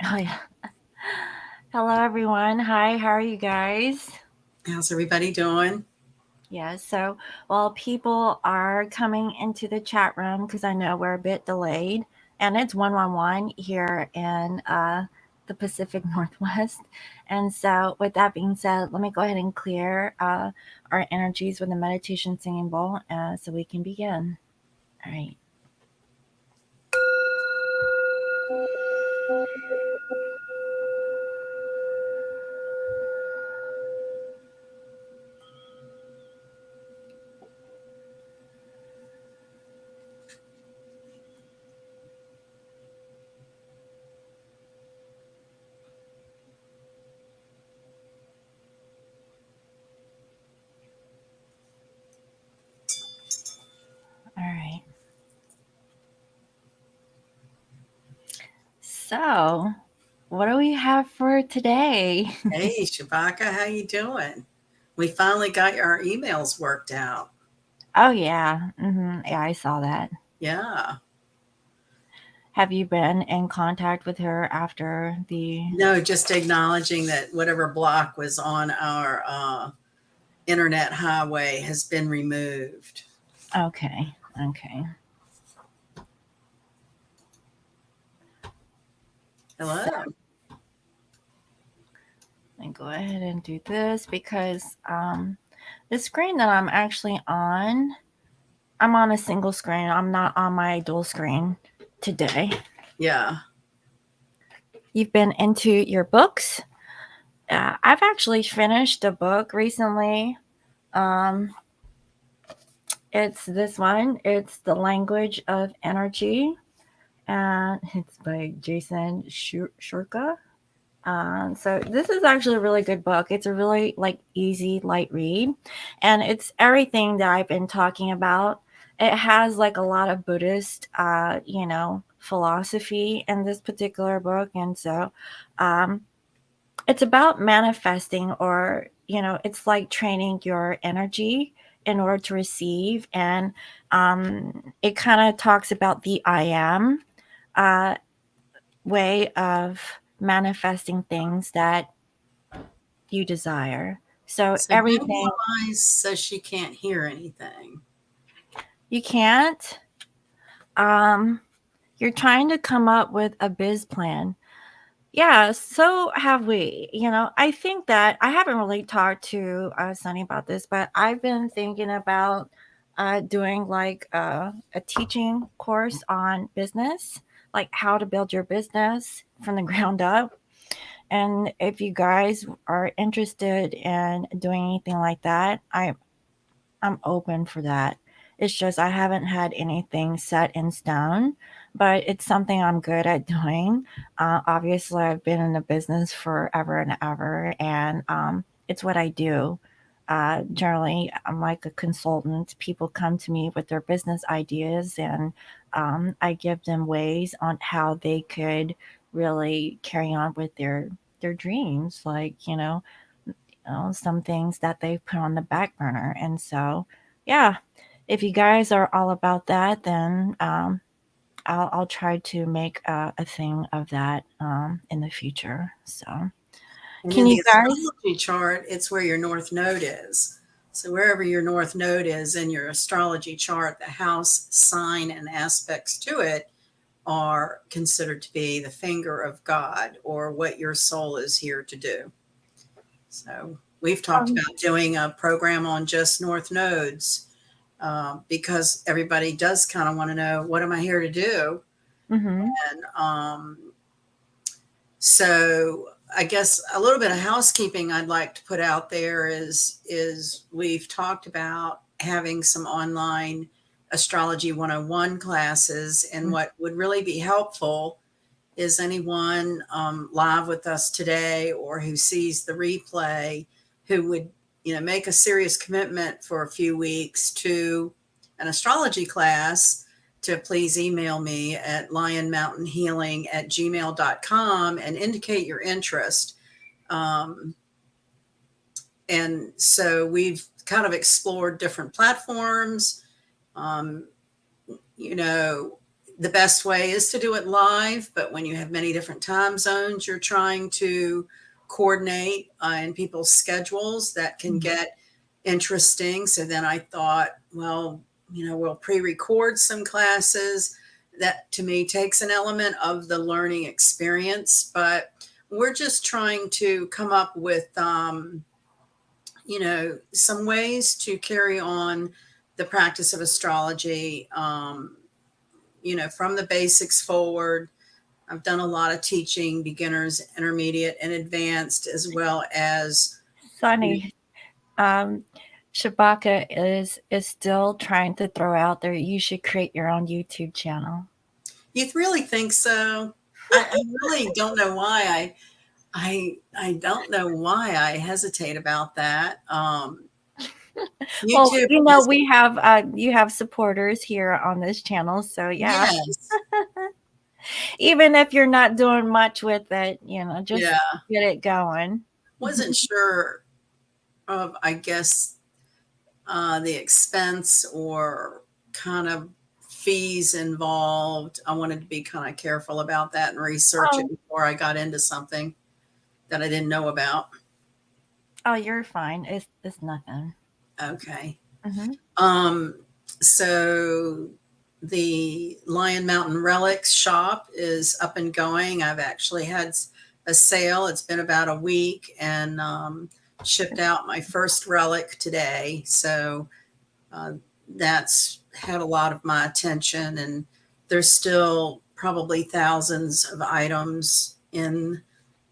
Oh, yeah. Hello, everyone. Hi, how are you guys? How's everybody doing? Yeah, so, people are coming into the chat room because I know we're a bit delayed, and it's 111 here in the Pacific Northwest. And so, with that being said, let me go ahead and clear our energies with a meditation singing bowl so we can begin. All right. All right. So, what do we have for today? Hey, Shabaka, how you doing? We finally got our emails worked out. Oh, yeah. Yeah, I saw that. Yeah. Have you been in contact with her after the? No, just acknowledging that whatever block was on our internet highway has been removed. Okay, okay. Hello. So let me go ahead and do this because the screen that I'm actually on, I'm on a single screen. I'm not on my dual screen today. Yeah. You've been into your books. I've actually finished a book recently. Um, it's this one. It's The Language of Energy, and it's by Jason Shurka. So this is actually a really good book. It's a really like easy, light read, and it's everything that I've been talking about. It has like a lot of Buddhist, philosophy in this particular book, and so um, it's about manifesting, or it's like training your energy in order to receive, and it kind of talks about the I am. Uh, way of manifesting things that you desire. So So everything Google Eyes says she can't hear anything. you can't, um, you're trying to come up with a biz plan. Yeah, so have we. I think that I haven't really talked to Sunny about this, but I've been thinking about doing like a teaching course on business, like how to build your business from the ground up. And if you guys are interested in doing anything like that, I'm open for that. It's just I haven't had anything set in stone, but it's something I'm good at doing. Obviously, I've been in the business forever and ever, and it's what I do. Generally, I'm like a consultant. People come to me with their business ideas, and I give them ways on how they could really carry on with their dreams. Like some things that they've put on the back burner. And so, yeah, if you guys are all about that, then I'll try to make a thing of that in the future. So, And can in you the guys? astrology chart, it's where your north node is. So wherever your north node is in your astrology chart, the house sign and aspects to it are considered to be the finger of God or what your soul is here to do. So we've talked Um, about doing a program on just north nodes because everybody does kind of want to know, what am I here to do? mm-hmm. And so I guess a little bit of housekeeping I'd like to put out there is we've talked about having some online astrology 101 classes, and what would really be helpful is anyone live with us today or who sees the replay who would make a serious commitment for a few weeks to an astrology class to please email me at lionmountainhealing@gmail.com and indicate your interest. um, and so we've kind of explored different platforms. um, you know the best way is to do it live, but when you have many different time zones, you're trying to coordinate in people's schedules, that can get interesting. So then I thought, well, we'll pre-record some classes. That to me takes an element of the learning experience, but we're just trying to come up with, some ways to carry on the practice of astrology, from the basics forward. I've done a lot of teaching, beginners, intermediate, and advanced, as well as. Sunny, um, Shabaka is still trying to throw out there. You should create your own YouTube channel. You really think so? I really don't know why I don't know why I hesitate about that. Well, YouTube you know, is, we have you have supporters here on this channel, so yeah. yes, Even if you're not doing much with it, just yeah. get it going. Wasn't sure of, I guess, the expense or kind of fees involved. I wanted to be kind of careful about that and research it Oh, before I got into something that I didn't know about. oh, you're fine. It's nothing. Okay. Hmm. Um, so the Lion Mountain Relics shop is up and going. I've actually had a sale. It's been about a week, and shipped out my first relic today. So that's had a lot of my attention, and there's still probably thousands of items in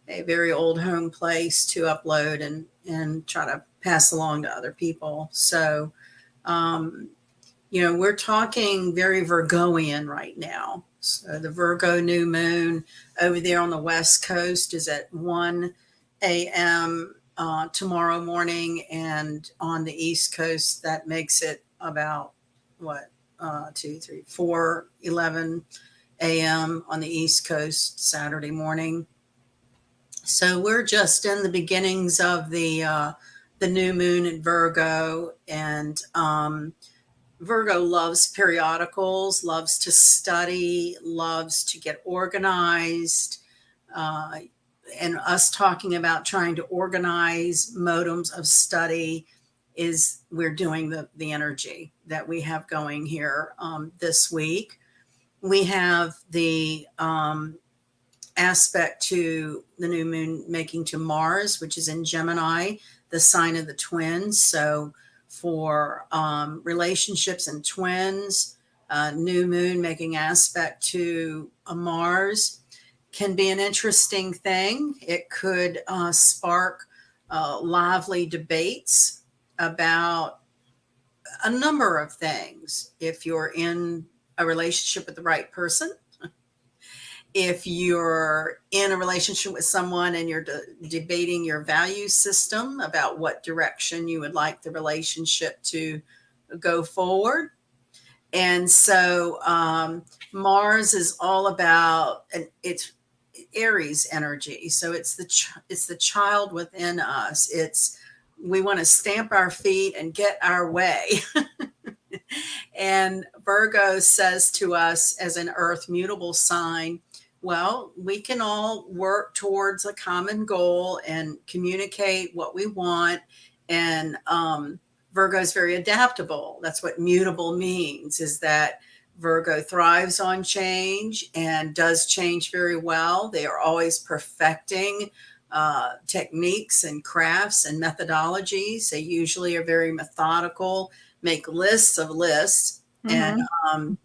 a very old home place to upload and try to pass along to other people. So, we're talking very Virgoian right now. So the Virgo new moon over there on the West Coast is at 1 a.m. Tomorrow morning. And on the East Coast, that makes it about what, 2, 3, 4, 11 a.m. on the East Coast Saturday morning. So we're just in the beginnings of the new moon in Virgo, and Virgo loves periodicals, loves to study, loves to get organized. Uh, and us talking about trying to organize modems of study is we're doing the energy that we have going here this week. We have the aspect to the new moon making to Mars, which is in Gemini, the sign of the twins. So for relationships and twins, new moon making aspect to a Mars can be an interesting thing. It could spark lively debates about a number of things. If you're in a relationship with the right person, if you're in a relationship with someone and you're debating your value system about what direction you would like the relationship to go forward. And so Mars is all about, and it's Aries energy. So it's the child within us. We want to stamp our feet and get our way. And Virgo says to us, as an earth mutable sign, well, we can all work towards a common goal and communicate what we want. And Virgo is very adaptable. That's what mutable means, is that Virgo thrives on change and does change very well. They are always perfecting techniques and crafts and methodologies. They usually are very methodical, make lists of lists. Mm-hmm. And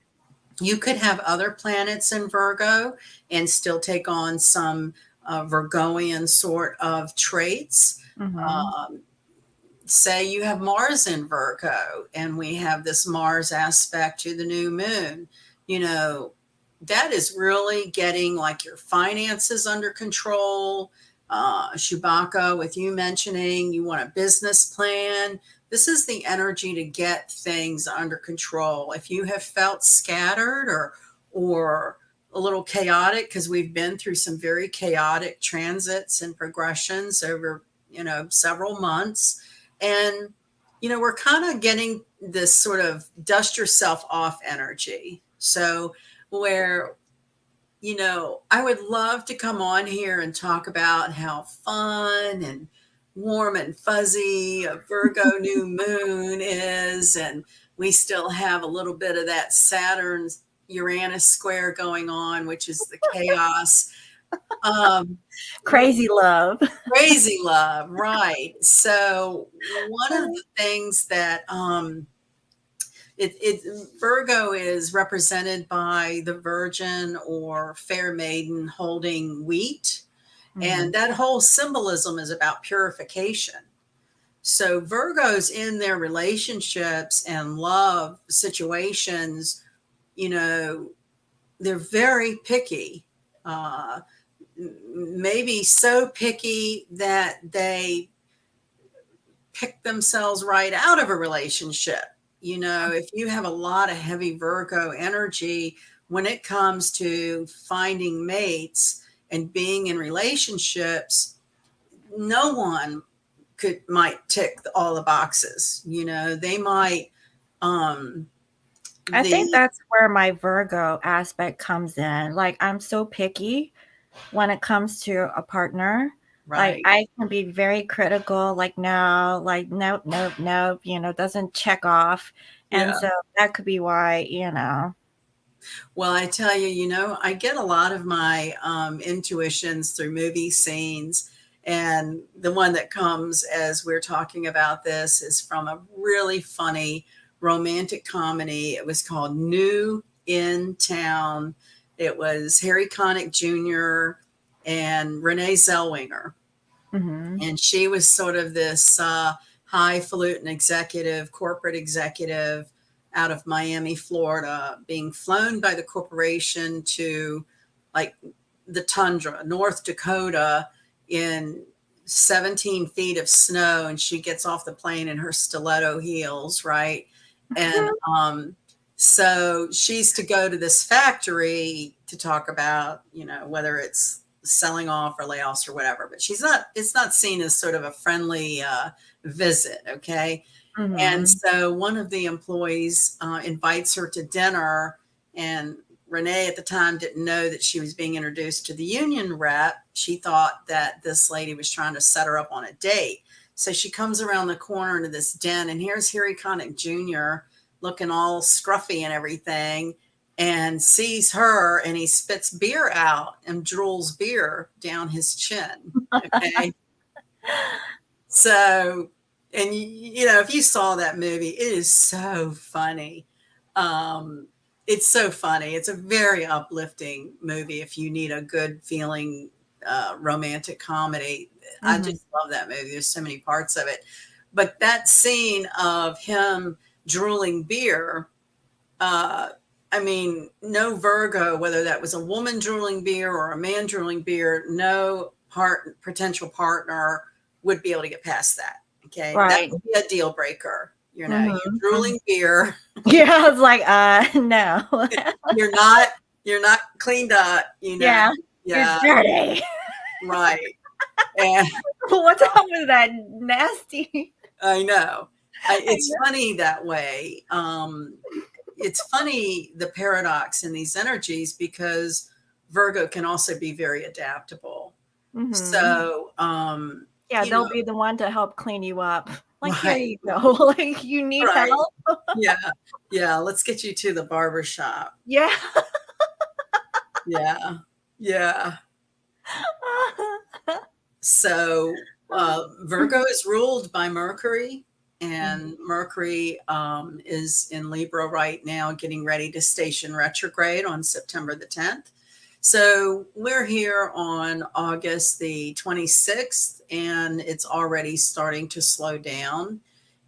you could have other planets in Virgo and still take on some Virgoian sort of traits. Mm-hmm. Say you have Mars in Virgo, and we have this Mars aspect to the new moon. That is really getting like your finances under control. Shubaka, with you mentioning you want a business plan, this is the energy to get things under control. If you have felt scattered or a little chaotic, because we've been through some very chaotic transits and progressions over several months, and we're kind of getting this sort of dust yourself off energy. So where, I would love to come on here and talk about how fun and warm and fuzzy a Virgo new moon is. And we still have a little bit of that Saturn Uranus square going on, which is the chaos. Um, Crazy love. Crazy love, right. So one of the things that Virgo is represented by the Virgin or fair maiden holding wheat. And that whole symbolism is about purification. So Virgos in their relationships and love situations, they're very picky. Maybe so picky that they pick themselves right out of a relationship. If you have a lot of heavy Virgo energy, when it comes to finding mates and being in relationships, no one might tick all the boxes. They might. I think that's where my Virgo aspect comes in. Like, I'm so picky when it comes to a partner. Right. Like, I can be very critical, like, no, like, nope, nope, nope, doesn't check off. And Yeah. so that could be why, Well, I tell you, I get a lot of my intuitions through movie scenes. And the one that comes as we're talking about this is from a really funny romantic comedy. It was called New in Town. It was Harry Connick Jr. and Renee Zellweger. And she was sort of this highfalutin executive, corporate executive out of Miami, Florida, being flown by the corporation to like the tundra, North Dakota, in 17 feet of snow. And she gets off the plane in her stiletto heels, right? And so she's to go to this factory to talk about, whether it's selling off or layoffs or whatever, but it's not seen as sort of a friendly visit. Okay. And so one of the employees invites her to dinner, and Renee at the time didn't know that she was being introduced to the union rep. She thought that this lady was trying to set her up on a date. So she comes around the corner into this den, and here's Harry Connick Jr. looking all scruffy and everything, and sees her, and he spits beer out and drools beer down his chin. Okay. So, and if you saw that movie, it is so funny. It's so funny. It's a very uplifting movie if you need a good feeling romantic comedy. I just love that movie. There's so many parts of it. But that scene of him drooling beer, I mean, no Virgo, whether that was a woman drooling beer or a man drooling beer, no potential partner would be able to get past that. Okay. Right. That would be a deal breaker. You're drooling beer. Yeah. I was like, no. you're not cleaned up, Yeah. You're dirty. Right. And what's up with that nasty? I know. It's funny that way. It's funny, the paradox in these energies, because Virgo can also be very adaptable. So, they'll be the one to help clean you up. Like, right. here you go. Like, you need help. Yeah. Let's get you to the barber shop. Yeah. Yeah. So Virgo is ruled by Mercury, and Mercury is in Libra right now, getting ready to station retrograde on September the 10th. So we're here on August the 26th, and it's already starting to slow down.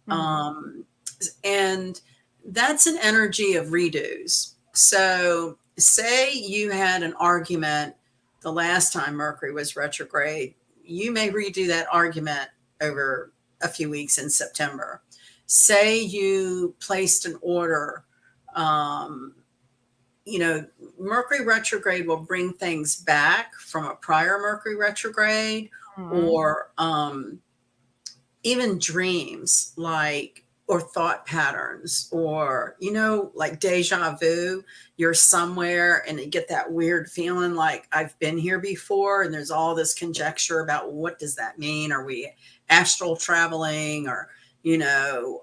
And that's an energy of redos. So say you had an argument the last time Mercury was retrograde, you may redo that argument over a few weeks in September. Say you placed an order, Mercury retrograde will bring things back from a prior Mercury retrograde, or even dreams. Like or thought patterns, or, you know, like deja vu. You're somewhere and you get that weird feeling like I've been here before, and there's all this conjecture about what does that mean? Are we astral traveling, or, you know,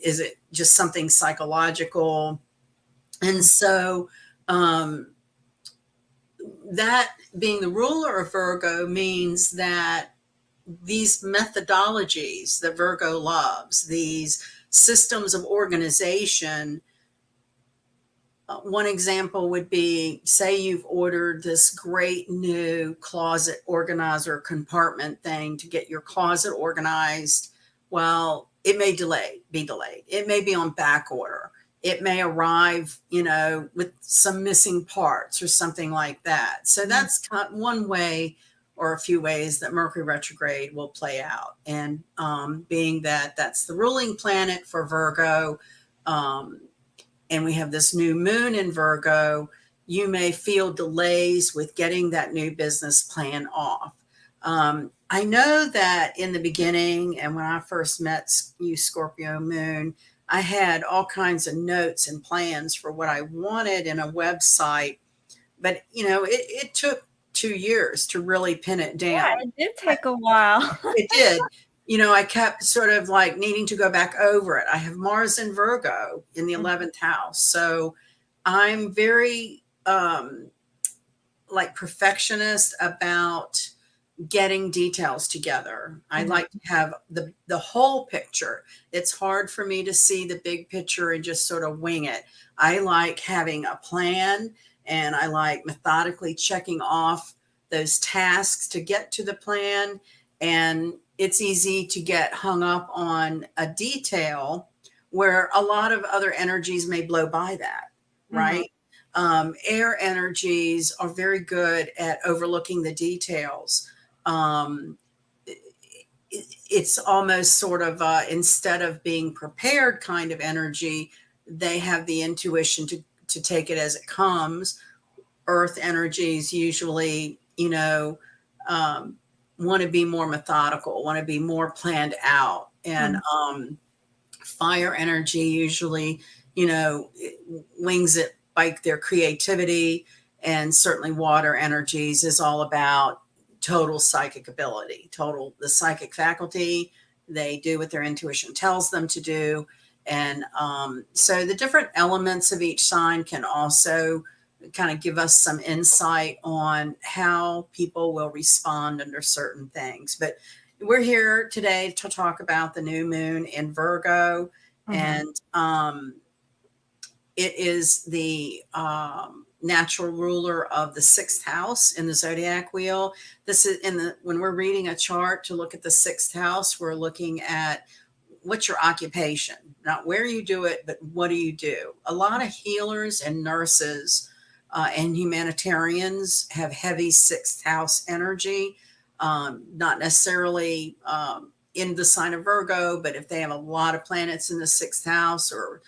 is it just something psychological? And so that being the ruler of Virgo means that these methodologies that Virgo loves, these systems of organization. One example would be, say you've ordered this great new closet organizer compartment thing to get your closet organized. Well, it may be delayed. It may be on back order. It may arrive, you know, with some missing parts or something like that. So that's one way or a few ways that Mercury retrograde will play out. And being that that's the ruling planet for Virgo, and we have this new moon in Virgo, you may feel delays with getting that new business plan off. I know that in the beginning, and when I first met you, Scorpio moon, I had all kinds of notes and plans for what I wanted in a website, but you know, it took 2 years to really pin it Yeah, down. it did take a while. It did. You know, I kept sort of like needing to go back over it. I have Mars in Virgo in the 11th house. So I'm very like perfectionist about getting details together. I like to have the whole picture. It's hard for me to see the big picture and just sort of wing it. I like having a plan, and I like methodically checking off those tasks to get to the plan. And it's easy to get hung up on a detail where a lot of other energies may blow by that, right? Air energies are very good at overlooking the details. It's almost sort of instead of being prepared kind of energy, they have the intuition to take it as it comes. Earth energies usually, you know, want to be more methodical, want to be more planned out. And fire energy usually, you know, wings it by their creativity. And certainly water energies is all about total psychic ability, the psychic faculty. They do what their intuition tells them to do. And so the different elements of each sign can also kind of give us some insight on how people will respond under certain things. But we're here today to talk about the new moon in Virgo. And it is the natural ruler of the 6th house in the zodiac wheel. This is when we're reading a chart to look at the 6th house, we're looking at what's your occupation, not where you do it, but what do you do? A lot of healers and nurses and humanitarians have heavy 6th house energy, not necessarily in the sign of Virgo, but if they have a lot of planets in the 6th house, or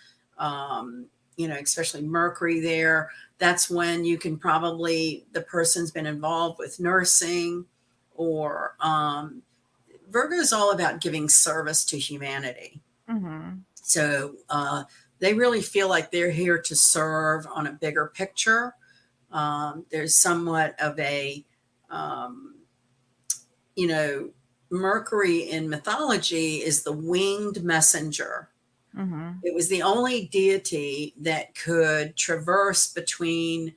you know, especially Mercury there, that's when you can probably, the person's been involved with nursing, or Virgo is all about giving service to humanity. So they really feel like they're here to serve on a bigger picture. There's somewhat of a, you know, Mercury in mythology is the winged messenger. It was the only deity that could traverse between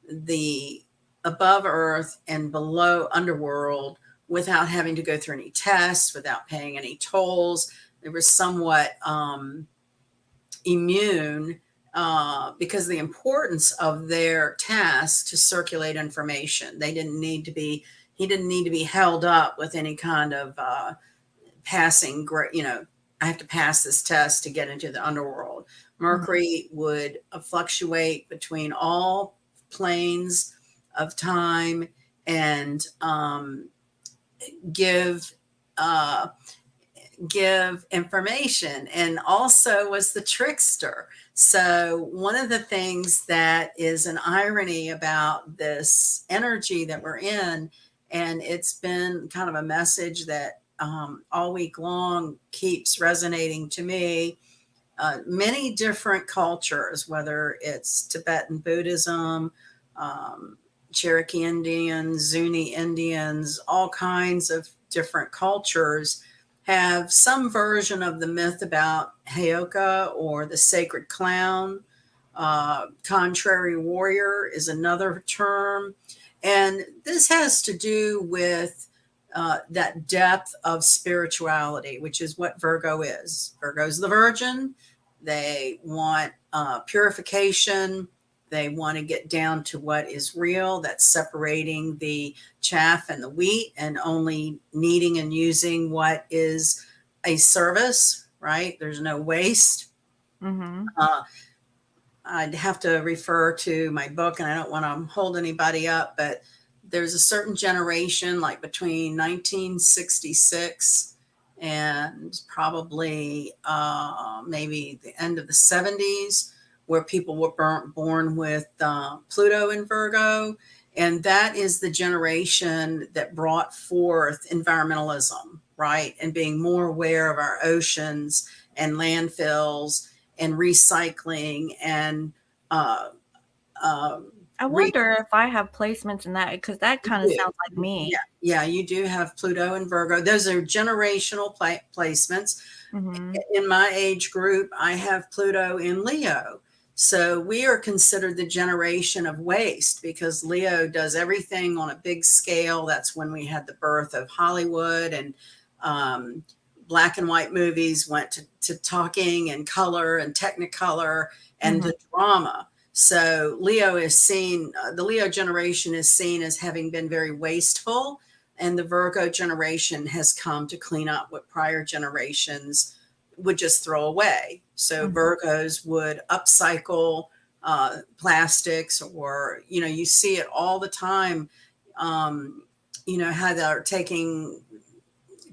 the above earth and below underworld without having to go through any tests, without paying any tolls. They were somewhat immune because of the importance of their task to circulate information. They didn't need to be, he didn't need to be held up with any kind of passing, you know, I have to pass this test to get into the underworld. Mercury would fluctuate between all planes of time and give information, and also was the trickster. So one of the things that is an irony about this energy that we're in, and it's been kind of a message that all week long keeps resonating to me, many different cultures, whether it's Tibetan Buddhism, um, Cherokee Indians, Zuni Indians, all kinds of different cultures have some version of the myth about Heyoka or the sacred clown. Contrary warrior is another term. And this has to do with that depth of spirituality, which is what Virgo is. Virgo's the virgin. They want purification. They want to get down to what is real. That's separating the chaff and the wheat and only needing and using what is a service, right? There's no waste. Mm-hmm. I'd have to refer to my book, and I don't want to hold anybody up, but there's a certain generation, like between 1966 and probably maybe the end of the 70s, where people were born with Pluto in Virgo. And that is the generation that brought forth environmentalism, right? And being more aware of our oceans and landfills and recycling and I wonder if I have placements in that, because that kind of sounds like me. yeah, you do have Pluto and Virgo. Those are generational placements. Mm-hmm. In my age group, I have Pluto in Leo. So we are considered the generation of waste because Leo does everything on a big scale. That's when we had the birth of Hollywood, and black and white movies went to talking and color and technicolor and Mm-hmm. the drama. So Leo is seen, the Leo generation is seen as having been very wasteful, and the Virgo generation has come to clean up what prior generations would just throw away. So Mm-hmm. Virgos would upcycle plastics, or, you know, you see it all the time, you know, how they're taking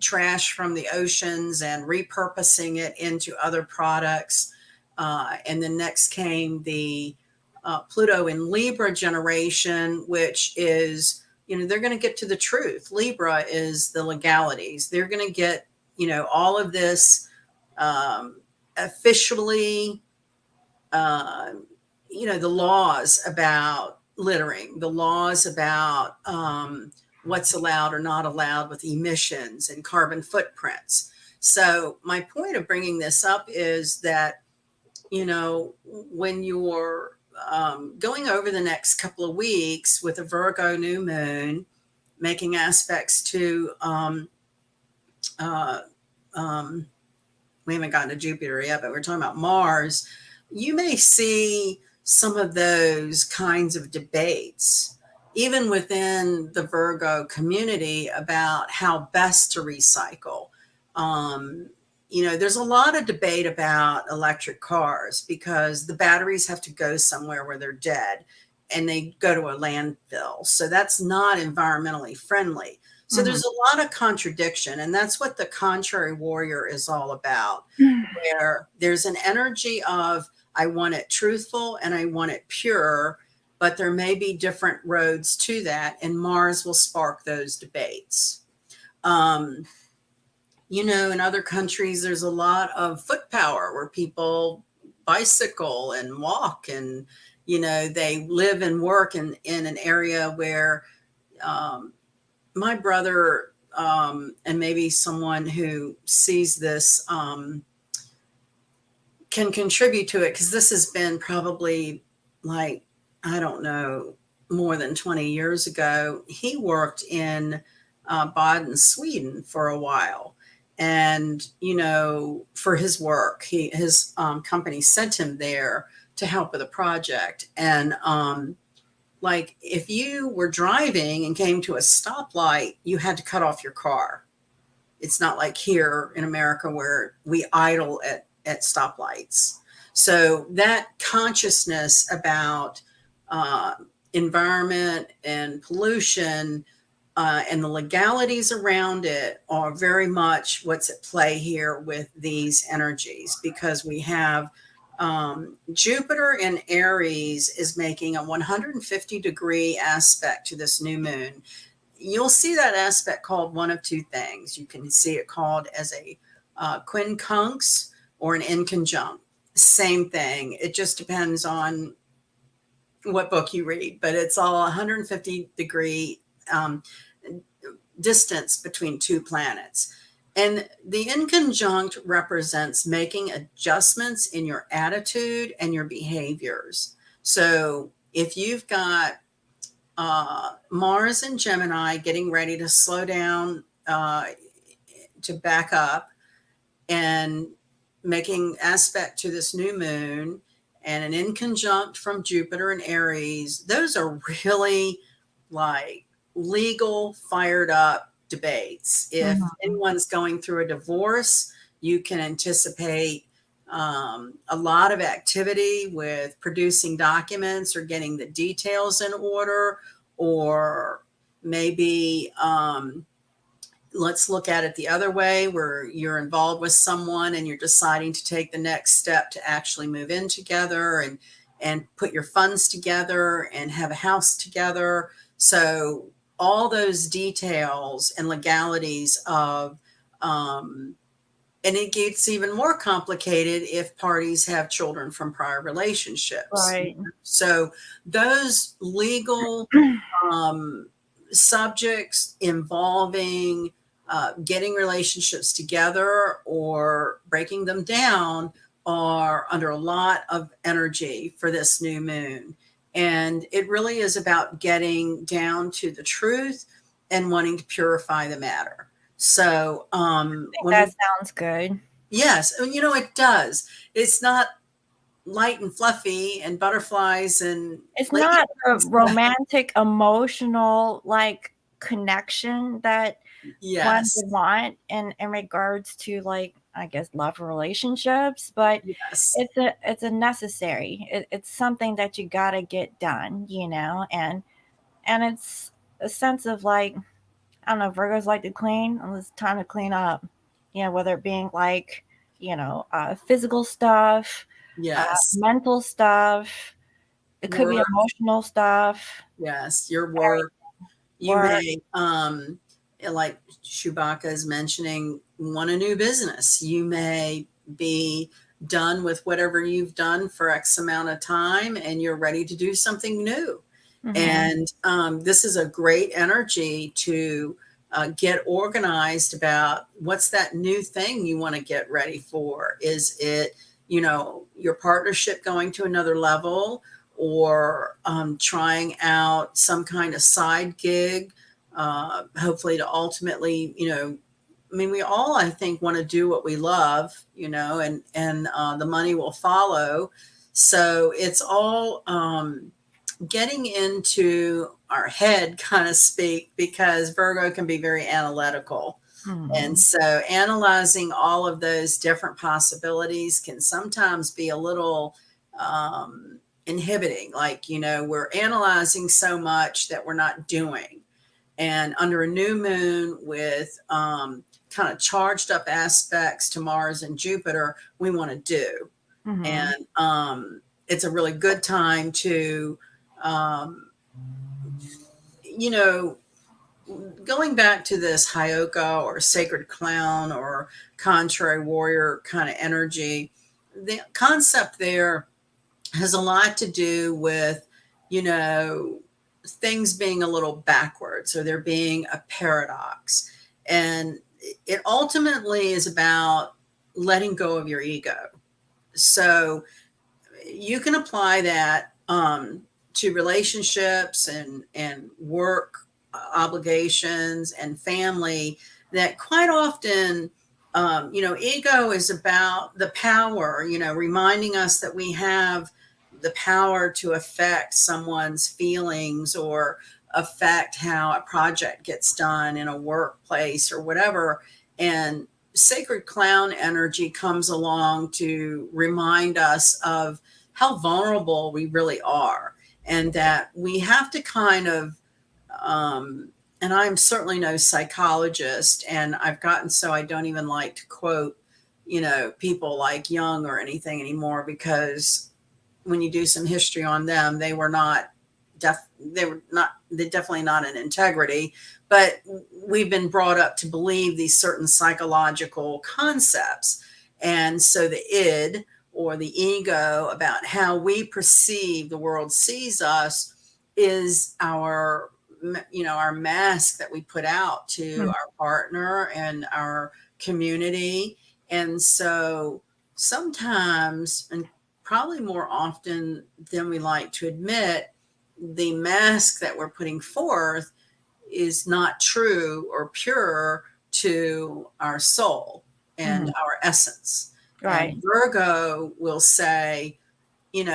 trash from the oceans and repurposing it into other products. And then next came the Pluto in Libra generation, which is, you know, they're going to get to the truth. Libra is the legalities. They're going to get, you know, all of this officially, you know, the laws about littering, the laws about what's allowed or not allowed with emissions and carbon footprints. So my point of bringing this up is that, you know, when you're going over the next couple of weeks with a Virgo new moon, making aspects to, we haven't gotten to Jupiter yet, but we're talking about Mars, you may see some of those kinds of debates, even within the Virgo community, about how best to recycle. You know, there's a lot of debate about electric cars because the batteries have to go somewhere where they're dead and they go to a landfill. So that's not environmentally friendly. So there's a lot of contradiction, and that's what the contrary warrior is all about, where there's an energy of, I want it truthful and I want it pure, but there may be different roads to that, and Mars will spark those debates. You know, in other countries, there's a lot of foot power where people bicycle and walk, and, you know, they live and work in an area where my brother and maybe someone who sees this can contribute to it, because this has been probably, like, I don't know, more than 20 years ago. He worked in Baden, Sweden for a while. And, you know, for his work, his company sent him there to help with a project. And like, if you were driving and came to a stoplight, you had to cut off your car. It's not like here in America where we idle at stoplights. So that consciousness about environment and pollution and the legalities around it are very much what's at play here with these energies, because we have Jupiter in Aries is making a 150-degree aspect to this new moon. You'll see that aspect called one of two things. You can see it called as a quincunx or an inconjunct. same thing. It just depends on what book you read, but it's all 150-degree distance between two planets. And the inconjunct represents making adjustments in your attitude and your behaviors. So if you've got Mars and Gemini getting ready to slow down, to back up, and making aspect to this new moon, and an inconjunct from Jupiter and Aries, those are really like legal, fired up debates. If anyone's going through a divorce, you can anticipate a lot of activity with producing documents or getting the details in order, or maybe let's look at it the other way, where you're involved with someone and you're deciding to take the next step to actually move in together and put your funds together and have a house together. So all those details and legalities of, and it gets even more complicated if parties have children from prior relationships. Right. So those legal subjects involving getting relationships together or breaking them down are under a lot of energy for this new moon. And it really is about getting down to the truth and wanting to purify the matter. So that sounds good. Yes, you know, it does. It's not light and fluffy and butterflies and it's not a romantic, emotional like connection that one would want in regards to, like, I guess, love relationships, but it's a necessary. It's something that you gotta get done, you know, and it's a sense of like, I don't know, Virgos like to clean, and it's time to clean up, you know, whether it being like, you know, physical stuff, mental stuff. It could be emotional stuff. Yes, your work. You may, like Chewbacca is mentioning, want a new business. You may be done with whatever you've done for X amount of time and you're ready to do something new. And this is a great energy to get organized about what's that new thing you want to get ready for. Is it, you know, your partnership going to another level, or trying out some kind of side gig, hopefully to ultimately, you know, I mean, we all, I think, want to do what we love, you know, and the money will follow. So it's all getting into our head, kind of speak, because Virgo can be very analytical. And so analyzing all of those different possibilities can sometimes be a little inhibiting. Like, you know, we're analyzing so much that we're not doing. And under a new moon with kind of charged up aspects to Mars and Jupiter, we want to do. And it's a really good time to, you know, going back to this Hyoka or sacred clown or contrary warrior kind of energy, the concept there has a lot to do with, you know, things being a little backwards, or there being a paradox. And it ultimately is about letting go of your ego. So you can apply that to relationships and work obligations and family, that quite often, you know, ego is about the power, you know, reminding us that we have the power to affect someone's feelings or affect how a project gets done in a workplace or whatever. And sacred clown energy comes along to remind us of how vulnerable we really are, and that we have to kind of, and I'm certainly no psychologist, and I've gotten so I don't even like to quote, you know, people like Jung or anything anymore, because when you do some history on them, they were definitely not in integrity, but we've been brought up to believe these certain psychological concepts. And so the id, or the ego, about how we perceive the world sees us, is our, our mask that we put out to Mm. our partner and our community. And so sometimes, and probably more often than we like to admit, the mask that we're putting forth is not true or pure to our soul and Mhm. our essence. Right. And Virgo will say,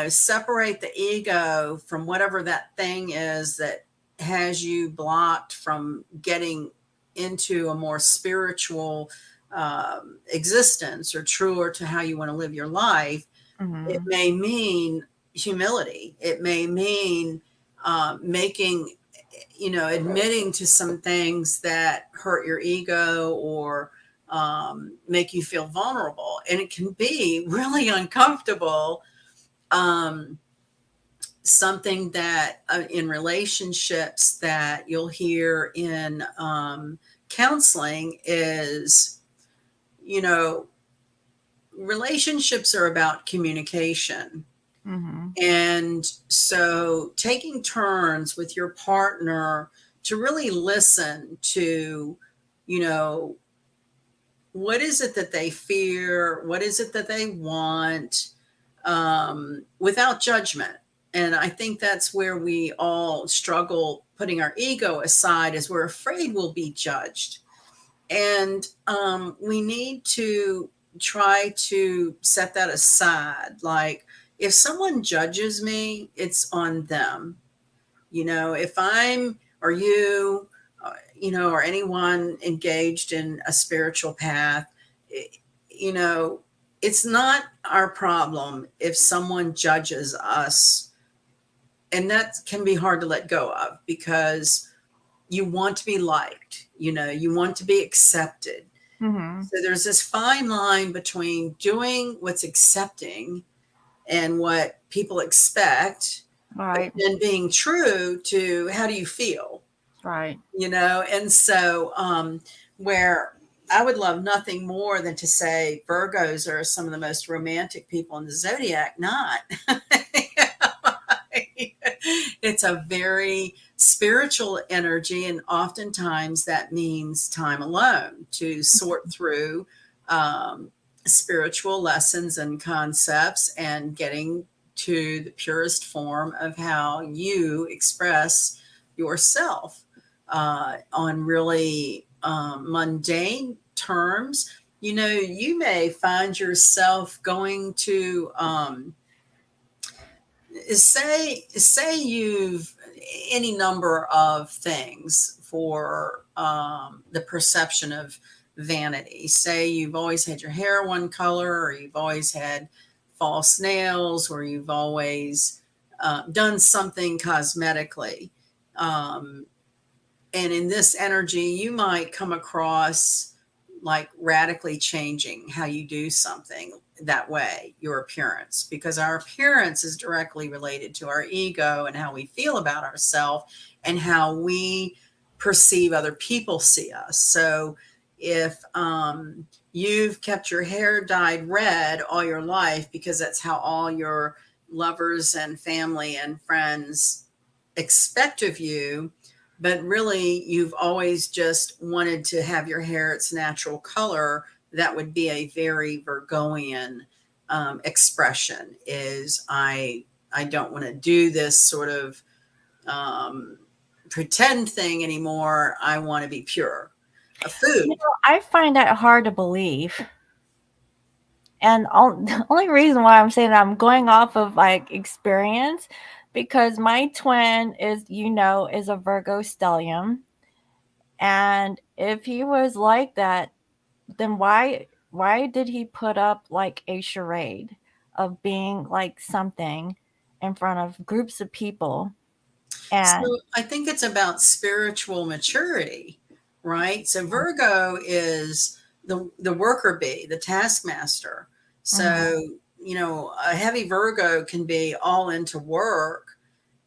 separate the ego from whatever that thing is that has you blocked from getting into a more spiritual existence, or truer to how you want to live your life. It Mhm. may mean humility. It may mean making, admitting to some things that hurt your ego, or make you feel vulnerable. And it can be really uncomfortable. Um, Something that in relationships that you'll hear in counseling is, you know, relationships are about communication. Mhm. And so taking turns with your partner to really listen to, you know, what is it that they fear? What is it that they want? Without judgment. And I think that's where we all struggle putting our ego aside, is we're afraid we'll be judged. And we need to try to set that aside. Like, if someone judges me, it's on them. If I'm, or you, or anyone engaged in a spiritual path, you know, it's not our problem if someone judges us. And that can be hard to let go of, because you want to be liked, you want to be accepted. Mhm. So there's this fine line between doing what's accepting and what people expect, but Right. then being true to how do you feel, Right. and so where I would love nothing more than to say Virgos are some of the most romantic people in the zodiac. Not. It's a very spiritual energy, and oftentimes that means time alone to sort through um, spiritual lessons and concepts, and getting to the purest form of how you express yourself on really mundane terms. You may find yourself going to say you've any number of things for the perception of vanity. Say you've always had your hair one color, or you've always had false nails, or you've always done something cosmetically. Um, and in this energy, you might come across like radically changing how you do something that way, your appearance, because our appearance is directly related to our ego and how we feel about ourselves and how we perceive other people see us. So if you've kept your hair dyed red all your life because that's how all your lovers and family and friends expect of you, but really you've always just wanted to have your hair its natural color, that would be a very Virgoian expression. Is I don't want to do this sort of um, pretend thing anymore. I want to be pure. A food. I find that hard to believe. And the only reason why I'm saying that, I'm going off of like experience, because my twin is a Virgo stellium. And if he was like that, then why did he put up like a charade of being like something in front of groups of people? So And I think it's about spiritual maturity, right? So Virgo is the worker bee, the taskmaster. mhm, So, a heavy Virgo can be all into work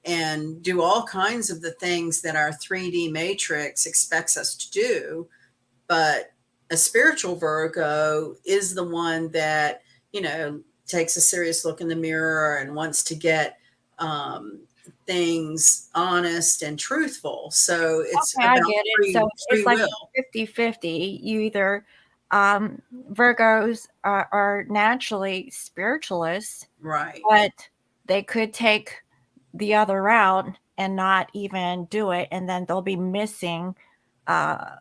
and do all kinds of the things that our 3D matrix expects us to do. But a spiritual Virgo is the one that, takes a serious look in the mirror and wants to get things honest and truthful. So it's Okay, I about get it. So free it's like will. a 50-50. You either Virgos are naturally spiritualists, Right. but they could take the other route and not even do it, and then they'll be missing, I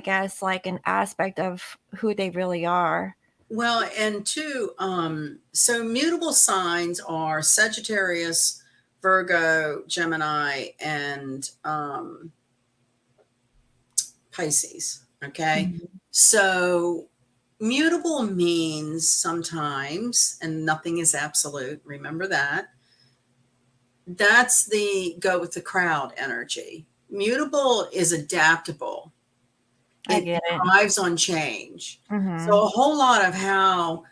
guess, like an aspect of who they really are. Well, and two, so mutable signs are Sagittarius, Virgo, Gemini, and Pisces. Okay. Mhm. So mutable means sometimes, and nothing is absolute. Remember that. That's the go with the crowd energy. Mutable is adaptable. I It get it. thrives on change. So Hmm. a whole lot of how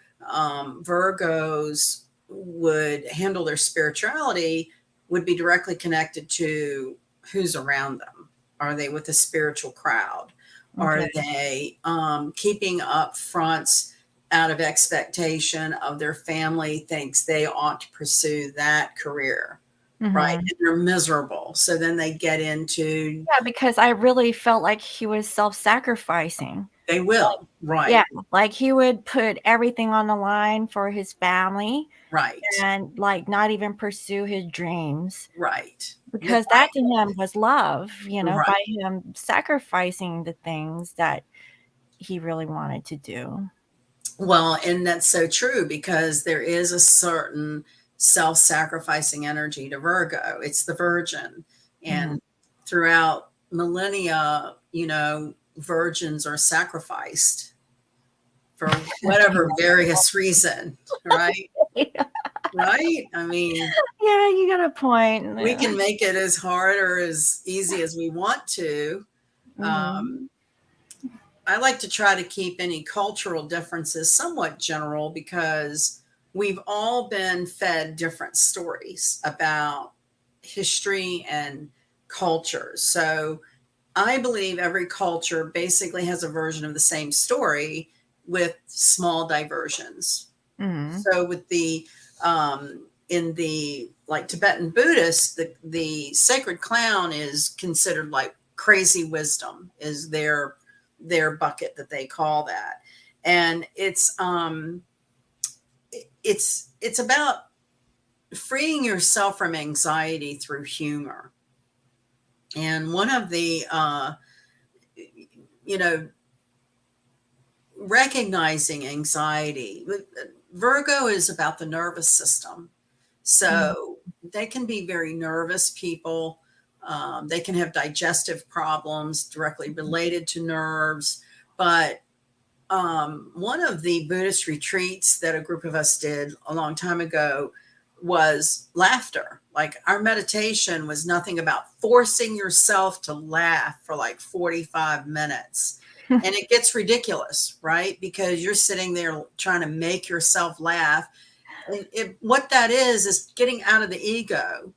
Virgos would handle their spirituality would be directly connected to who's around them. Are they with a spiritual crowd? Are Okay. they keeping up fronts out of expectation of their family thinks they ought to pursue that career, right? Hmm. And they're miserable. So then they get into, Yeah, because I really felt like he was self-sacrificing. they will, Yeah, right, like he would put everything on the line for his family right, and like not even pursue his dreams, right. because that to him was love, by Right. him sacrificing the things that he really wanted to do. Well, and that's so true because there is a certain self-sacrificing energy to Virgo. It's the virgin. Mhm. And throughout millennia, virgins are sacrificed for whatever various reason, right? Yeah, Right? I mean, you got a point. we Yeah. can make it as hard or as easy as we want to. Mhm. Um, I like to try to keep any cultural differences somewhat general because we've all been fed different stories about history and culture. So I believe every culture basically has a version of the same story with small diversions. Mhm. So with the in the like Tibetan Buddhists, the sacred clown is considered like crazy wisdom is their bucket that they call that. And it's about freeing yourself from anxiety through humor. And one of the you know recognizing anxiety, Virgo is about the nervous system. Mhm. So they can be very nervous people. They can have digestive problems directly related to nerves. But one of the Buddhist retreats that a group of us did a long time ago was laughter. Like our meditation was nothing about forcing yourself to laugh for like 45 minutes. And it gets ridiculous, right? Because you're sitting there trying to make yourself laugh. And what that is getting out of the ego.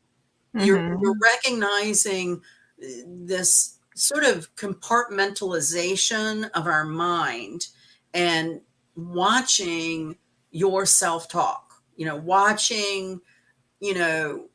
You're Mhm. recognizing this sort of compartmentalization of our mind and watching your self-talk, watching, you know,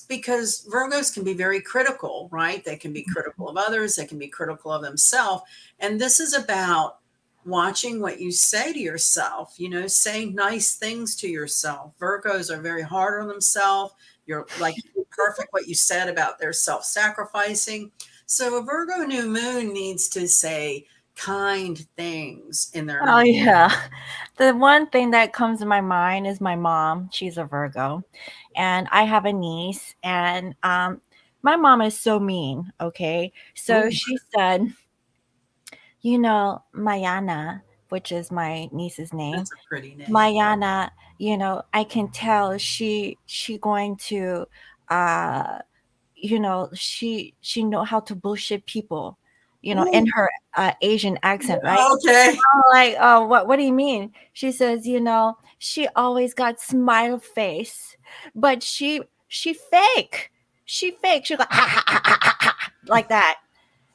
because Virgos can be very critical, right? They can be critical of others, they can be critical of themselves. And this is about watching what you say to yourself, say nice things to yourself. Virgos are very hard on themselves. You're like perfect what you said about their self-sacrificing. So a Virgo new moon needs to say kind things in their Oh, life. yeah. The one thing that comes to my mind is my mom. She's a Virgo, and I have a niece, and my mom is so mean. Okay, so Ooh, she said, Mayana, which is my niece's name, that's a pretty name. Mayana. I can tell she going to, uh, she know how to bullshit people, in Ooh, her Asian accent, right? okay. I'm like, "Oh, what do you mean?" She says, "She always got smile face, but she fake. She fake. She go like that."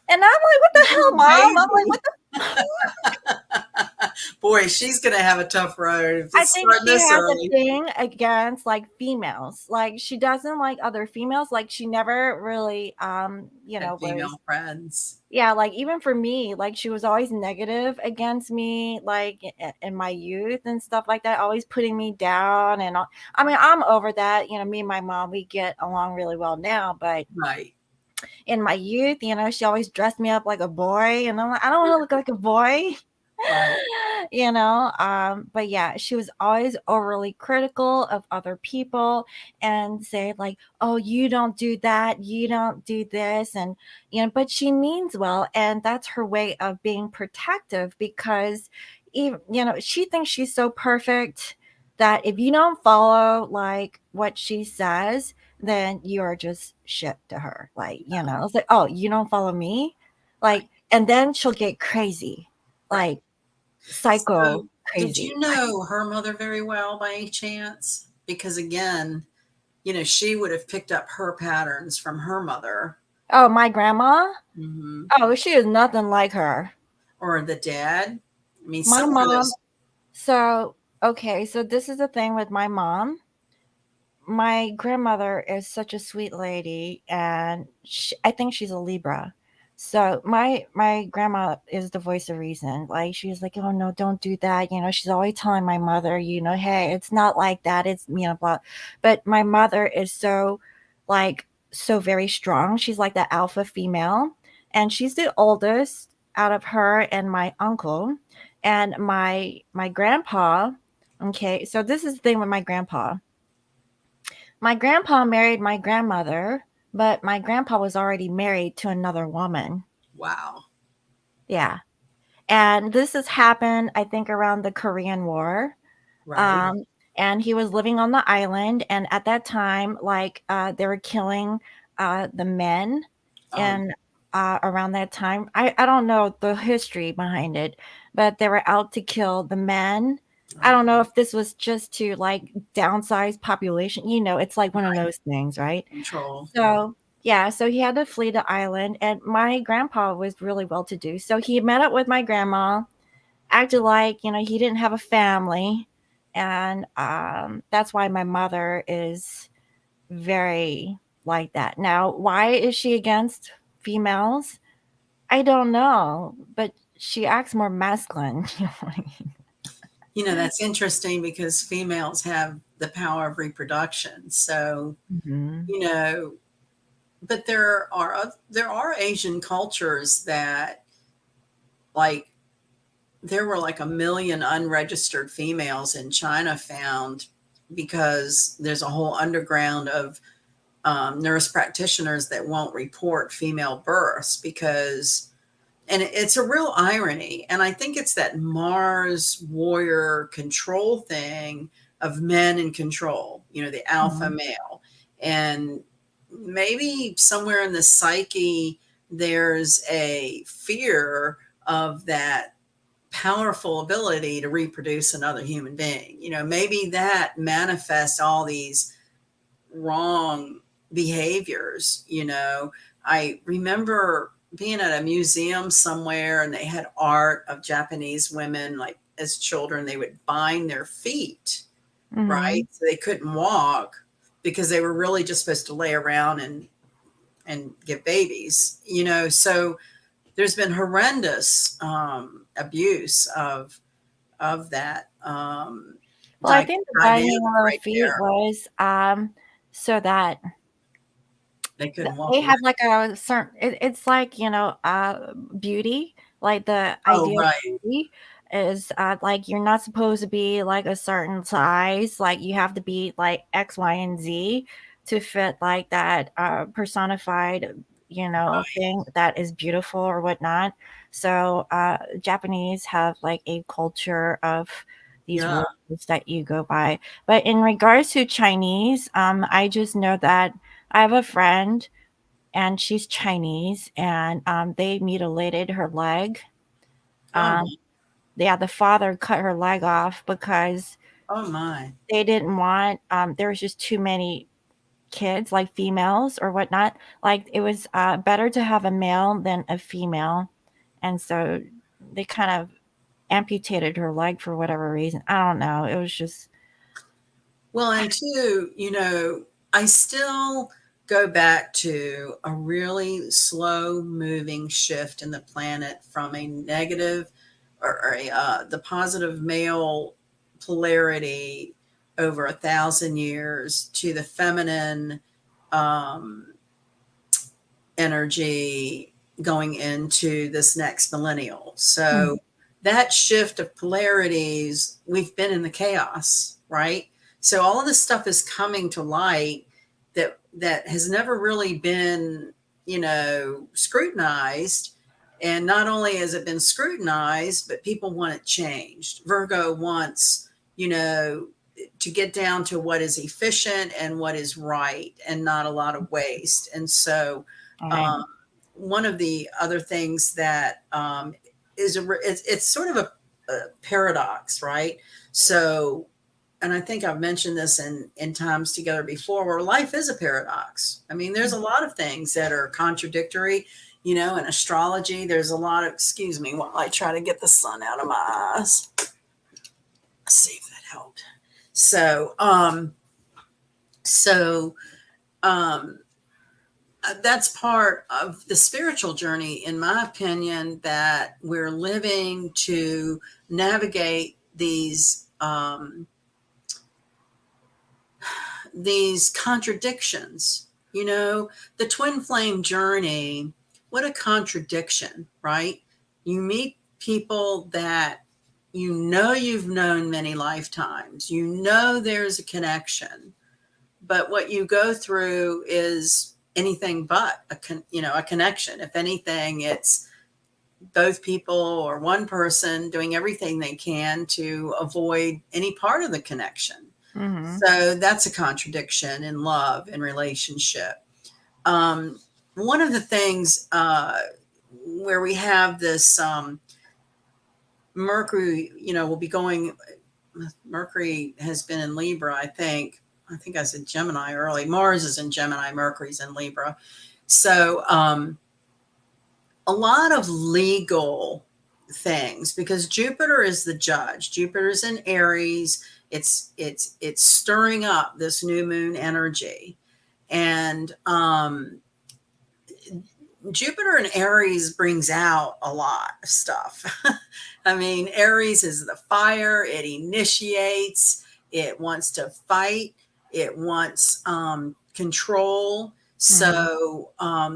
And I'm like, "What the hell, mom?" I'm like, Maybe. "What the?" Boy, she's gonna have a tough road if I it's think starting she this has a early. thing against like females. Like she doesn't like other females. Like she never really Had was, female friends. yeah, like even for me, like she was always negative against me, like in my youth and stuff like that, always putting me down and all. I mean, I'm over that. Me and my mom, we get along really well now, but Right. in my youth, she always dressed me up like a boy, and I'm like, I don't want to look like a boy. Right. But yeah, she was always overly critical of other people and say like, oh, you don't do that, you don't do this, and but she means well, and that's her way of being protective, because even she thinks she's so perfect that if you don't follow like what she says, then you are just shit to her. Like, it's like, oh, you don't follow me? Right. Like, and then she'll get crazy. Right. Like psycho So, did crazy. you know her mother very well by any chance? Because again, she would have picked up her patterns from her mother. Oh, my grandma? Hmm. Oh, she is nothing like her. Or the dad. I mean, My some of mom, those. so okay, so this is the thing with my mom. My grandmother is such a sweet lady, and I think she's a Libra. So my grandma is the voice of reason. Like she's like, oh no, don't do that. She's always telling my mother, hey, it's not like that. It's blah. But my mother is so like so very strong. She's like the alpha female, and she's the oldest out of her and my uncle and my grandpa. Okay, so this is the thing with my grandpa. My grandpa married my grandmother, but my grandpa was already married to another woman. Wow. Yeah. And this has happened, I think, around the Korean War. Right. Um, and he was living on the island. And at that time, like, they were killing the men. Um, And around that time, I don't know the history behind it, but they were out to kill the men. I oh, don't know if this was just to like downsize population. It's like one of right. those things, right? Control. So, yeah, so he had to flee the island, and my grandpa was really well to do. So he met up with my grandma, acted like, he didn't have a family. And that's why my mother is very like that. Now, why is she against females? I don't know, but she acts more masculine. You know what I mean? That's interesting because females have the power of reproduction. So, Mhm. you know, but there are Asian cultures that, like, there were like a million unregistered females in China found because there's a whole underground of nurse practitioners that won't report female births because, and it's a real irony. And I think it's that Mars warrior control thing of men in control, the alpha Mhm. male. And maybe somewhere in the psyche, there's a fear of that powerful ability to reproduce another human being. Maybe that manifests all these wrong behaviors. I remember being at a museum somewhere and they had art of Japanese women, like as children, they would bind their feet, right? Mhm. So they couldn't walk because they were really just supposed to lay around and give babies, so there's been horrendous abuse of that Well, I think the dynamic binding of the right feet there. was so that They couldn't walk they around. have like a certain it's like beauty, like the Oh, idea of right, beauty is like you're not supposed to be like a certain size, like you have to be like X, Y, and Z to fit like that personified right. thing that is beautiful or whatnot. So Japanese have like a culture of these Yeah. rules that you go by. But in regards to Chinese, I just know that I have a friend and she's Chinese, and they mutilated her leg. Oh, Um, yeah, the father cut her leg off because oh my. they didn't want, there was just too many kids, like females or whatnot. Like it was better to have a male than a female. And so they kind of amputated her leg for whatever reason. I don't know. It was just Well, and two, I still go back to a really slow moving shift in the planet from a negative or the positive male polarity over 1,000 years to the feminine um, energy going into this next millennial. mm, So that shift of polarities, we've been in the chaos, right? So all of this stuff is coming to light that has never really been, scrutinized. And not only has it been scrutinized, but people want it changed. Virgo wants, to get down to what is efficient and what is right and not a lot of waste. And so right. um, one of the other things that it's sort of a paradox, right? So, and I think I've mentioned this in times together before, where life is a paradox. I mean, there's a lot of things that are contradictory. In astrology, there's a lot of, excuse me, while I try to get the sun out of my eyes. Let's see if that helped. So, so, um, that's part of the spiritual journey, in my opinion, that we're living to navigate these contradictions. The twin flame journey, what a contradiction, right? You meet people that you've known many lifetimes, there's a connection, but what you go through is anything but a connection. If anything, it's both people or one person doing everything they can to avoid any part of the connection. Mm-hmm. So that's a contradiction in love and relationship. One of the things where we have this Mercury, will be going. Mercury has been in Libra, I think. I think I said Gemini early. Mars is in Gemini, Mercury's in Libra. So a lot of legal things, because Jupiter is the judge. Jupiter is in Aries. It's stirring up this new moon energy. And Jupiter in Aries brings out a lot of stuff. I mean, Aries is the fire, it initiates, it wants to fight, it wants control. Mm-hmm. So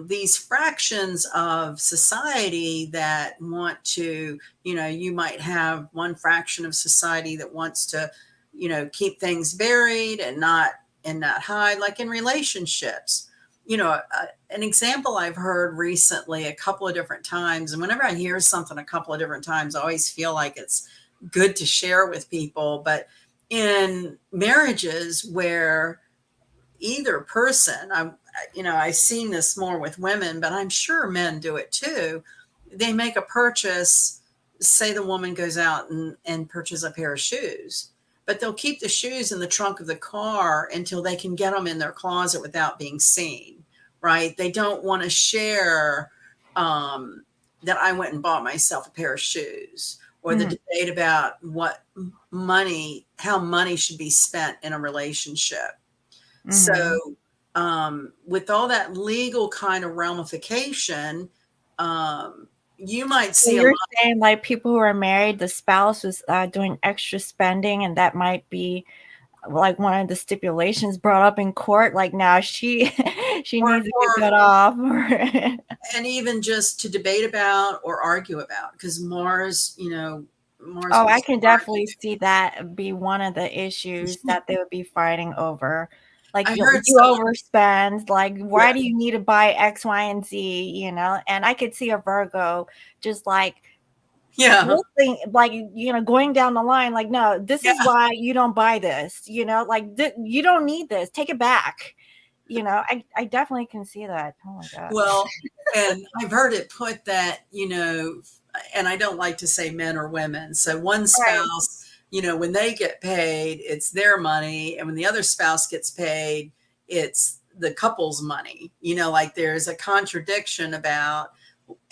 these fractions of society that want to, you might have one fraction of society that wants to, keep things buried and not hide, like in relationships. An example I've heard recently a couple of different times, and whenever I hear something a couple of different times, I always feel like it's good to share with people. But in marriages where either person, I've seen this more with women, but I'm sure men do it too. They make a purchase, say the woman goes out and purchases a pair of shoes, but they'll keep the shoes in the trunk of the car until they can get them in their closet without being seen, right? They don't want to share that I went and bought myself a pair of shoes, or the Mm-hmm. debate about how money should be spent in a relationship. Mm-hmm. So, with all that legal kind of ramification, you might So see a lot. you're saying like people who are married, the spouse was doing extra spending, and that might be like one of the stipulations brought up in court. Like now she she or, needs to get or cut off. and even just to debate about or argue about, because Mars Oh, I wants to can argue. definitely see that be one of the issues that they would be fighting over. Like I you, heard you someone, overspend. Like, yeah, why do you need to buy X, Y, and Z? And I could see a Virgo just like yeah, looking, like going down the line. Like, no, this yeah. is why you don't buy this. Like you don't need this. Take it back. I definitely can see that. Oh my god. Well, and I've heard it put that, and I don't like to say men or women. So one Right. spouse, when they get paid, it's their money. And when the other spouse gets paid, it's the couple's money. Like there's a contradiction about,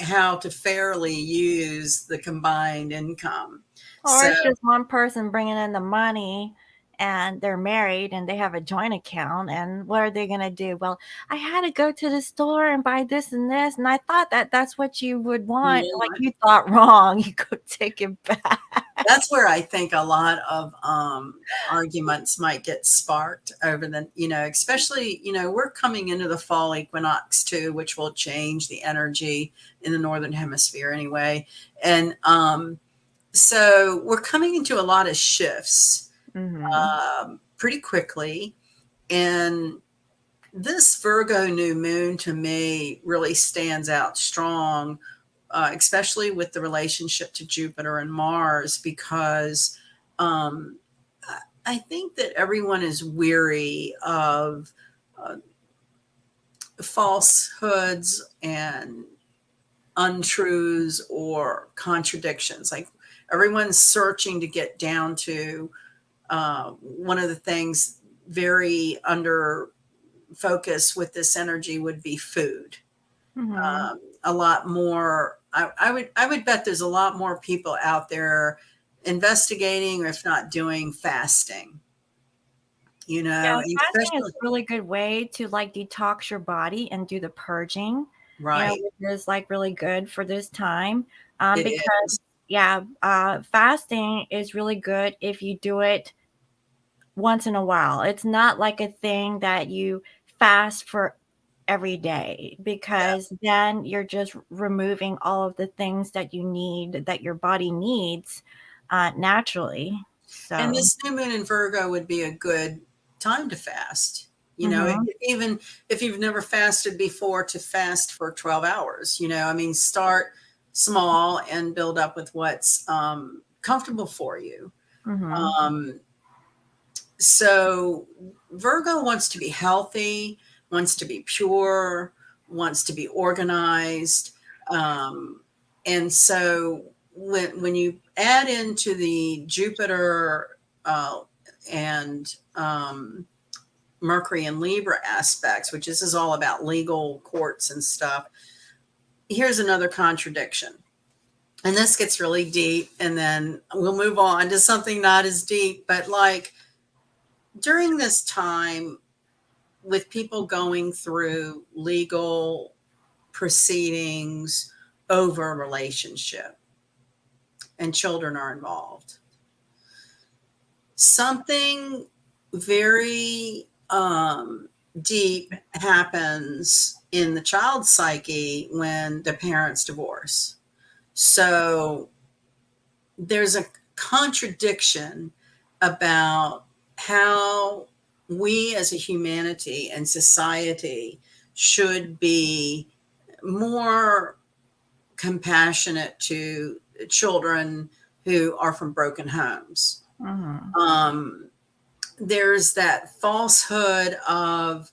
how to fairly use the combined income. Or So it's just one person bringing in the money and they're married and they have a joint account. And what are they going to do? Well, I had to go to the store and buy this and this. And I thought that that's what you would want. Like, yeah, you thought wrong. You go take it back. that's where I think a lot of arguments might get sparked over the, especially, we're coming into the fall equinox too, which will change the energy in the northern hemisphere anyway. And so we're coming into a lot of shifts Mm-hmm. pretty quickly. And this Virgo new moon to me really stands out strong, especially with the relationship to Jupiter and Mars, because um, I think that everyone is weary of uh, falsehoods and untruths or contradictions. Like everyone's searching to get down to one of the things very under focus with this energy would be food. Mm-hmm. A lot more. I would bet there's a lot more people out there investigating, or if not doing, fasting. Yeah, fasting is Especially a really good way to like detox your body and do the purging, right. which is like really good for this time. It Because is. yeah, fasting is really good if you do it once in a while. It's not like a thing that you fast for every day, Yeah. because then you're just removing all of the things that you need, that your body needs naturally. And So, this new moon in Virgo would be a good time to fast. mhm, Even if you've never fasted before, to fast for 12 hours. I mean, start small and build up with what's comfortable for you. mhm. Um, so Virgo wants to be healthy, wants to be pure, wants to be organized. Um, and so when you add into the Jupiter and Mercury and Libra aspects, which this is all about legal courts and stuff, here's another contradiction. And this gets really deep, and then we'll move on to something not as deep, but like during this time, with people going through legal proceedings over a relationship and children are involved, something very deep happens in the child's psyche when the parents divorce. So there's a contradiction about how we as a humanity and society should be more compassionate to children who are from broken homes. Mhm. Um, there's that falsehood of,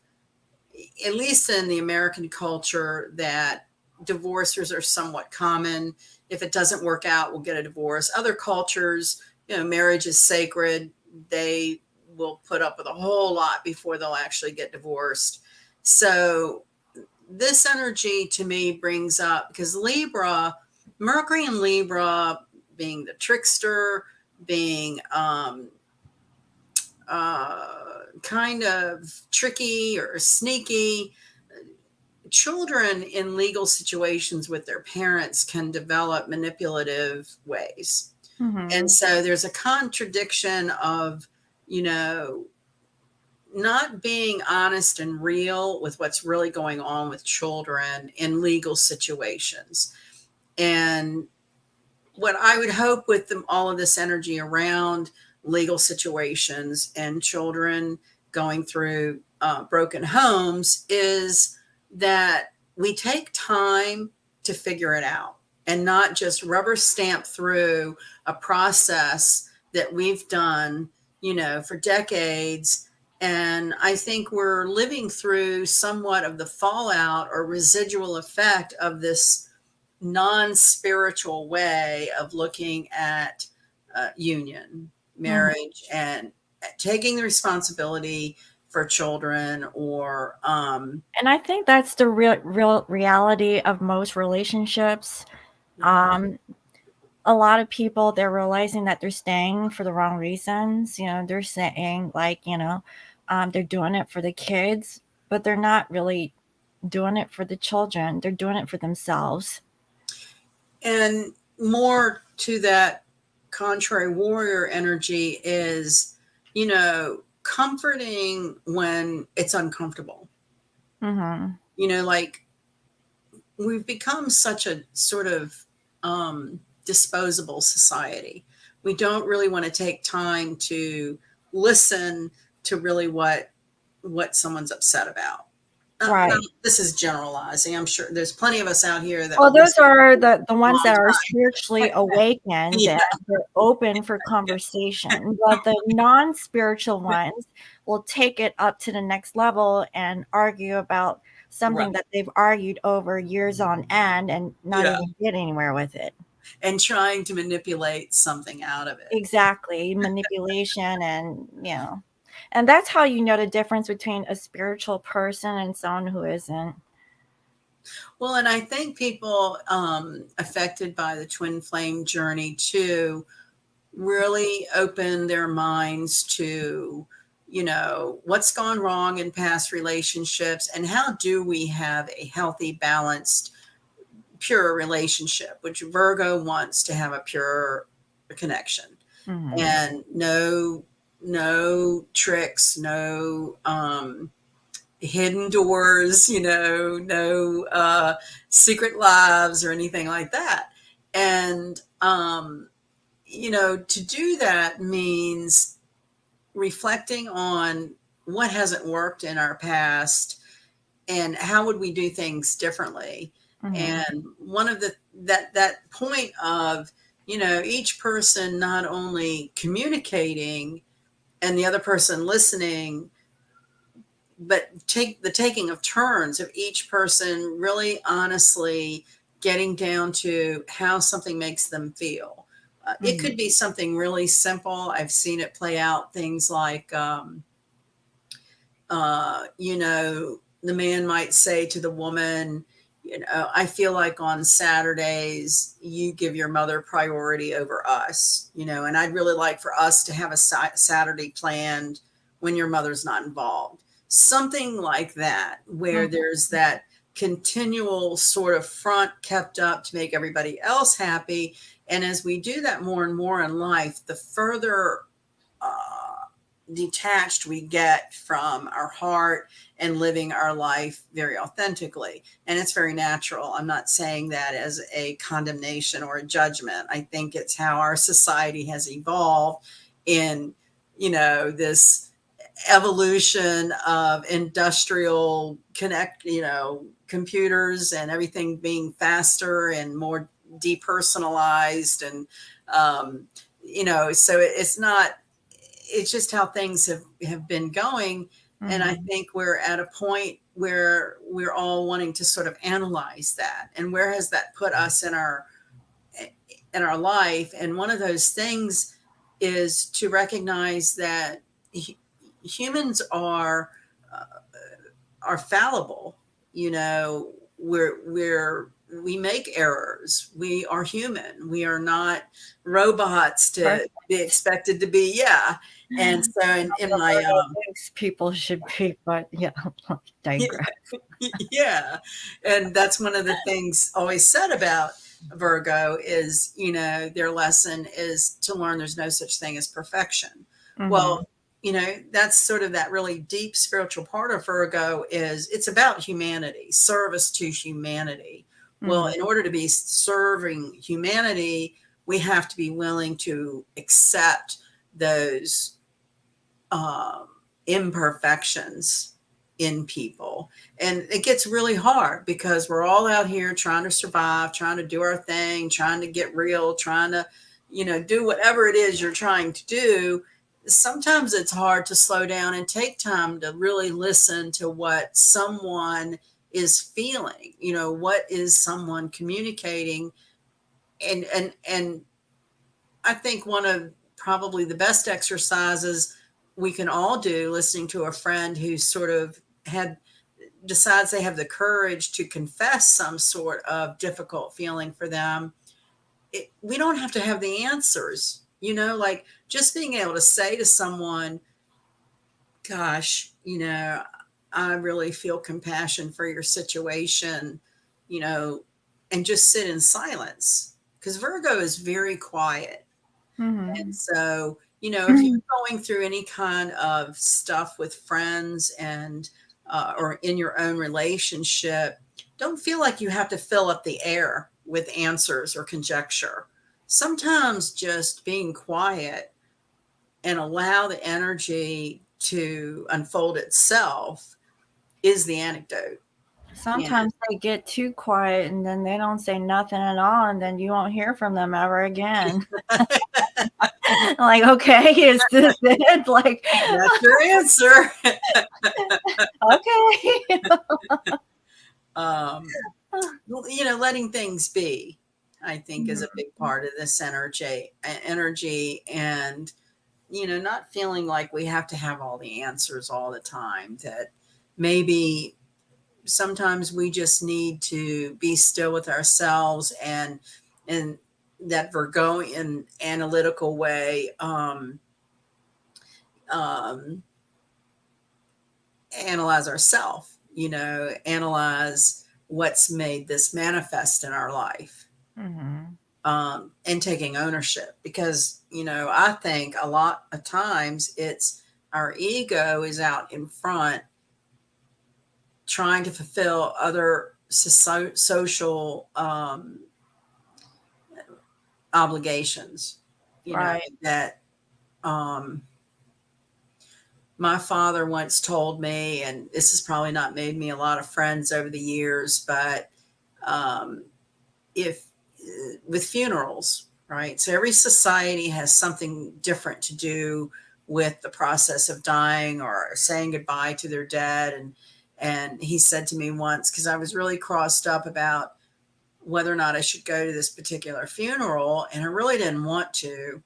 at least in the American culture, that divorces are somewhat common. If it doesn't work out, we'll get a divorce. Other cultures, marriage is sacred. They will put up with a whole lot before they'll actually get divorced. So this energy to me brings up, because Mercury and Libra, being the trickster, being kind of tricky or sneaky, children in legal situations with their parents can develop manipulative ways. And Mhm. so there's a contradiction of, you know, not being honest and real with what's really going on with children in legal situations. And what I would hope with all of this energy around legal situations and children going through broken homes is that we take time to figure it out and not just rubber stamp through a process that we've done, for decades. And I think we're living through somewhat of the fallout or residual effect of this non-spiritual way of looking at union, Mhm. marriage, and taking the responsibility for children, or And I think that's the real reality of most relationships. Um, a lot of people, they're realizing that they're staying for the wrong reasons. They're saying like, they're doing it for the kids, but they're not really doing it for the children. They're doing it for themselves. and more to that contrary warrior energy is, comforting when it's uncomfortable. Mm-hmm. Like, we've become such a sort of disposable society. We don't really want to take time to listen to really what someone's upset about. Now, Right. this is generalizing. I'm sure there's plenty of us out here that Well, will those listen are the a ones long that are time. spiritually awakened and Yeah, they're open for conversation. But the non-spiritual ones will take it up to the next level and argue about right. something that they've argued over years on end and not Yeah, even get anywhere with it. and trying to manipulate something out of it. Exactly. Manipulation and that's how you know the difference between a spiritual person and someone who isn't. Well, and I think people affected by the twin flame journey too really open their minds to, what's gone wrong in past relationships and how do we have a healthy, balanced, pure relationship, which Virgo wants to have a pure connection, Hmm. and no tricks, no hidden doors, no secret lives or anything like that. And to do that means reflecting on what hasn't worked in our past and how would we do things differently. Hmm. And one of that point of, each person not only communicating and the other person listening, but taking of turns of each person really honestly getting down to how something makes them feel. It Hmm. could be something really simple. I've seen it play out, things like, the man might say to the woman, I feel like on Saturdays you give your mother priority over us, and I'd really like for us to have a Saturday planned when your mother's not involved. Something like that, where Hmm. there's that continual sort of front kept up to make everybody else happy. And as we do that more and more in life, the further detached we get from our heart and living our life very authentically. And it's very natural. I'm not saying that as a condemnation or a judgment. I think it's how our society has evolved in, this evolution of industrial computers and everything being faster and more depersonalized. And, so it's not, it's just how things have been going. And I Hmm. think we're at a point where we're all wanting to sort of analyze that and where has that put us in our life. And one of those things is to recognize that humans uh, are fallible. We make errors. We are human. We are not robots to be Perfect. expected to be. Yeah. And so in The my Virgo thinks people should be, but digress. yeah, and that's one of the things always said about Virgo is, their lesson is to learn there's no such thing as perfection. Hmm. Well, that's sort of that really deep spiritual part of Virgo is it's about humanity, service to humanity. Well, Hmm. in order to be serving humanity, we have to be willing to accept those um, imperfections in people. And it gets really hard because we're all out here trying to survive, trying to do our thing, trying to get real, trying to, do whatever it is you're trying to do. Sometimes it's hard to slow down and take time to really listen to what someone is feeling. What is someone communicating? And I think one of probably the best exercises we can all do, listening to a friend who sort of decides they have the courage to confess some sort of difficult feeling for them. We don't have to have the answers, like just being able to say to someone, gosh, I really feel compassion for your situation, and just sit in silence, because Virgo is very quiet. And so, if you're going through any kind of stuff with friends and or in your own relationship, don't feel like you have to fill up the air with answers or conjecture. Sometimes just being quiet and allow the energy to unfold itself is the antidote. Sometimes they get too quiet and then they don't say nothing at all, and then you won't hear from them ever again. Like, okay, is this it? Like, that's your answer. Okay. Letting things be, I think, is a big part of this energy, and not feeling like we have to have all the answers all the time. That maybe sometimes we just need to be still with ourselves and that Virgoian analytical way, analyze ourselves, analyze what's made this manifest in our life, and taking ownership. Because, I think a lot of times it's our ego is out in front trying to fulfill other social obligations, Right. that my father once told me, and this has probably not made me a lot of friends over the years, but if with funerals, right? So every society has something different to do with the process of dying or saying goodbye to their dead. And he said to me once, because I was really crossed up about whether or not I should go to this particular funeral, and I really didn't want to.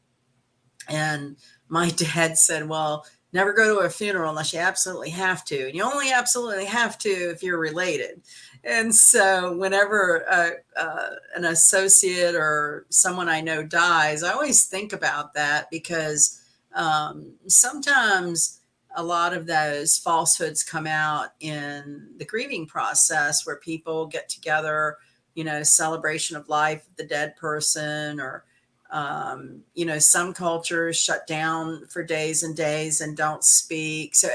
And my dad said, well, never go to a funeral unless you absolutely have to. And you only absolutely have to if you're related. And so whenever an associate or someone I know dies, I always think about that, because sometimes a lot of those falsehoods come out in the grieving process, where people get together, celebration of life of the dead person, or some cultures shut down for days and days and don't speak. So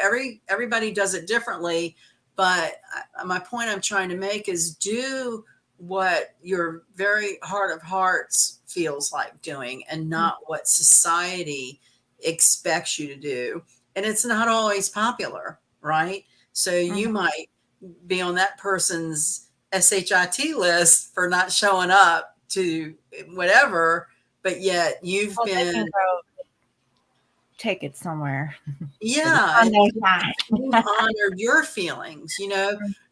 everybody does it differently. But my point I'm trying to make is, do what your very heart of hearts feels like doing, and not what society expects you to do. And it's not always popular, right? So you might be on that person's SHIT list for not showing up to whatever, but yet you've been, take it somewhere. yeah, you've honored your feelings.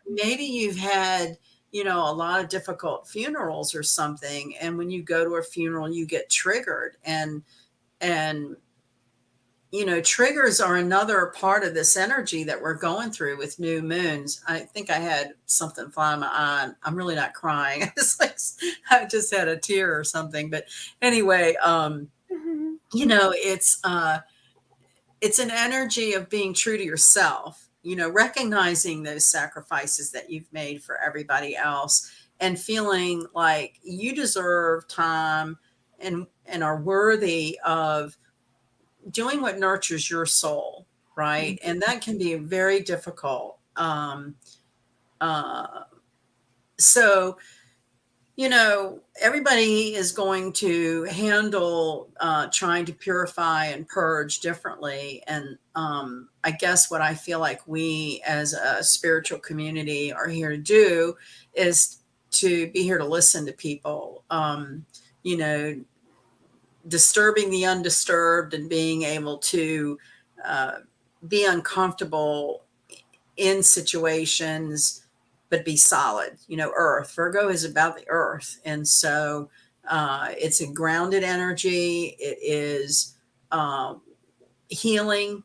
Maybe you've had, a lot of difficult funerals or something, and when you go to a funeral, you get triggered, and triggers are another part of this energy that we're going through with new moons. I think I had something fly in my eye. I'm really not crying. It's like I just had a tear or something. But anyway, it's an energy of being true to yourself, recognizing those sacrifices that you've made for everybody else, and feeling like you deserve time and are worthy of doing what nurtures your soul, right? And that can be very difficult. So, everybody is going to handle trying to purify and purge differently. And I guess what I feel like we as a spiritual community are here to do is to be here to listen to people, disturbing the undisturbed, and being able to be uncomfortable in situations, but be solid. Earth, Virgo is about the earth. And so it's a grounded energy. It is healing.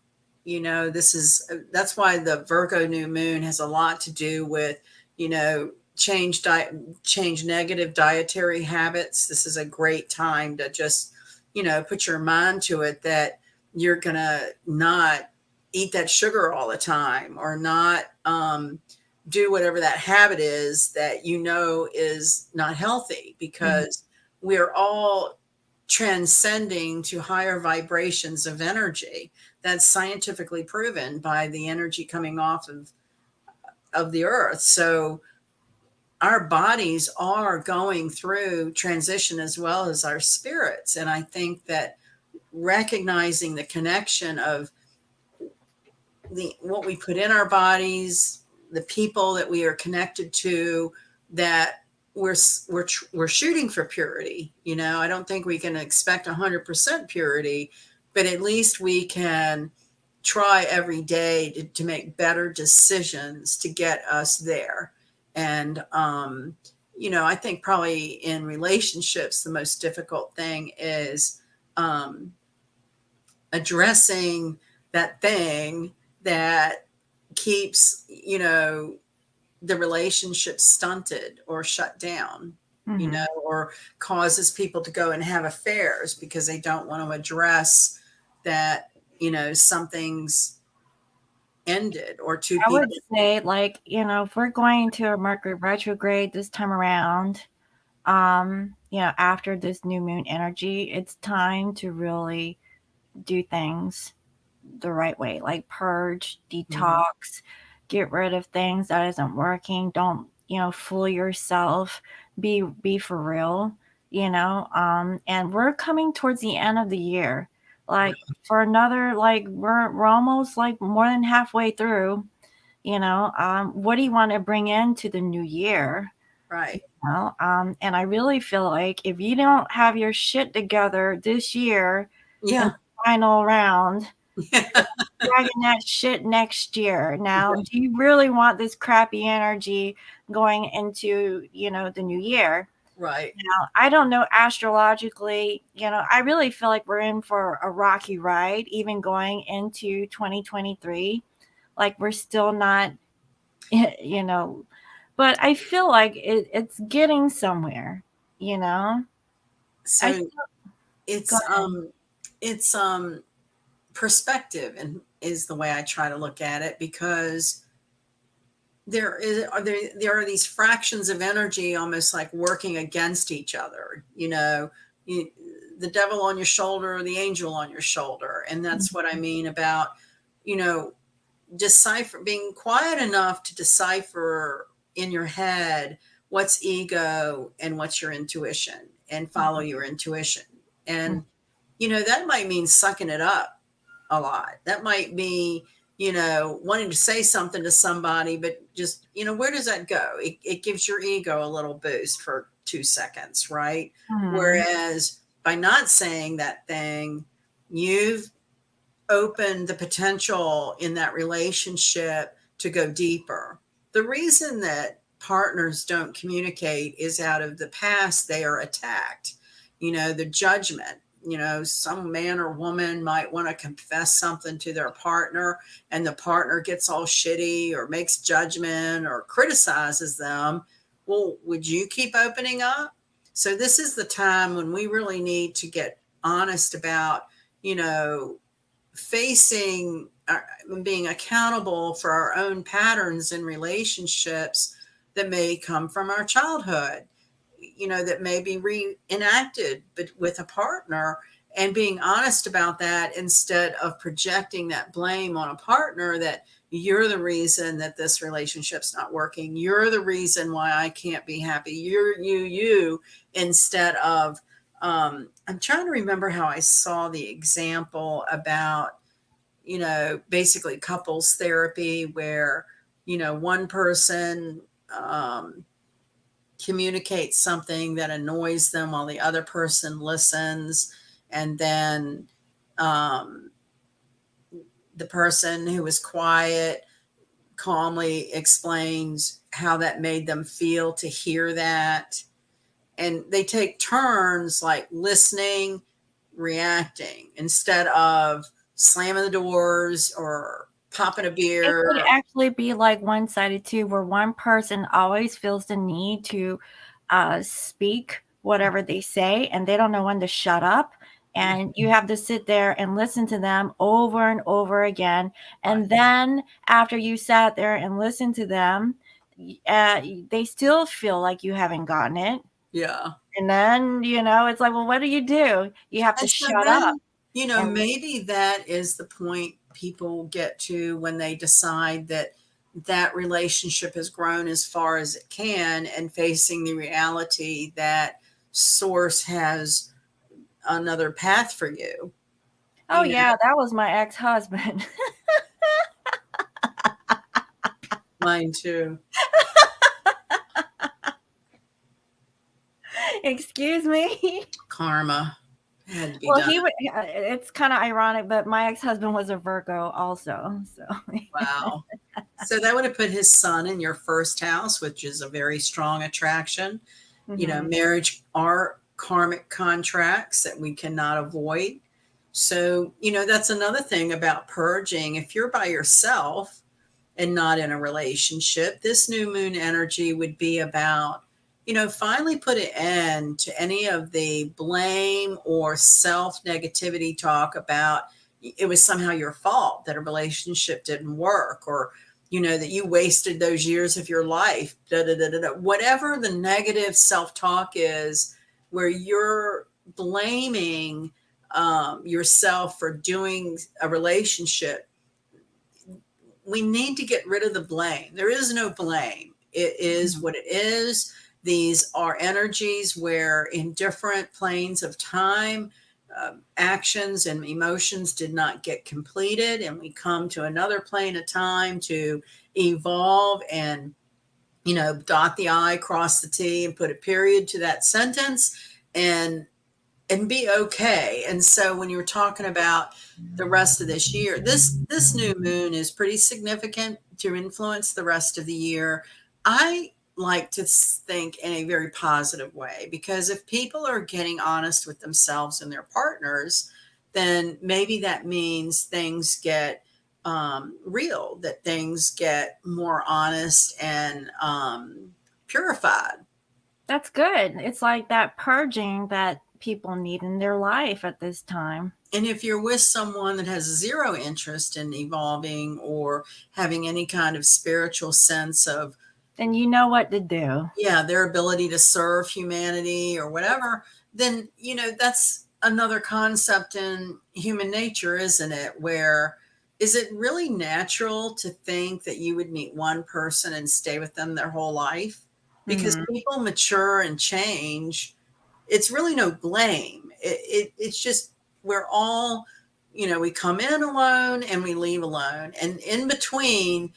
You know, that's why the Virgo new moon has a lot to do with, you know, change negative dietary habits. This is a great time to just, you know, put your mind to it that you're gonna not eat that sugar all the time, or not do whatever that habit is that you know is not healthy, Mhm. because we're all transcending to higher vibrations of energy. That's scientifically proven by the energy coming off of the earth. So our bodies are going through transition as well as our spirits. And I think that recognizing the connection of the what we put in our bodies, the people that we are connected to, that we're shooting for purity. You know, I don't think we can expect 100% purity, but at least we can try every day to make better decisions to get us there. And you know, I think probably in relationships the most difficult thing is um, addressing that thing that keeps, you know, the relationship stunted or shut down, you know, Mhm. or causes people to go and have affairs because they don't want to address that, you know, something's ended, or two I would people. say, like, if we're going to a Mercury retrograde this time around, after this new moon energy, it's time to really do things the right way, like purge, Mhm. detox, get rid of things that isn't working. Don't, fool yourself. Be for real, and we're coming towards the end of the year. Like for another, like we're almost like more than halfway through, what do you want to bring into the new year? Right. And I really feel like if you don't have your shit together this year in Yeah. the final round, dragging that shit next year. Now, do you really want this crappy energy going into, the new year? Right. Now, I don't know astrologically, I really feel like we're in for a rocky ride, even going into 2023. Like we're still not, you know, but I feel like it's getting somewhere, you know? I So feel, go it's ahead. it's perspective, and is the way I try to look at it, because there are these fractions of energy almost like working against each other, you know, you, the devil on your shoulder or the angel on your shoulder. And that's what I mean about, you know, decipher, being quiet enough to decipher in your head what's ego and what's your intuition, and follow your intuition. Mhm. And you know, that might mean sucking it up a lot. That might be, you know, wanting to say something to somebody, but just, you know, where does that go? It gives your ego a little boost for 2 seconds, right? Mhm. Whereas by not saying that thing, you've opened the potential in that relationship to go deeper. The reason that partners don't communicate is out of the past, they are attacked. You know, the judgment. You know, some man or woman might want to confess something to their partner, and the partner gets all shitty or makes judgment or criticizes them. Well, would you keep opening up? So, this is the time when we really need to get honest about, you know, facing being accountable for our own patterns in relationships that may come from our childhood, you know, that may be reenacted but with a partner, and being honest about that instead of projecting that blame on a partner, that you're the reason that this relationship's not working, you're the reason why I can't be happy, you, instead of I'm trying to remember how I saw the example about, you know, basically couples therapy, where, you know, one person communicates something that annoys them while the other person listens. And then um, the person who was quiet calmly explains how that made them feel to hear that. And they take turns like listening, reacting, instead of slamming the doors or popping a It could beer. actually be like one-sided too, where one person always feels the need to speak whatever they say, and they don't know when to shut up. And you have to sit there and listen to them over and over again. Right. And then after you sat there and listened to them, they still feel like you haven't gotten it. Yeah. And then, it's like, well, what do? You have to And so shut up. then, And maybe that is the point people get to when they decide that that relationship has grown as far as it can, and facing the reality that source has another path for you. oh, You know, yeah, that was my ex-husband. mine too. Excuse me. Karma had to be Well, done. it's kind of ironic, but my ex-husband was a Virgo also. So, Wow. So that would have put his son in your first house, which is a very strong attraction. mhm. Marriage are karmic contracts that we cannot avoid. So, that's another thing about purging. If you're by yourself and not in a relationship, this new moon energy would be about, finally put an end to any of the blame or self negativity talk about it was somehow your fault that a relationship didn't work, or, that you wasted those years of your life, da, da, da, da, da. Whatever the negative self talk is, where you're blaming yourself for doing a relationship. We need to get rid of the blame. There is no blame. It is what it is. These are energies where, in different planes of time, actions and emotions did not get completed, and we come to another plane of time to evolve and, dot the I, cross the T, and put a period to that sentence, and be okay. And so when you're talking about the rest of this year, this new moon is pretty significant to influence the rest of the year. I like to think in a very positive way, because if people are getting honest with themselves and their partners, then maybe that means things get real, that things get more honest and purified. That's good. It's like that purging that people need in their life at this time. And if you're with someone that has zero interest in evolving or having any kind of spiritual sense of, Then you know what to do. yeah, their ability to serve humanity or whatever, then, that's another concept in human nature, isn't it? Where is it really natural to think that you would meet one person and stay with them their whole life? Because Mhm. people mature and change. It's really no blame. It's just, we're all, we come in alone and we leave alone. And in between,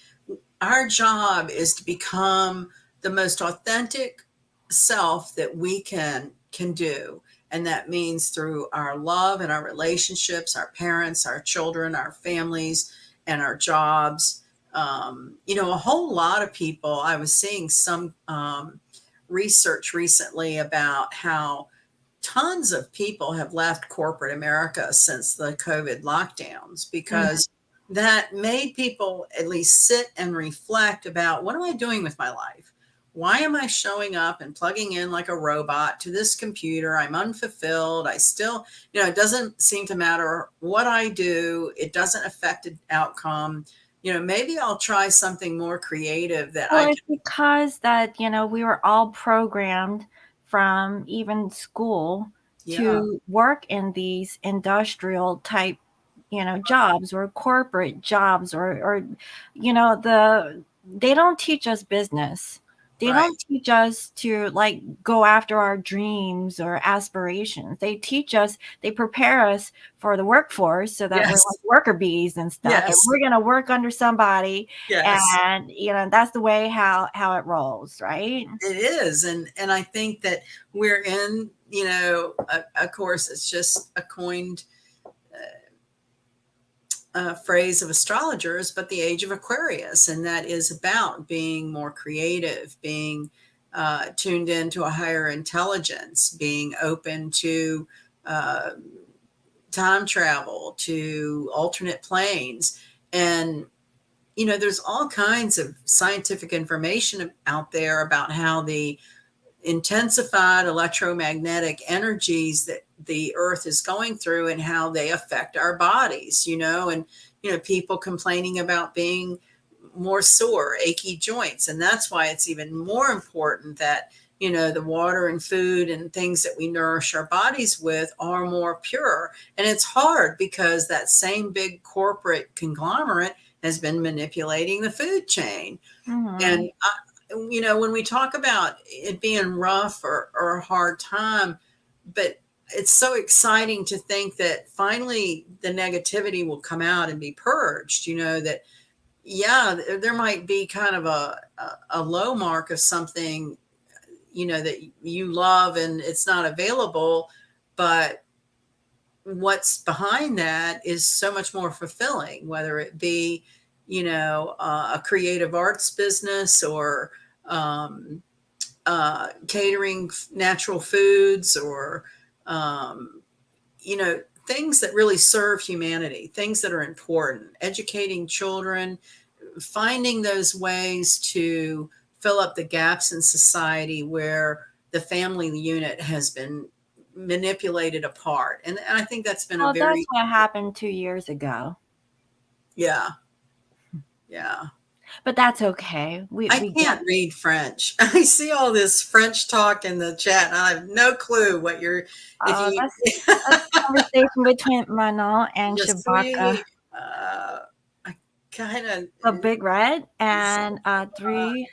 our job is to become the most authentic self that we can do. And that means through our love and our relationships, our parents, our children, our families, and our jobs. A whole lot of people, I was seeing some research recently about how tons of people have left corporate America since the COVID lockdowns, Mhm. because that made people at least sit and reflect about, what am I doing with my life? Why am I showing up and plugging in like a robot to this computer? I'm unfulfilled. I still, it doesn't seem to matter what I do. It doesn't affect the outcome. Maybe I'll try something more creative that I Well, can. it's because that, we were all programmed from even school Yeah. to work in these industrial type, jobs or corporate jobs or they don't teach us business. They Right. don't teach us to like go after our dreams or aspirations. They prepare us for the workforce so that we're Yes. like worker bees and stuff. And Yes. we're going to work under somebody, Yes. and that's the way how it rolls, right? It is. And I think that we're in, of course, it's just a coined phrase of astrologers, but the age of Aquarius. And that is about being more creative, being tuned into a higher intelligence, being open to uh, time travel to alternate planes. And, there's all kinds of scientific information out there about how the intensified electromagnetic energies that the earth is going through and how they affect our bodies, and, people complaining about being more sore, achy joints. And that's why it's even more important that, the water and food and things that we nourish our bodies with are more pure. And it's hard because that same big corporate conglomerate has been manipulating the food chain. And, when we talk about it being rough or a hard time, but it's so exciting to think that finally the negativity will come out and be purged, that, yeah, there might be kind of a low mark of something, that you love and it's not available, but what's behind that is so much more fulfilling, whether it be, a creative arts business or catering natural foods or, things that really serve humanity, things that are important, educating children, finding those ways to fill up the gaps in society where the family unit has been manipulated apart. And I think that's been a Well, that's very, what happened 2 years ago. yeah, yeah. But that's okay. I We get. can't read French. I see all this French talk in the chat, and I have no clue what you're. If you, That's a conversation between Manon and Je Shabaka. suis, I kind of. A big red and 3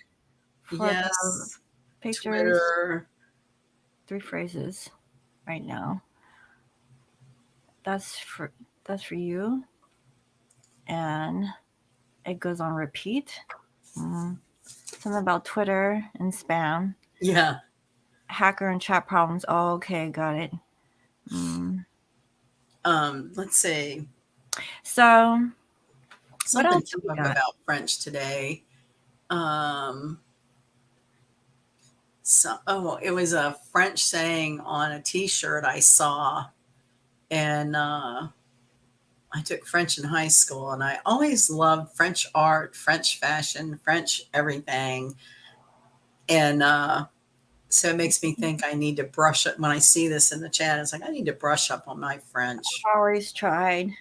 for the Yes, pictures. Twitter. 3 phrases right now. That's for you, and it goes on repeat. Something about Twitter and spam. Yeah. Hacker and chat problems. Oh, okay, got it. Let's see. So, what Something else do came we up got? about French today. It was a French saying on a T-shirt I saw, and I took French in high school, and I always loved French art, French fashion, French everything, and so it makes me think I need to brush up. When I see this in the chat, it's like I need to brush up on my French. I always tried.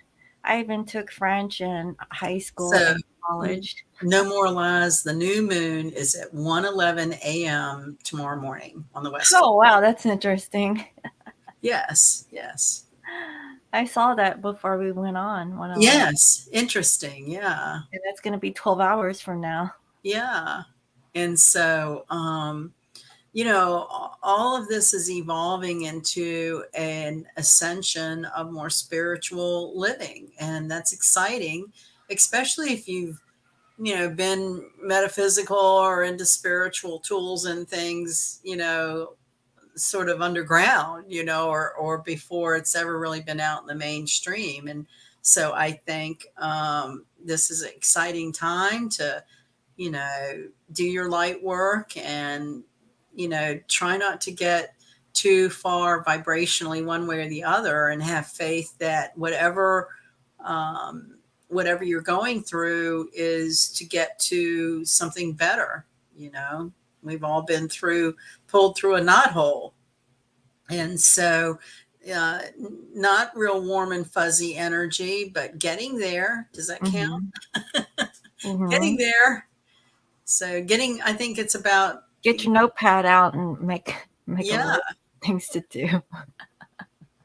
I even took French in high school So, and college. no more lies. The new moon is at 1:11 a.m. tomorrow morning on the West Coast. Oh, wow, that's interesting. Yes. I saw that before we went on. Yes. Interesting. Yeah. And that's going to be 12 hours from now. Yeah. And so, all of this is evolving into an ascension of more spiritual living. And that's exciting, especially if you've, been metaphysical or into spiritual tools and things, sort of underground, or before it's ever really been out in the mainstream. And so I think this is an exciting time to, do your light work and, try not to get too far vibrationally one way or the other, and have faith that whatever you're going through is to get to something better. We've all been pulled through a knothole. And so, not real warm and fuzzy energy, but getting there. Does that count? Getting there. So I think it's about. Get your notepad out and make a Yeah. list of things to do.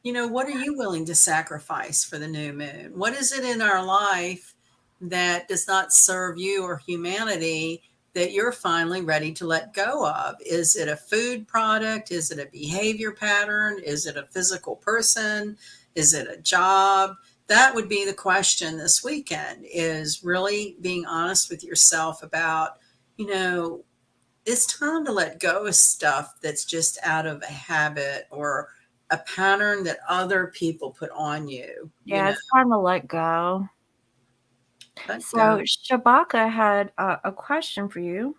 What are you willing to sacrifice for the new moon? What is it in our life that does not serve you or humanity that you're finally ready to let go of? Is it a food product? Is it a behavior pattern? Is it a physical person? Is it a job? That would be the question this weekend, is really being honest with yourself about, it's time to let go of stuff that's just out of a habit or a pattern that other people put on you. Yeah, it's time to let go. Let So, go. Shabaka had a question for you.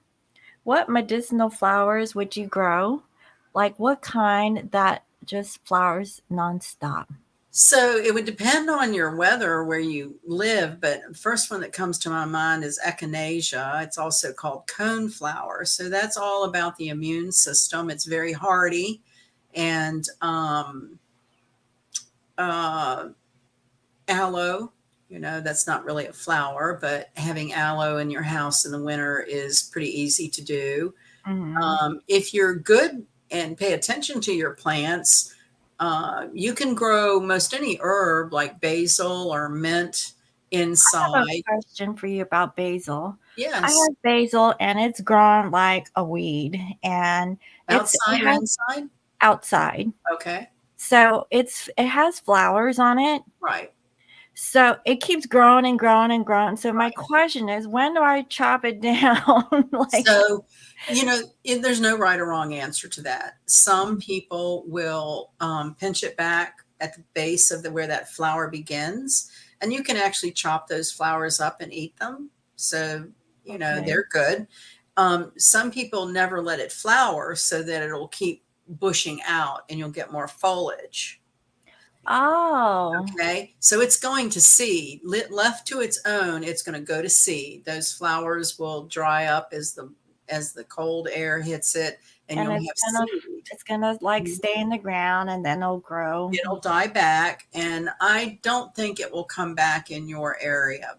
What medicinal flowers would you grow? Like what kind that just flowers nonstop? So it would depend on your weather where you live, but the first one that comes to my mind is echinacea. It's also called coneflower. So that's all about the immune system. It's very hardy, and uh, aloe. That's not really a flower, but having aloe in your house in the winter is pretty easy to do. Hmm. If you're good and pay attention to your plants, you can grow most any herb like basil or mint I have a inside. question for you about basil. I Yes. have basil and it's grown like a weed, and it Outside or has inside? outside. Okay. So it has flowers on it. Right. So it keeps growing and growing and growing. So my Right. question is, when do I chop it down? Like, So, there's no right or wrong answer to that. Some people will pinch it back at the base of where that flower begins, and you can actually chop those flowers up and eat them. So, okay. they're good. Some people never let it flower so that it'll keep bushing out and you'll get more foliage. Oh, Okay, so it's going to seed. Left to its own, it's going to go to seed. Those flowers will dry up as the cold air hits it, and and you'll have seed. it's gonna like stay in the ground and then it'll grow. It'll die back, and I don't think it will come back in your area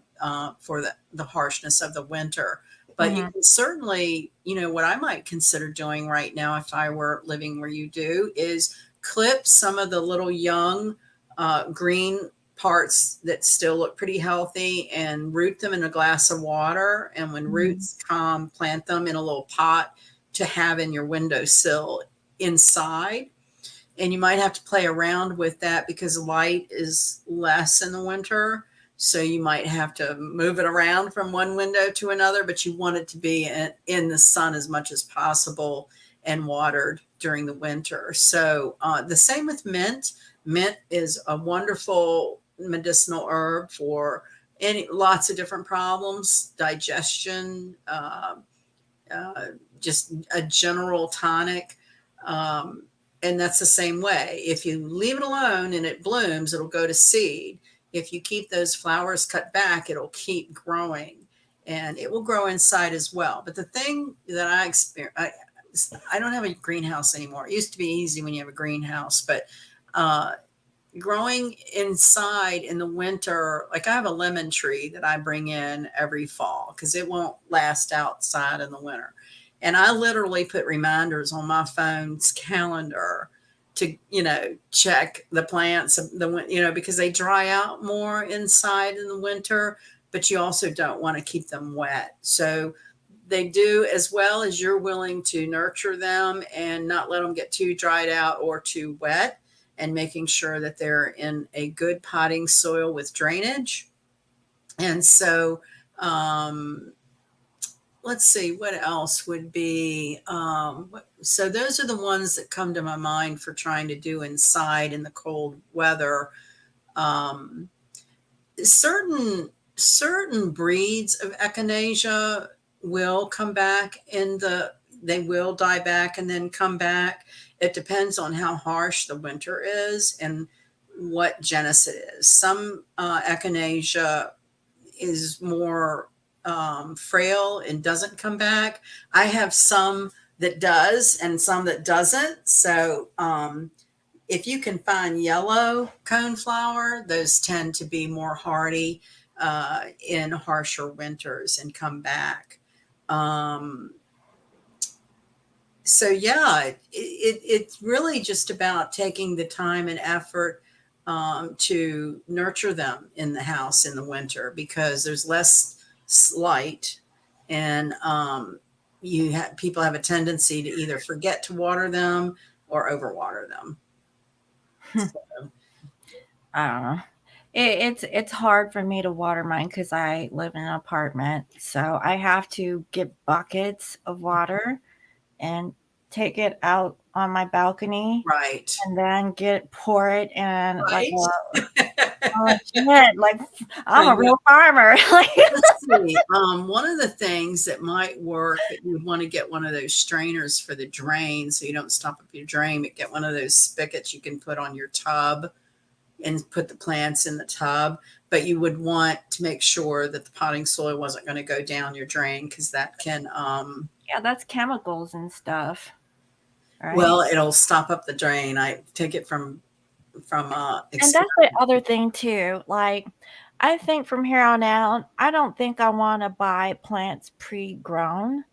for the harshness of the winter. But you Mhm. can certainly, what I might consider doing right now if I were living where you do is clip some of the little young green parts that still look pretty healthy and root them in a glass of water. And when Mhm. roots come, plant them in a little pot to have in your windowsill inside. And you might have to play around with that because light is less in the winter. So you might have to move it around from one window to another, but you want it to be in the sun as much as possible and watered during the winter. So the same with mint. Mint is a wonderful medicinal herb for lots of different problems, digestion, uh, just a general tonic. And that's the same way. If you leave it alone and it blooms, it'll go to seed. If you keep those flowers cut back, it'll keep growing, and it will grow inside as well. But the thing that I experience, I don't have a greenhouse anymore. It used to be easy when you have a greenhouse, but uh, growing inside in the winter, like I have a lemon tree that I bring in every fall because it won't last outside in the winter. And I literally put reminders on my phone's calendar to, check the plants, because they dry out more inside in the winter, but you also don't want to keep them wet. So they do, as well as you're willing to nurture them and not let them get too dried out or too wet, and making sure that they're in a good potting soil with drainage. And so, let's see what else would be. So those are the ones that come to my mind for trying to do inside in the cold weather. Um, certain breeds of echinacea will come back they will die back and then come back. It depends on how harsh the winter is and what genus it is. Some echinacea is more frail and doesn't come back. I have some that does and some that doesn't. So if you can find yellow coneflower, those tend to be more hardy in harsher winters and come back. Um, so yeah, it's really just about taking the time and effort to nurture them in the house in the winter because there's less light, and people have a tendency to either forget to water them or overwater them. So, I don't know. It's hard for me to water mine because I live in an apartment, so I have to get buckets of water and take it out on my balcony right. and then pour it in like Right. a oh shit, like I'm I a know. real farmer. Like Let's see. One of the things that might work, that you would want to get one of those strainers for the drain so you don't stop up your drain, but get one of those spigots you can put on your tub. and put the plants in the tub, but you would want to make sure that the potting soil wasn't going to go down your drain, because that can Yeah, that's chemicals and stuff, right? well, it'll stop up the drain. I take it from And that's the experience. other thing too. Like, I think from here on out, I don't think I want to buy plants pre-grown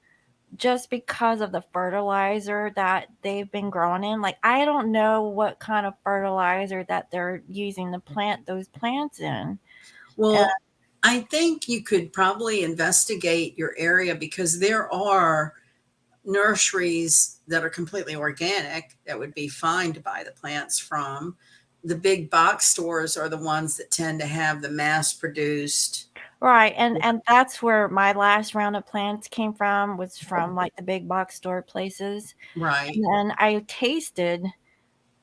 just because of the fertilizer that they've been grown in. Like, I don't know what kind of fertilizer that they're using to plant those plants in. And Well, I think you could probably investigate your area, because there are nurseries that are completely organic that would be fine to buy the plants from. The big box stores are the ones that tend to have the mass produced. right, and that's where my last round of plants came from, was from like the big box store places. Right, And then I tasted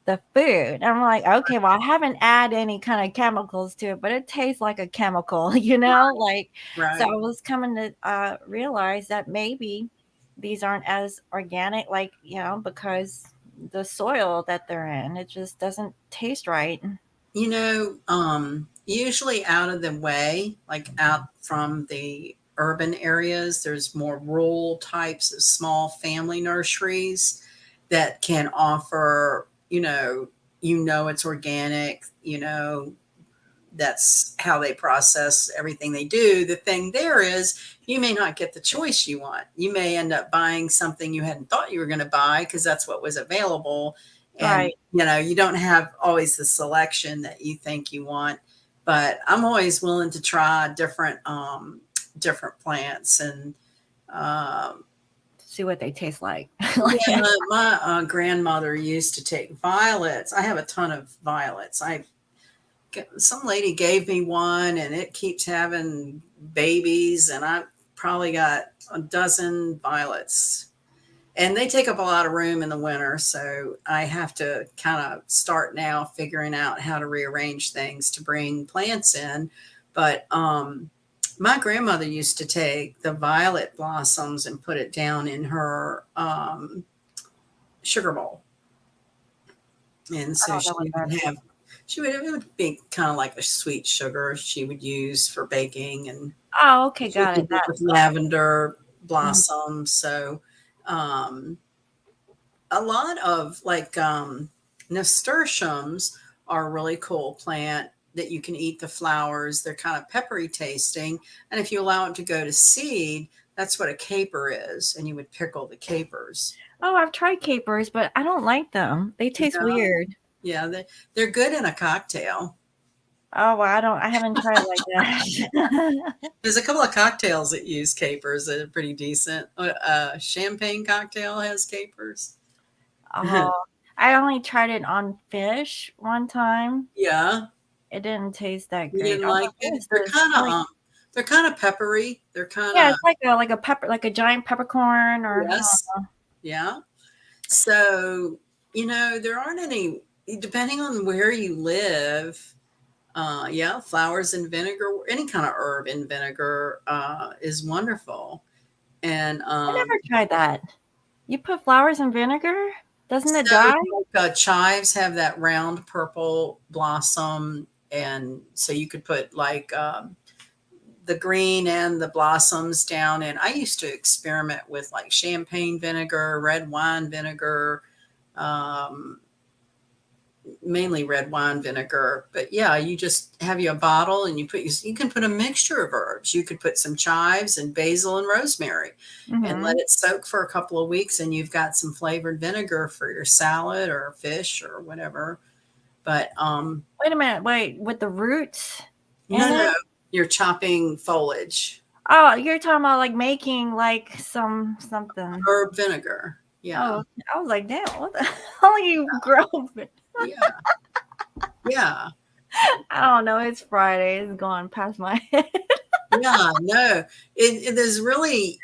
the food. And I'm like, okay, well, I haven't added any kind of chemicals to it, but it tastes like a chemical, like, so I right. was coming to realize that maybe these aren't as organic, like, because the soil that they're in, it just doesn't taste right. Usually out of the way, like out from the urban areas, there's more rural types of small family nurseries that can offer, it's organic, that's how they process everything they do. The thing there is, you may not get the choice you want. You may end up buying something you hadn't thought you were going to buy because that's what was available. And, Right. you don't have always the selection that you think you want. But I'm always willing to try different plants. And um, See what they taste like. yeah, my grandmother used to take violets. I have a ton of violets. Some lady gave me one, and it keeps having babies, and I probably got a dozen violets, and they take up a lot of room in the winter. So I have to kind of start now figuring out how to rearrange things to bring plants in. But my grandmother used to take the violet blossoms and put it down in her sugar bowl. And I so don't know what that is. it would be kind of like a sweet sugar she would use for baking, and Oh, okay, she got could it. do it with lavender blossoms. So, um, a lot of like nasturtiums are a really cool plant that you can eat the flowers. They're kind of peppery tasting. And if you allow it to go to seed, that's what a caper is. And you would pickle the capers. Oh, I've tried capers, but I don't like them. They taste Yeah. weird. Yeah. They're good in a cocktail. Oh, well, I haven't tried it like that. There's a couple of cocktails that use capers that are pretty decent. Champagne cocktail has capers. Oh, I only tried it on fish one time. Yeah, It didn't taste that you great. didn't I'm like like, what it. is this? Like, They're kind of peppery. They're kind yeah, of it's like a pepper, like a giant peppercorn, or yes, yeah. So there aren't any. Depending on where you live, yeah, flowers in vinegar, any kind of herb in vinegar is wonderful. And I never tried that. You put flowers in vinegar? Doesn't it so, die? like, chives have that round purple blossom, and so you could put like the green and the blossoms down. And I used to experiment with like champagne vinegar, red wine vinegar, um, mainly red wine vinegar. But yeah, you just have you a bottle, and you can put a mixture of herbs. You could put some chives and basil and rosemary, and let Hmm. it soak for a couple of weeks, and you've got some flavored vinegar for your salad or fish or whatever. But Wait a minute. Wait, with the roots in no, it? you're chopping foliage, Oh, you're talking about like making like something. herb vinegar. Yeah, Oh, I was like, damn, what the hell are you growing? yeah, yeah. I don't know. It's Friday. It's going past my head. Yeah, no, there's really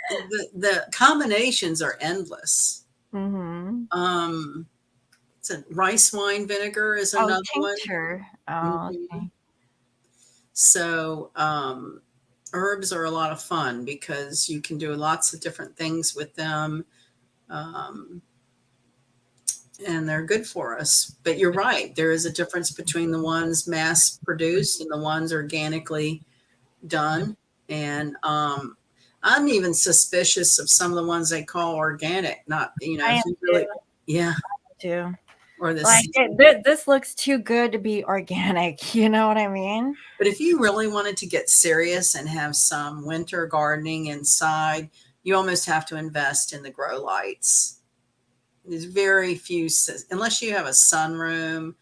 the combinations are endless. Hmm. Um, rice wine vinegar is Oh, another one. tincture. Oh, Mhm. okay. So, herbs are a lot of fun because you can do lots of different things with them. Um, and they're good for us. But you're right. There is a difference between the ones mass produced and the ones organically done. And I'm even suspicious of some of the ones they call organic. Not, I am if you too. really, yeah, Too. or the Like seed. this looks too good to be organic. You know what I mean? But if you really wanted to get serious and have some winter gardening inside, you almost have to invest in the grow lights. There's very few, unless you have a sunroom,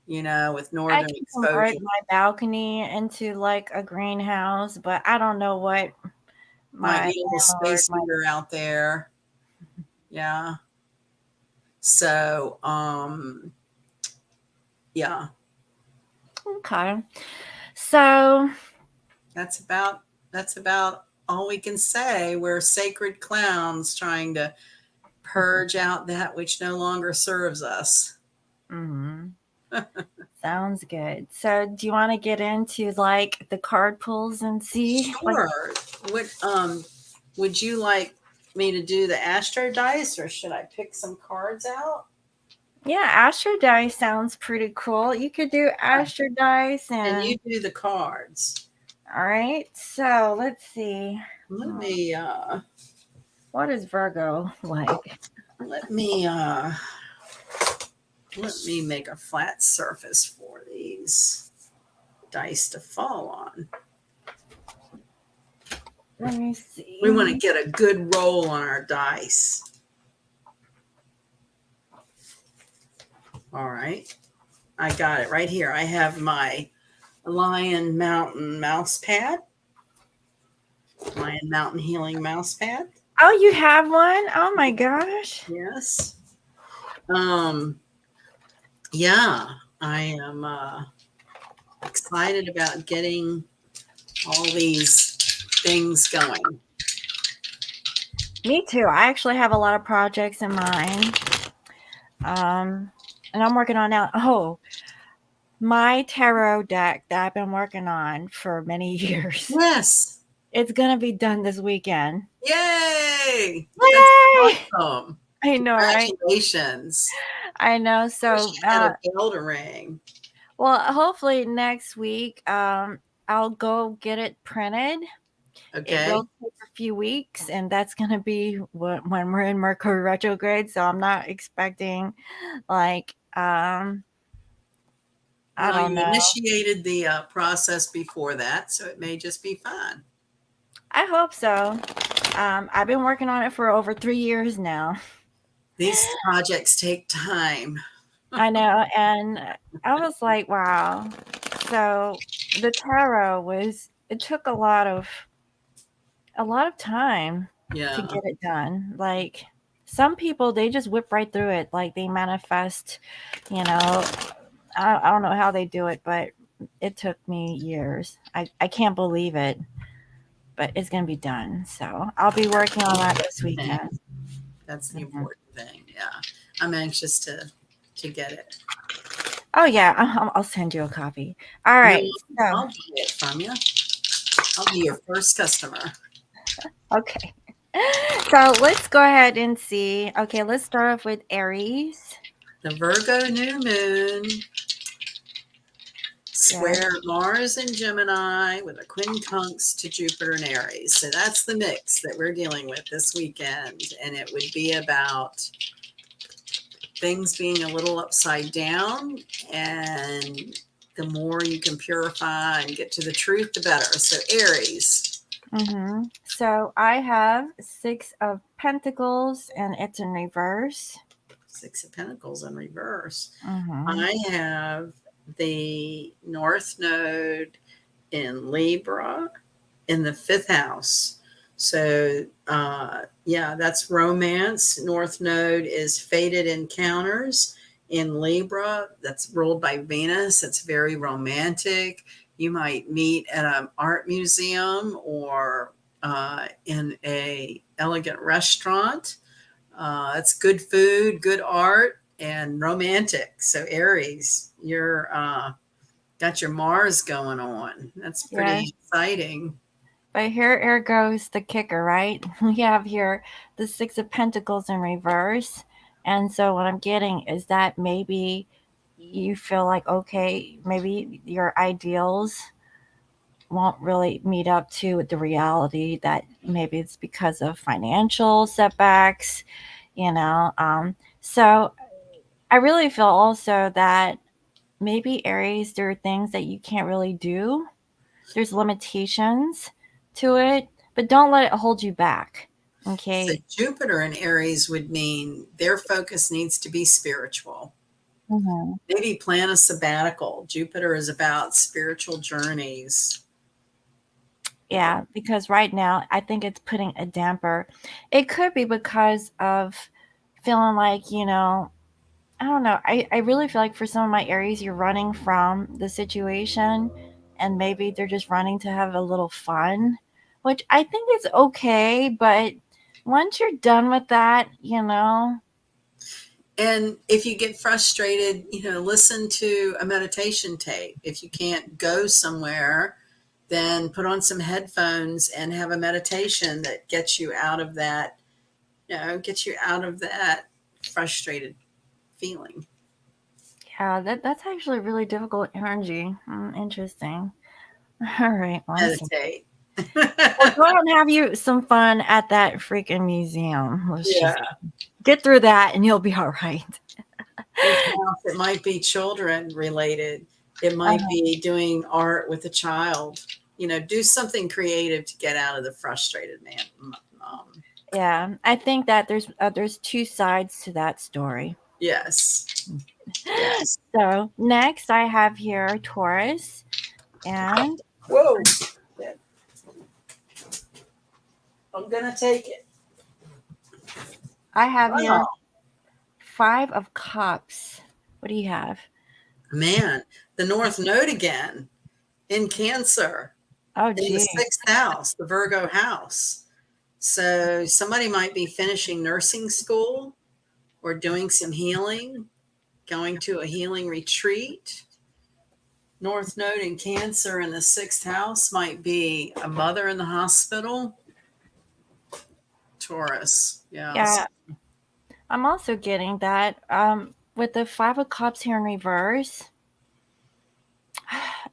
with I northern can convert exposure. my balcony into like a greenhouse, but I don't know what Might my need a little landlord space might. heater out there. Yeah. So, yeah, Okay. So, that's about all we can say. We're sacred clowns trying to purge out that which no longer serves us. mhm, sounds good. So, do you want to get into like the card pulls and see like Sure. What would you like me to do, the astro dice, or should I pick some cards out? yeah, Astro Dice sounds pretty cool. You could do Astro Dice And you and do the cards. all right. So, let's see. Let Hmm, me what is Virgo like? let me uh let me make a flat surface for these dice to fall on. Let me We want to see. get a good roll on our dice. All right. I got it right here. I have my Lion Mountain mouse pad. Lion Mountain Healing mouse pad. Oh, you have one? Oh my gosh. Yes. Um yeah, I am excited about getting all these things going. Me too. I actually have a lot of projects in mind. Um, and I'm working on now. Oh, my tarot deck that I've been working on for many years. Yes. It's gonna be done this weekend. Yay. That's Yay! awesome. I know, right? Congratulations. I know. Wish So, I had a bell to ring. well, hopefully next week, I'll go get it printed. It Okay. will take a few weeks, and that's gonna be when we're in Mercury retrograde. So I'm not expecting like I Well, don't you know. initiated the process before that, so it may just be fine. I hope so. I've been working on it for over 3 years now. These projects take time. I know, and I was like, wow. So the tarot was it took a lot of time to Yeah. get it done. Like some people they just whip right through it. Like they manifest, you know. I don't know how they do it, but it took me years. I can't believe it. But it's gonna be done. So I'll be working on that this Okay. weekend. That's the Mhm. important thing. Yeah. I'm anxious to get it. Oh yeah, I'll send you a copy. All No, right. So I'll buy it from you. I'll be your first customer. okay. So let's go ahead and see. Okay, let's start off with Aries. The Virgo new moon Yeah. square Mars and Gemini with a quincunx to Jupiter and Aries. So that's the mix that we're dealing with this weekend. And it would be about things being a little upside down, and the more you can purify and get to the truth, the better. So Aries. So I have 6 of Pentacles, and it's in reverse. Six of Pentacles in reverse. Mm-hmm. I have the North Node in Libra in the fifth house. So, yeah, that's romance. North Node is fated encounters in Libra. That's ruled by Venus. It's very romantic. You might meet at an art museum or in a elegant restaurant. It's good food, good art, and romantic. So Aries, you're got your Mars going on. That's Yes. pretty exciting. But here goes the kicker, right? We have here the 6 of Pentacles in reverse. And so what I'm getting is that maybe you feel like, okay, maybe your ideals won't really meet up to the reality, that maybe it's because of financial setbacks, you know. So I really feel also that maybe Aries, there are things that you can't really do. There's limitations to it, but don't let it hold you back. So Okay. Jupiter in Aries would mean their focus needs to be spiritual. Mhm. Maybe plan a sabbatical. Jupiter is about spiritual journeys. Yeah, because right now I think it's putting a damper. It could be because of feeling like, I don't know. I really feel like for some of my Aries, you're running from the situation, and maybe they're just running to have a little fun, which I think is okay. But once you're done with that, And if you get frustrated, listen to a meditation tape. If you can't go somewhere, then put on some headphones and have a meditation that gets you out of that, gets you out of that frustrated feeling. yeah, that's actually really difficult energy. Interesting. All right, well, I'm sorry. Meditate. Well, go and have you some fun at that freaking museum. Let's Yeah. just get through that, and you'll be all right. Each house, it might be children related. It might be doing art with a child. Do something creative to get out of the frustrated mom. Yeah, I think that there's two sides to that story. Yes. Yes. So next, I have here Taurus, and Whoa. I'm gonna take it. I have here Wow. 5 of Cups. What do you have? Man, the North Node again in Cancer Oh, in the gee. sixth house, the Virgo house. So somebody might be finishing nursing school or doing some healing, going to a healing retreat. North Node in Cancer in the sixth house might be a mother in the hospital. Taurus. Yes. Yeah, I'm also getting that. With the 5 of Cups here in reverse,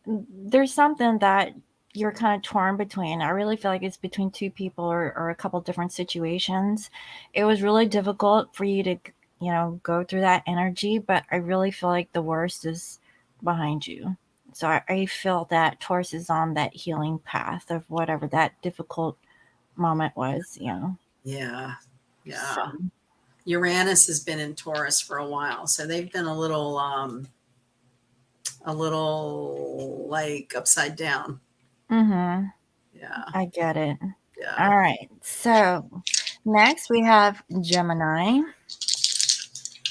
there's something that you're kind of torn between. I really feel like it's between two people, or a couple different situations. It was really difficult for you to, go through that energy, but I really feel like the worst is behind you. So I feel that Taurus is on that healing path of whatever that difficult moment was. Yeah. Yeah. So, Uranus has been in Taurus for a while, so they've been a little like upside down. mm-hmm, Yeah. I get it. Yeah. All right. So next we have Gemini.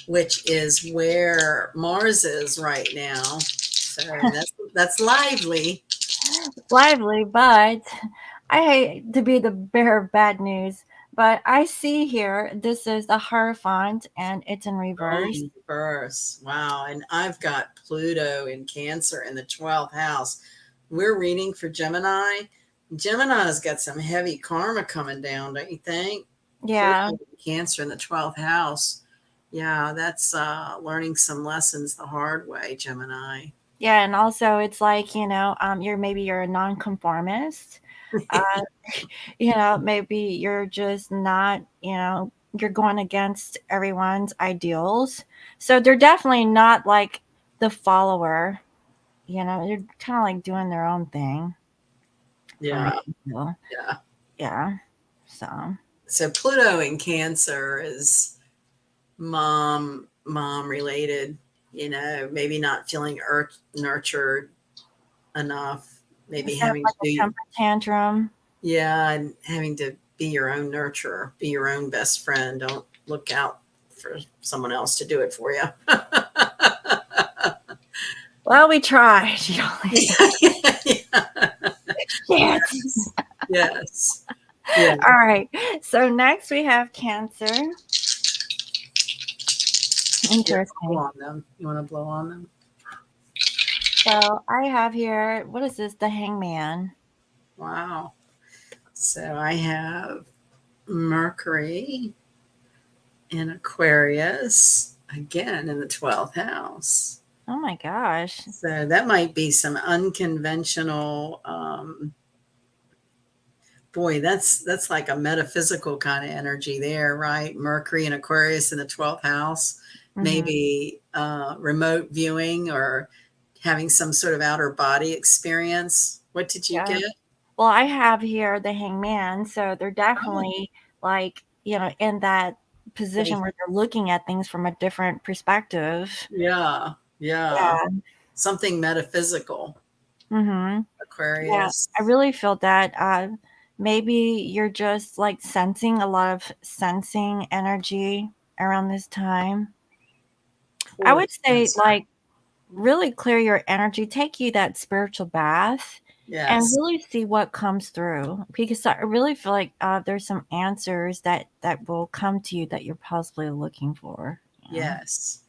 Which is where Mars is right now. So that's lively. Lively, but I hate to be the bearer of bad news, but I see here this is the Hierophant and it's in Oh, reverse. reverse. Wow. And I've got Pluto in Cancer in the 12th house. We're reading for Gemini. Gemini's got some heavy karma coming down, don't you think? Pluto Yeah. in Cancer in the 12th house. Yeah, that's learning some lessons the hard way, Gemini. Yeah, and also it's like, you're a nonconformist. Uh, maybe you're just not, you're going against everyone's ideals. So they're definitely not like the follower, they're kind of like doing their own thing for me. Yeah, So, yeah. yeah. So, So Pluto in Cancer is mom related, maybe not feeling nurtured enough, maybe instead of having to like a do, temper tantrum. yeah, and having to be your own nurturer, be your own best friend. Don't look out for someone else to do it for you. Well, we tried. Yes. Yes. Yeah. All right. So next we have Cancer. Here, blow Interesting. on them. You want to blow on them? So I have here, what is this? The Hangman. Wow. So I have Mercury and Aquarius, again in the 12th house. Oh my gosh. So that might be some unconventional, boy, that's like a metaphysical kind of energy there, right? Mercury and Aquarius in the 12th house, Hmm. maybe remote viewing or having some sort of outer body experience. What did you Yeah. get? Well, I have here the hangman, so they're Oh, definitely like, in that they, position where they're looking at things from a different perspective. yeah, yeah. Yeah. Something metaphysical, Mhm. Yeah. I Aquarius. really feel that maybe you're just like sensing a lot of sensing energy around this time. I Poor would say Cancer. like really clear your energy, take you that spiritual bath, and Yes, really see what comes through. Because I really feel like there's some answers that will come to you that you're possibly looking for. Yeah, yes,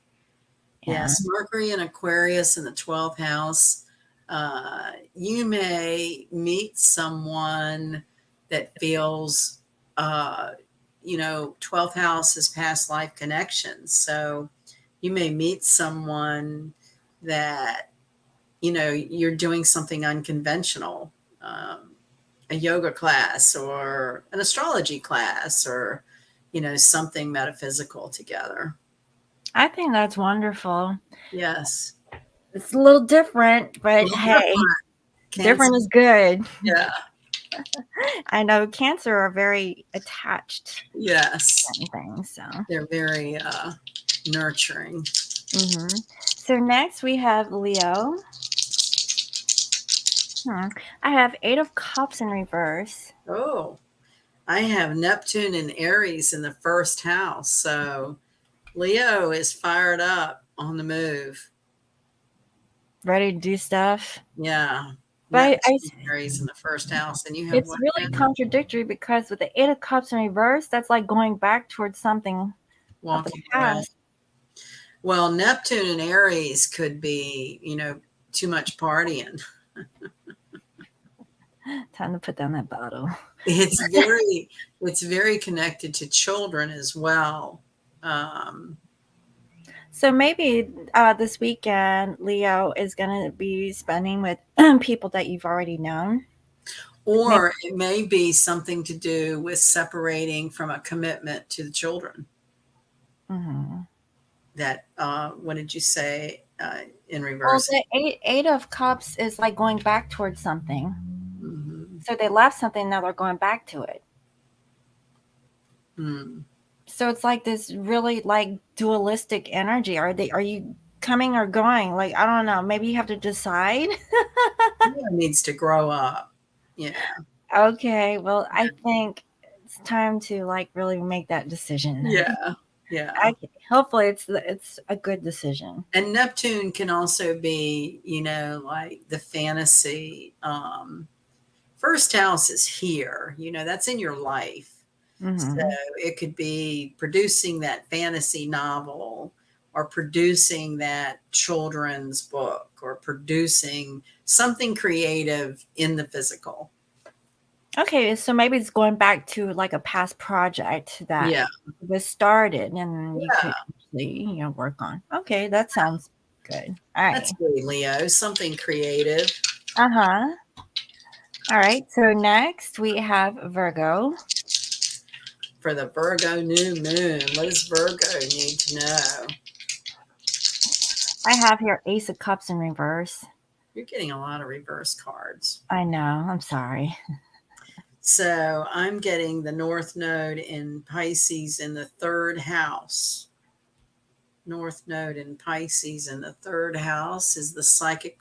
yeah. yes. Mercury and Aquarius in the 12th house. You may meet someone that feels, uh, 12th house is past life connections. So you may meet someone that, you're doing something unconventional, a yoga class or an astrology class or, something metaphysical together. I think that's wonderful. Yes. It's a little different, A but little hey, different. Cancer. different is good. Yeah. I know Cancer are very attached to Yes. certain things. So, They're very nurturing. so next we have Leo. I have Eight of Cups in reverse. Oh, I have Neptune and Aries in the first house. So Leo is fired up on the move. Ready to do stuff. Yeah. But Neptune and Aries in the first house. And you have it's what really again? contradictory because with the Eight of Cups in reverse, that's like going back towards something of the Walking away. past. Well, Neptune and Aries could be, too much partying. Time to put down that bottle. It's very, it's very connected to children as well. Um, So maybe this weekend, Leo is going to be spending with people that you've already known. Maybe. or it may be something to do with separating from a commitment to the children. Mhm. That, what did you say in Well, reverse? the eight of Cups is like going back towards something. Mm-hmm. So they left something, now they're going back to it. Mm. So it's like this really like dualistic energy. Are you coming or going? Like I don't know. Maybe you have to decide. Leo needs to grow up. Yeah. Okay, well, I think it's time to like really make that decision. Yeah. Yeah. Okay, hopefully it's a good decision. And Neptune can also be, like the fantasy. First house is here, that's in your life. So Hmm. it could be producing that fantasy novel or producing that children's book or producing something creative in the physical. Okay, so maybe it's going back to like a past project that Yeah. was started and you Yeah. could actually, work on. Okay, that sounds good. All That's right. really Leo, something creative. Uh-huh. All right. So next we have Virgo. For the Virgo new moon, what does Virgo need to know? I have here Ace of Cups in reverse. You're getting a lot of reverse cards. I know. I'm sorry. So I'm getting the North Node in Pisces in the third house. North Node in Pisces in the third house is the psychic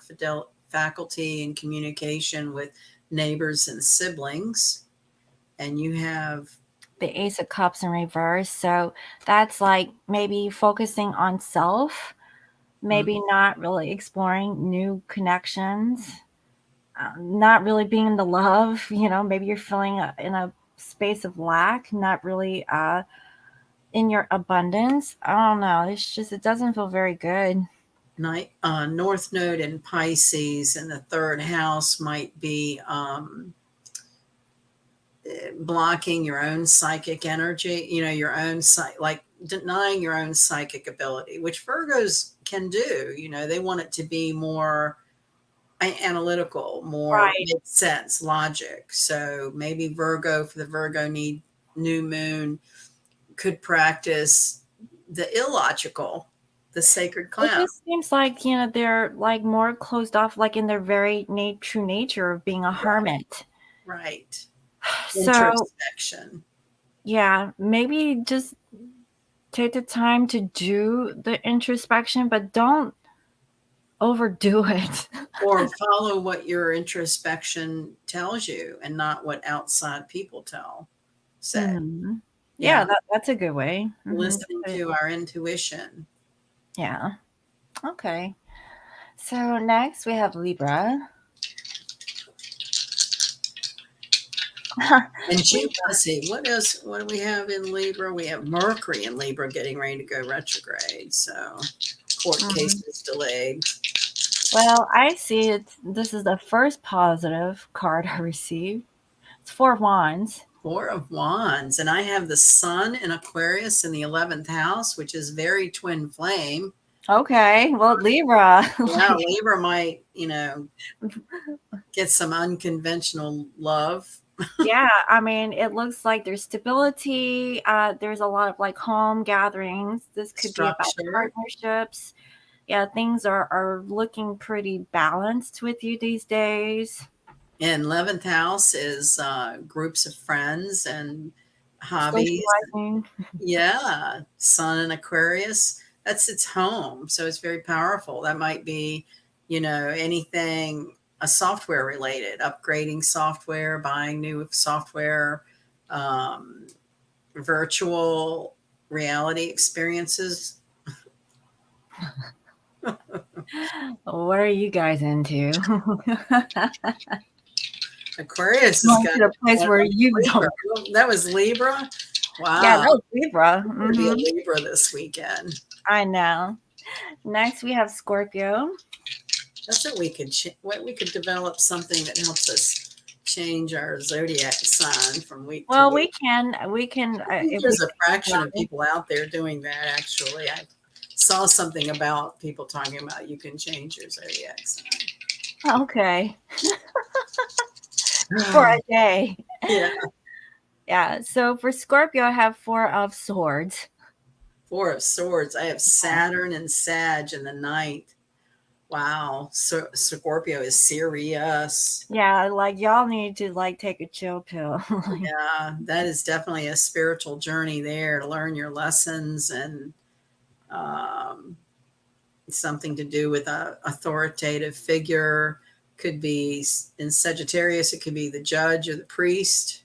faculty and communication with neighbors and siblings. And you have, The Ace of Cups in reverse. So that's like maybe focusing on self, mm, maybe not really exploring new connections, not really being in the love. Maybe you're feeling in a space of lack, not really in your abundance. I don't know. It's just, it doesn't feel very good. North Node in Pisces in the third house might be blocking your own psychic energy, your own like denying your own psychic ability, which Virgos can do. They want it to be more analytical, more Right. makes sense, logic. So maybe for the Virgo new moon could practice the illogical, the sacred It clown. just seems like, they're like more closed off, like in their very true nature of being a hermit. Right. So, Introspection. yeah, maybe just take the time to do the introspection, but don't overdo it. Or follow what your introspection tells you and not what outside people say. Mhm. Yeah, Yeah. that's a good way. Listening to our intuition. Yeah. Okay. So next we have Libra. And let's see, what else? What do we have in Libra? We have Mercury in Libra getting ready to go retrograde. So court Mhm. cases delayed. Well, I see it. This is the first positive card I received. It's Four of Wands. Four of Wands. And I have the Sun in Aquarius in the 11th house, which is very twin flame. Okay. Well, Libra. Yeah, Libra might, get some unconventional love. Yeah, I mean, it looks like there's stability. There's a lot of like home gatherings. This could be about Structure. partnerships. Yeah, things are looking pretty balanced with you these days. And 11th house is groups of friends and hobbies. Socializing. Yeah, Sun in Aquarius, that's its home. So it's very powerful. That might be, anything software related, upgrading software, buying new software, um, virtual reality experiences. What are you guys into? Aquarius has Going got to the place where you Libra. don't. That was Libra. Yeah, Wow. that was Libra. I'm going to be a Libra this weekend. I know. Next, we have Scorpio. That's what we could develop something that helps us change our zodiac sign from week to Well, week. we can, I think if we there's a fraction of people out there doing that. Actually, I saw something about people talking about you can change your zodiac sign. okay, for a day. Yeah, Yeah. So for Scorpio, I have Four of Swords. Four of Swords. I have Saturn and Sag in the ninth. Wow, so Scorpio is serious. Yeah, like y'all need to like take a chill pill. Yeah, that is definitely a spiritual journey there to learn your lessons and um, something to do with a authoritative figure. Could be in Sagittarius, it could be the judge or the priest.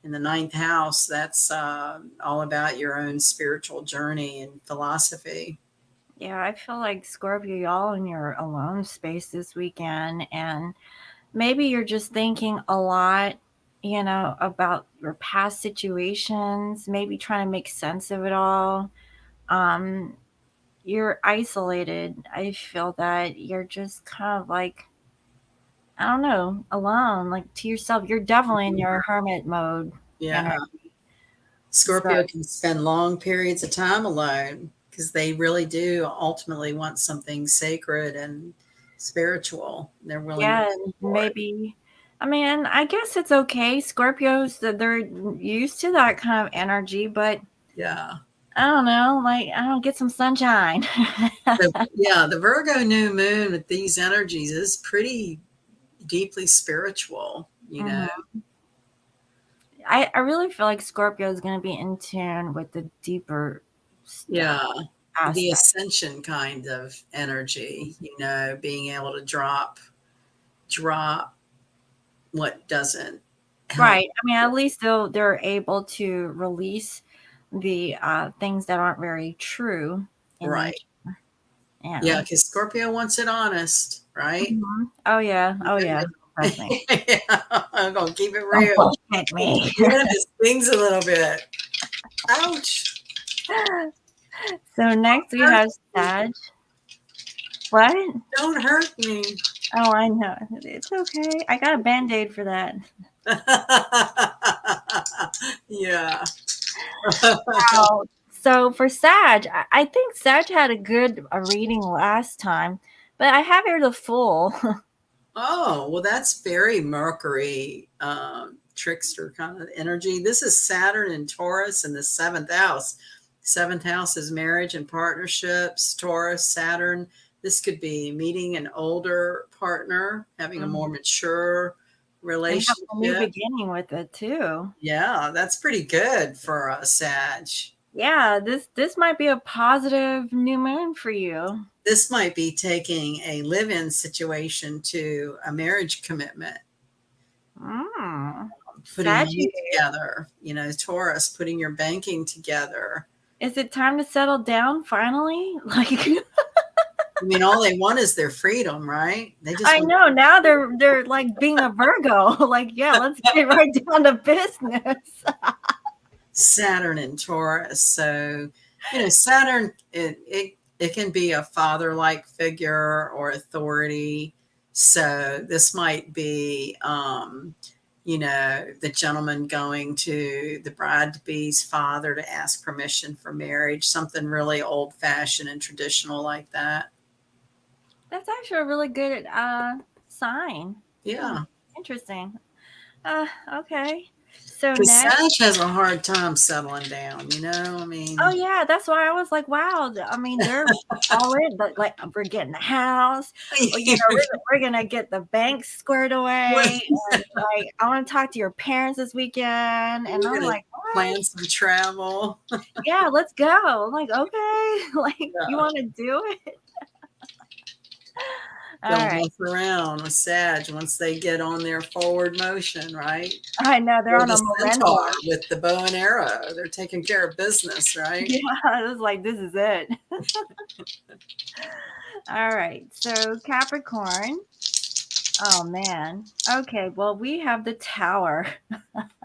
In the ninth house, that's all about your own spiritual journey and philosophy. Yeah, I feel like Scorpio, y'all in your alone space this weekend, and maybe you're just thinking a lot, about your past situations, maybe trying to make sense of it all. Um, you're isolated. I feel that you're just kind of like, I don't know, alone, like to yourself. You're definitely in your hermit mode Yeah. energy. So, Scorpio can spend long periods of time alone because they really do ultimately want something sacred and spiritual. They're willing to yeah, pay and for it. maybe, I mean, I guess it's okay. Scorpios, they're used to that kind of energy, but Yeah. I don't know, like, I don't get some sunshine. Yeah, the Virgo new moon with these energies is pretty deeply spiritual, Mhm. I really feel like Scorpio is going to be in tune with the deeper stuff Yeah, the aspect. ascension kind of energy, being able to drop what doesn't help. Right. I mean, at least they're able to release the things that aren't very true in Right. nature. Yeah. Yeah, because Scorpio wants it honest, right? Oh yeah. Oh Even yeah. Trust me. if- yeah, I'm gonna keep it Don't real. bullshit me. Even if it stings a little bit. Ouch. So next we Hurt have me. Sag. What? Don't hurt me. Oh, I know. It's okay. I got a band-aid for that. Yeah. Wow. So for Sag, I think Sag had a good reading last time, but I have here the Fool. Oh, well, that's very Mercury, trickster kind of energy. This is Saturn and Taurus in the seventh house. Seventh house is marriage and partnerships. Taurus, Saturn. This could be meeting an older partner, having a more mature And have a new relationship. beginning with it too. Yeah, that's pretty good for a Sag. Yeah, this might be a positive new moon for you. This might be taking a live-in situation to a marriage commitment. Putting money Sagittarius. together, Taurus, putting your banking together. Is it time to settle down finally? Like I mean, all they want is their freedom, right? They just I want know now they're like being a Virgo. Like, yeah, let's get right down to business. Saturn and Taurus. So, Saturn, it can be a father-like figure or authority. So this might be, the gentleman going to the bride-to-be's father to ask permission for marriage, something really old-fashioned and traditional like that. That's actually a really good sign. Yeah. Interesting. Okay. So Because next, Sag has a hard time settling down, I mean. oh yeah, that's why I was like, wow. I mean, they're all in. Like, we're getting the house. Or, we're gonna get the bank squared away. And like, I want to talk to your parents this weekend. And We're I'm gonna like, what? plan some travel. Yeah, let's go. I'm like, okay. Like, you Yeah. want to do it? All Don't right. mess around with Sag once they get on their forward motion, right? I know they're Or on the a centaur momentum. with the bow and arrow. They're taking care of business, right? Yeah, it was like, this is it. All right. So Capricorn. Oh man. Okay. Well, we have the Tower.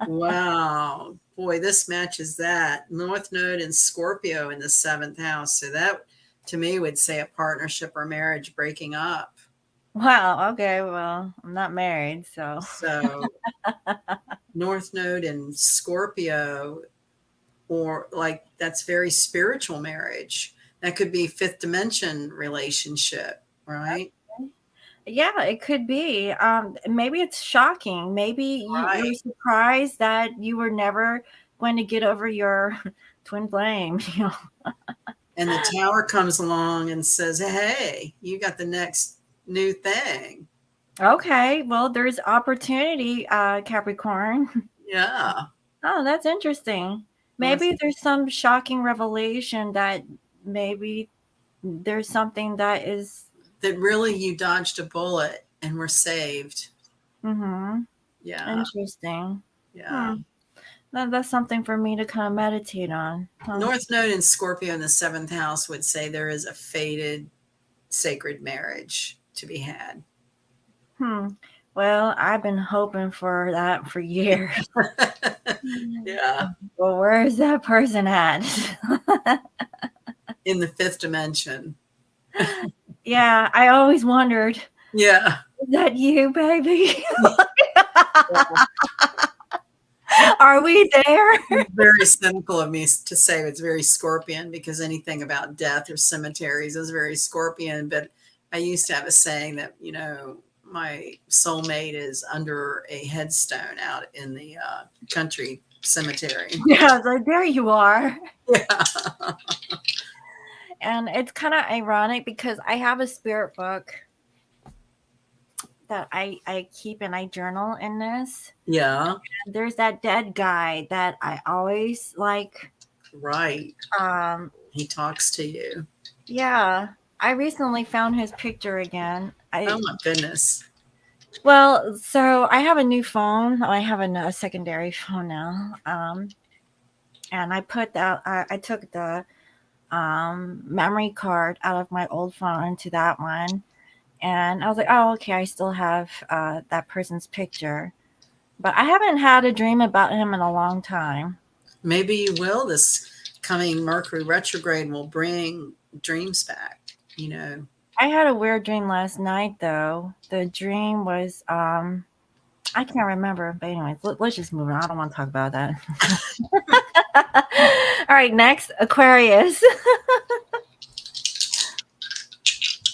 Wow. Boy, this matches that. North Node and Scorpio in the seventh house. So that to me would say a partnership or marriage breaking up. Wow. Okay. Well, I'm not married, so. So North Node and Scorpio, or like that's very spiritual marriage. That could be fifth dimension relationship, right? Yeah, it could be. Maybe it's shocking. Maybe you're Right. surprised that you were never going to get over your twin flame. And the tower comes along and says, hey, you got the next new thing. Okay. Well, there's opportunity, Capricorn. Yeah. Oh, that's interesting. North, Maybe there's some shocking revelation that maybe there's something that is. that really you dodged a bullet and were saved. Mm-hmm. Yeah. Interesting. Yeah. That's something for me to kind of meditate on. Huh. North Node and Scorpio in the seventh house would say there is a fated sacred marriage to be had. Well, I've been hoping for that for years. Yeah. Well, where is that person at? In the fifth dimension. Yeah, I always wondered, Yeah. is that you, baby? Are we there? Very cynical of me to say it's very Scorpion, because anything about death or cemeteries is very Scorpion. But I used to have a saying that, my soulmate is under a headstone out in the country cemetery. Yeah, it's like, there you are. Yeah. And it's kind of ironic because I have a spirit book that I keep and I journal in this. Yeah. There's that dead guy that I always like. Right. He talks to you. Yeah. I recently found his picture again. Oh my goodness. Well, so I have a new phone. I have a secondary phone now. And I put that, I took the memory card out of my old phone into that one. And I was like, oh, okay, I still have that person's picture. But I haven't had a dream about him in a long time. Maybe you will. This coming Mercury retrograde will bring dreams back, I had a weird dream last night, though. The dream was, I can't remember. But anyways, let's just move on. I don't want to talk about that. All right, next, Aquarius.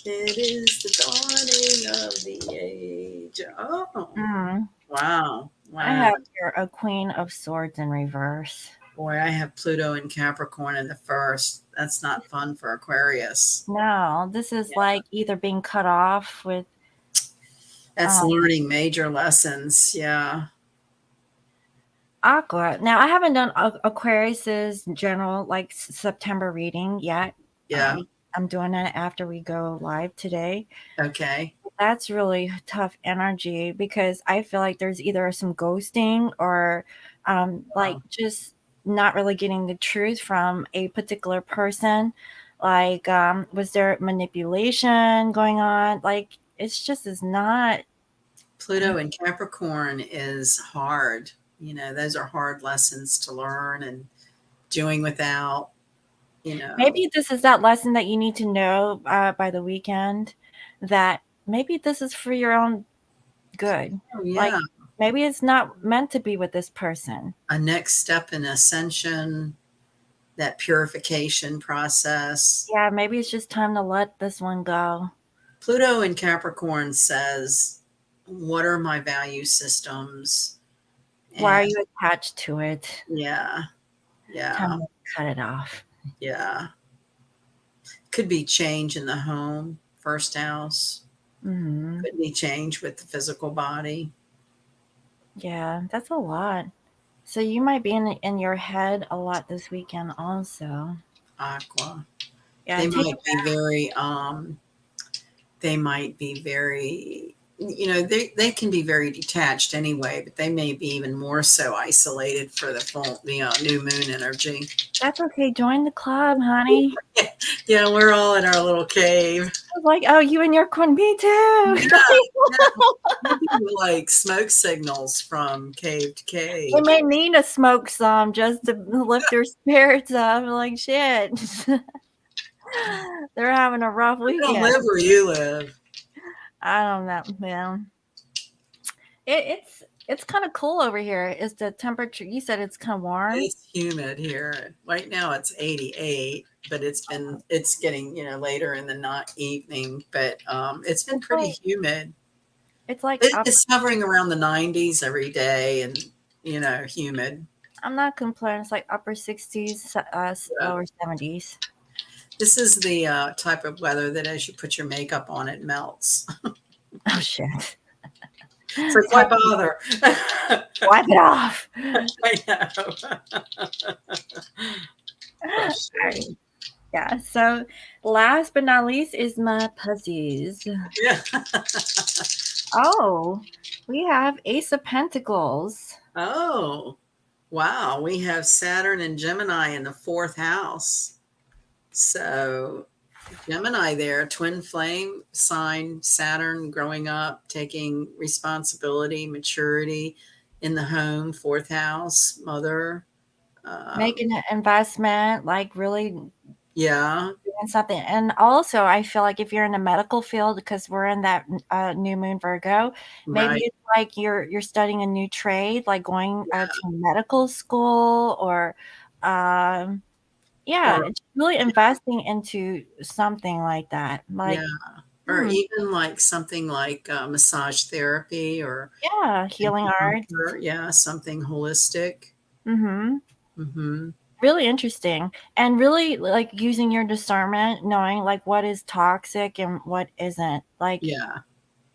It is the dawning of the age. Oh, Mm, wow. I Wow. have here a Queen of Swords in reverse. Boy, I have Pluto and Capricorn in the first. That's not fun for Aquarius. No, this is Yeah. like either being cut off with That's um, learning major lessons. Yeah. Aqua. Now, I haven't done Aquarius's general like September reading yet. Yeah. Um, I'm doing that after we go live today. Okay. That's really tough energy because I feel like there's either some ghosting or like Wow. just not really getting the truth from a particular person. Like, was there manipulation going on? Like, it's just is not. Pluto and Capricorn is hard. Those are hard lessons to learn and doing without, you know. Maybe this is that lesson that you need to know by the weekend that maybe this is for your own good. Oh, Like, yeah. maybe it's not meant to be with this person. A next step in ascension, that purification process. Yeah, maybe it's just time to let this one go. Pluto in Capricorn says, what are my value systems? Why are And you attached to it? yeah, yeah, Time to cut it off. yeah. Could be change in the home, first house. Hmm. Could be change with the physical body. Yeah, that's a lot. So you might be in your head a lot this weekend also. Aqua. Yeah, They take might it be very they might be very, they can be very detached anyway, but they may be even more so isolated for the full new moon energy. back. That's okay. Join the club, honey. Yeah, we're all in our little cave. I was like, oh, you and your queen, me too. Yeah, yeah. Maybe like smoke signals from cave to They cave. may need to smoke some just to lift their spirits up. Like shit. They're having a rough I don't weekend. live where you live. I don't know, man. It's kind of cool over here. Is the temperature? You said it's kind of warm. It's humid here. Right now it's 88, but it's getting, later in the not evening, but it's been It's pretty like humid. it's like up. It's hovering around the 90s every day and, humid. I'm not complaining. It's like upper 60s, Yeah. lower 70s. This is the type of weather that as you put your makeup on, it melts. Oh shit! It's like, why bother? Wipe it off. I know. For sure. Yeah. So, last but not least is my pussies. Yeah. Oh, we have Ace of Pentacles. Oh, wow. We have Saturn and Gemini in the fourth house. So Gemini there, twin flame sign, Saturn growing up, taking responsibility, maturity in the home, fourth house, mother. Making an investment, like really Yeah, doing something. And also, I feel like if you're in the medical field, because we're in that new moon Virgo, maybe right. it's like you're studying a new trade, like going to medical school, or yeah, Or it's really investing into something like that. yeah, Like, or hmm, even like something like massage therapy or yeah, healing arts. acupuncture. Yeah, something holistic. Mm-hmm. Hmm. Really interesting, and really like using your discernment, knowing like what is toxic and what isn't. Like Yeah, yeah.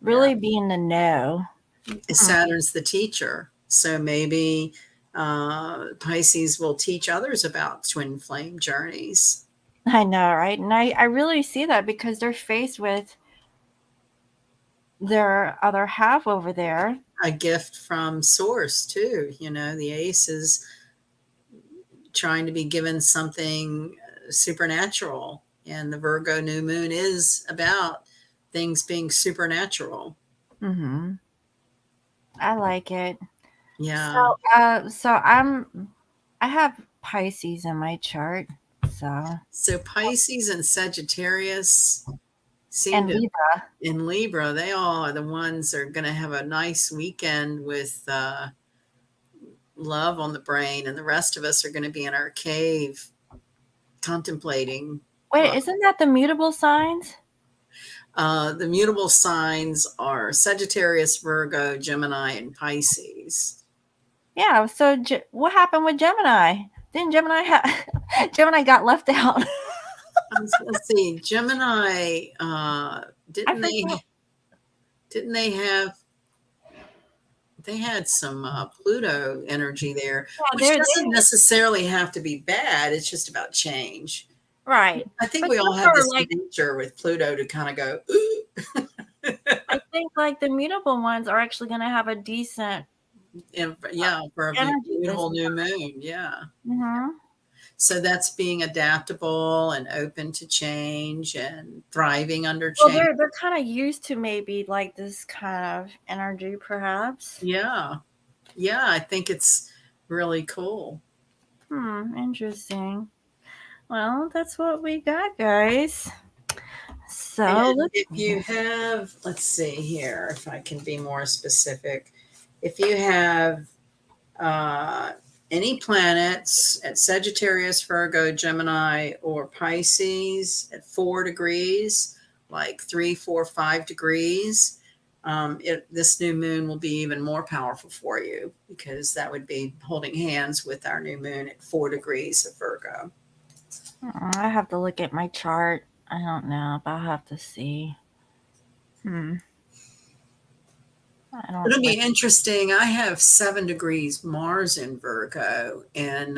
really being the know. Hmm. Saturn's the teacher. So maybe Pisces will teach others about twin flame journeys. I know, right? And I really see that because they're faced with their other half over there. A gift from source too. The ace is trying to be given something supernatural, and the Virgo new moon is about things being supernatural. Mm-hmm. I like it. So, Yeah. I have Pisces in my chart. So, So Pisces and Sagittarius seem and to, Libra. in Libra, they all are the ones that are going to have a nice weekend with love on the brain, and the rest of us are going to be in our cave contemplating Wait, love. isn't that the mutable signs? The mutable signs are Sagittarius, Virgo, Gemini, and Pisces. Yeah. So what happened with Gemini? Didn't Gemini have Gemini got left out? Let's see, Gemini. I Didn't they? forgot. Didn't they have? They had some Pluto energy there, Yeah, which they doesn't necessarily have to be bad. It's just about change. right. I think But we all those have are this like nature with Pluto to kind of go, ooh. I think like the mutable ones are actually going to have a decent And yeah, for a energy this beautiful new month. moon. Yeah. Mm-hmm. So that's being adaptable and open to change and thriving under Well, change. they're kind of used to maybe like this kind of energy, perhaps. Yeah. Yeah. I think it's really cool. Interesting. Well, that's what we got, guys. So And let's if you have, let's see here, if I can be more specific, if you have uh, any planets at Sagittarius, Virgo, Gemini, or Pisces at 4 degrees, like 3, 4, 5 degrees, this new moon will be even more powerful for you because that would be holding hands with our new moon at 4 degrees of Virgo. I have to look at my chart. I don't know, but I'll have to see. Hmm. I don't. It'll be interesting. I have 7 degrees Mars in Virgo, and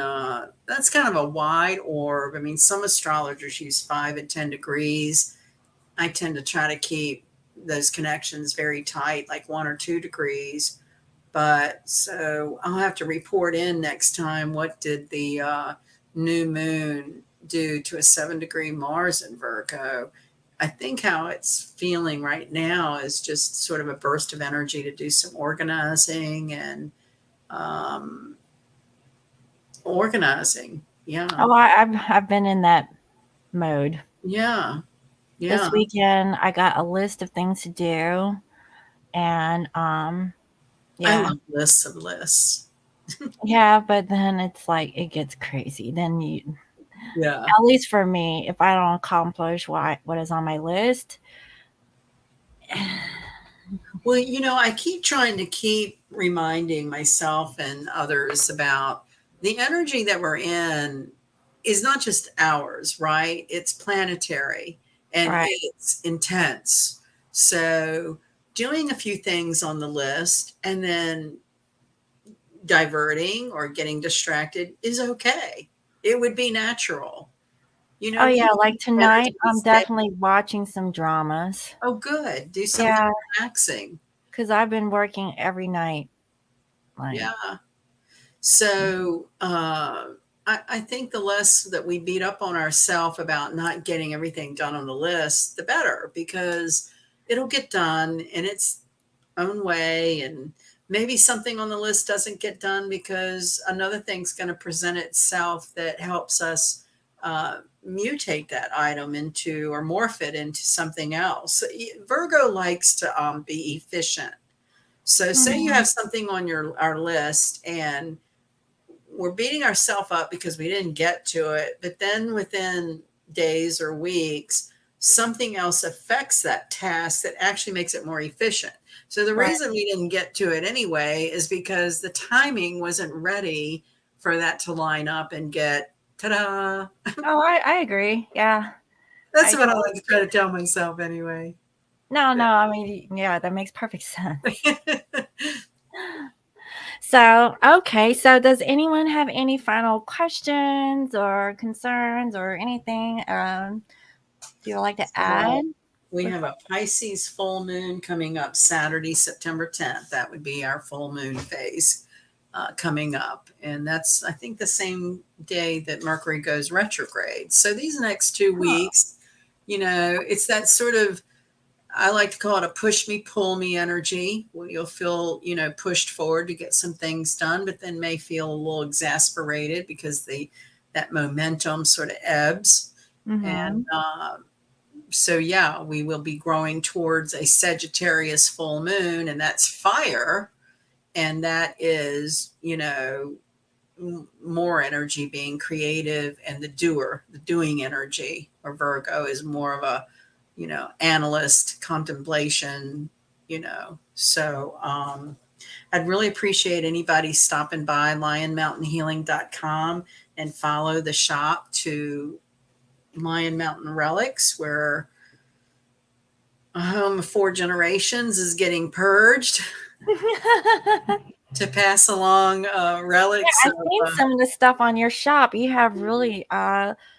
that's kind of a wide orb. I mean, some astrologers use 5 and 10 degrees. I tend to try to keep those connections very tight, like 1 or 2 degrees. But so I'll have to report in next time what did the new moon do to a 7 degree Mars in Virgo. I think how it's feeling right now is just sort of a burst of energy to do some organizing and um, organizing. Yeah. Oh, I've been in that mode. Yeah. This Yeah. weekend, I got a list of things to do, and I yeah, love lists of lists. yeah. But then it's like it gets crazy. Then you, Yeah. at least for me, if I don't accomplish what is on my list, Well, I keep trying to keep reminding myself and others about the energy that we're in is not just ours, right? It's planetary and right, it's intense. So, doing a few things on the list and then diverting or getting distracted is okay. It would be natural. oh We yeah, like need tonight, energy to I'm stay. definitely watching some dramas. Oh, good. Do something Yeah, relaxing. because I've been working every night. Like, Yeah. So I think the less that we beat up on ourselves about not getting everything done on the list, the better, because it'll get done in its own way. And maybe something on the list doesn't get done because another thing's going to present itself that helps us mutate that item into or morph it into something else. Virgo likes to be efficient. So say you mhm, have something on our list and we're beating ourselves up because we didn't get to it, but then within days or weeks, something else affects that task that actually makes it more efficient. So the right. reason we didn't get to it anyway is because the timing wasn't ready for that to line up and get ta-da. Oh, I agree. Yeah, That's I what I totally like to try to tell myself anyway. no. I mean, yeah, that makes perfect sense. So, okay. So, does anyone have any final questions or concerns or anything you would like to So add? we have Before? a Pisces full moon coming up Saturday, September 10th. That would be our full moon phase coming up. And that's, I think, the same day that Mercury goes retrograde. So these next 2 weeks, it's that sort of, I like to call it a push me, pull me energy where you'll feel, pushed forward to get some things done, but then may feel a little exasperated because that momentum sort of ebbs. And Mm-hmm. so yeah, we will be growing towards a Sagittarius full moon, and that's fire. and that is, more energy being creative, and the doing energy, or Virgo is more of a, analyst, contemplation, So I'd really appreciate anybody stopping by lionmountainhealing.com and follow the shop to Lion Mountain Relics, where a home of 4 generations is getting purged to pass along relics I've of, seen some of the stuff on your shop. You have really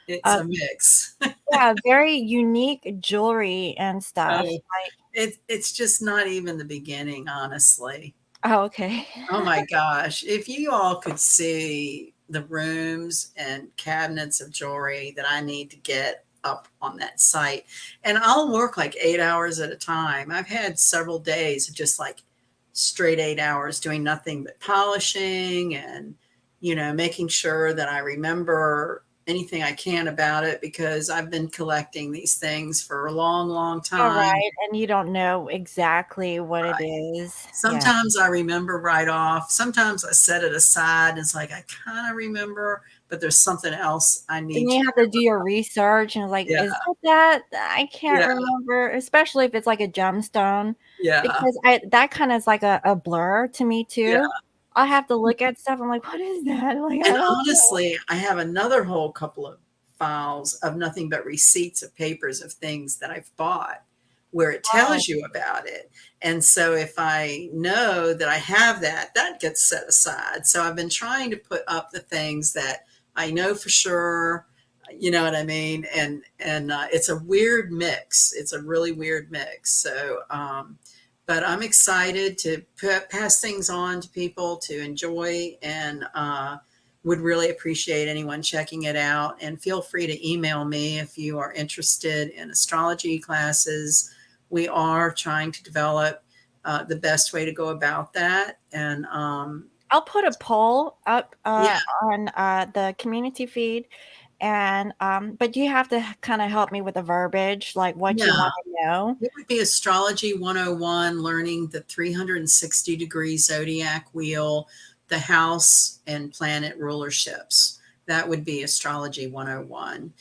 it's a mix. yeah, very unique jewelry and stuff. Oh, it's just not even the beginning, honestly. Oh, okay. Oh my gosh. If you all could see the rooms and cabinets of jewelry that I need to get up on that site. And I'll work like 8 hours at a time. I've had several days of just like straight 8 hours doing nothing but polishing and, making sure that I remember anything I can about it, because I've been collecting these things for a long, long All time. right, and you don't know exactly what it is. Yeah. Sometimes I remember right off. Sometimes I set it aside and it's like, I kind of remember, but there's something else I And need to you have to do your research and like, Yeah. is it that? I can't Yeah. remember, especially if it's like a gemstone, Yeah. because that kind of is like a blur to me Yeah. too. I have to look at stuff. I'm like, what is that? Like, I And don't know. honestly, I have another whole couple of files of nothing but receipts of papers of things that I've bought where it Wow. tells you about it. And so if I know that I have that, that gets set aside. So I've been trying to put up the things that I know for sure, you know what I mean? And it's a weird mix. It's a really weird mix. So, but I'm excited to pass things on to people to enjoy, and would really appreciate anyone checking it out. And feel free to email me if you are interested in astrology classes. We are trying to develop the best way to go about that. And I'll put a poll up yeah, on the community feed, and but you have to kind of help me with the verbiage, like what you yeah, want to know. it would be Astrology 101, learning the 360-degree zodiac wheel, the house and planet rulerships. That would be Astrology 101.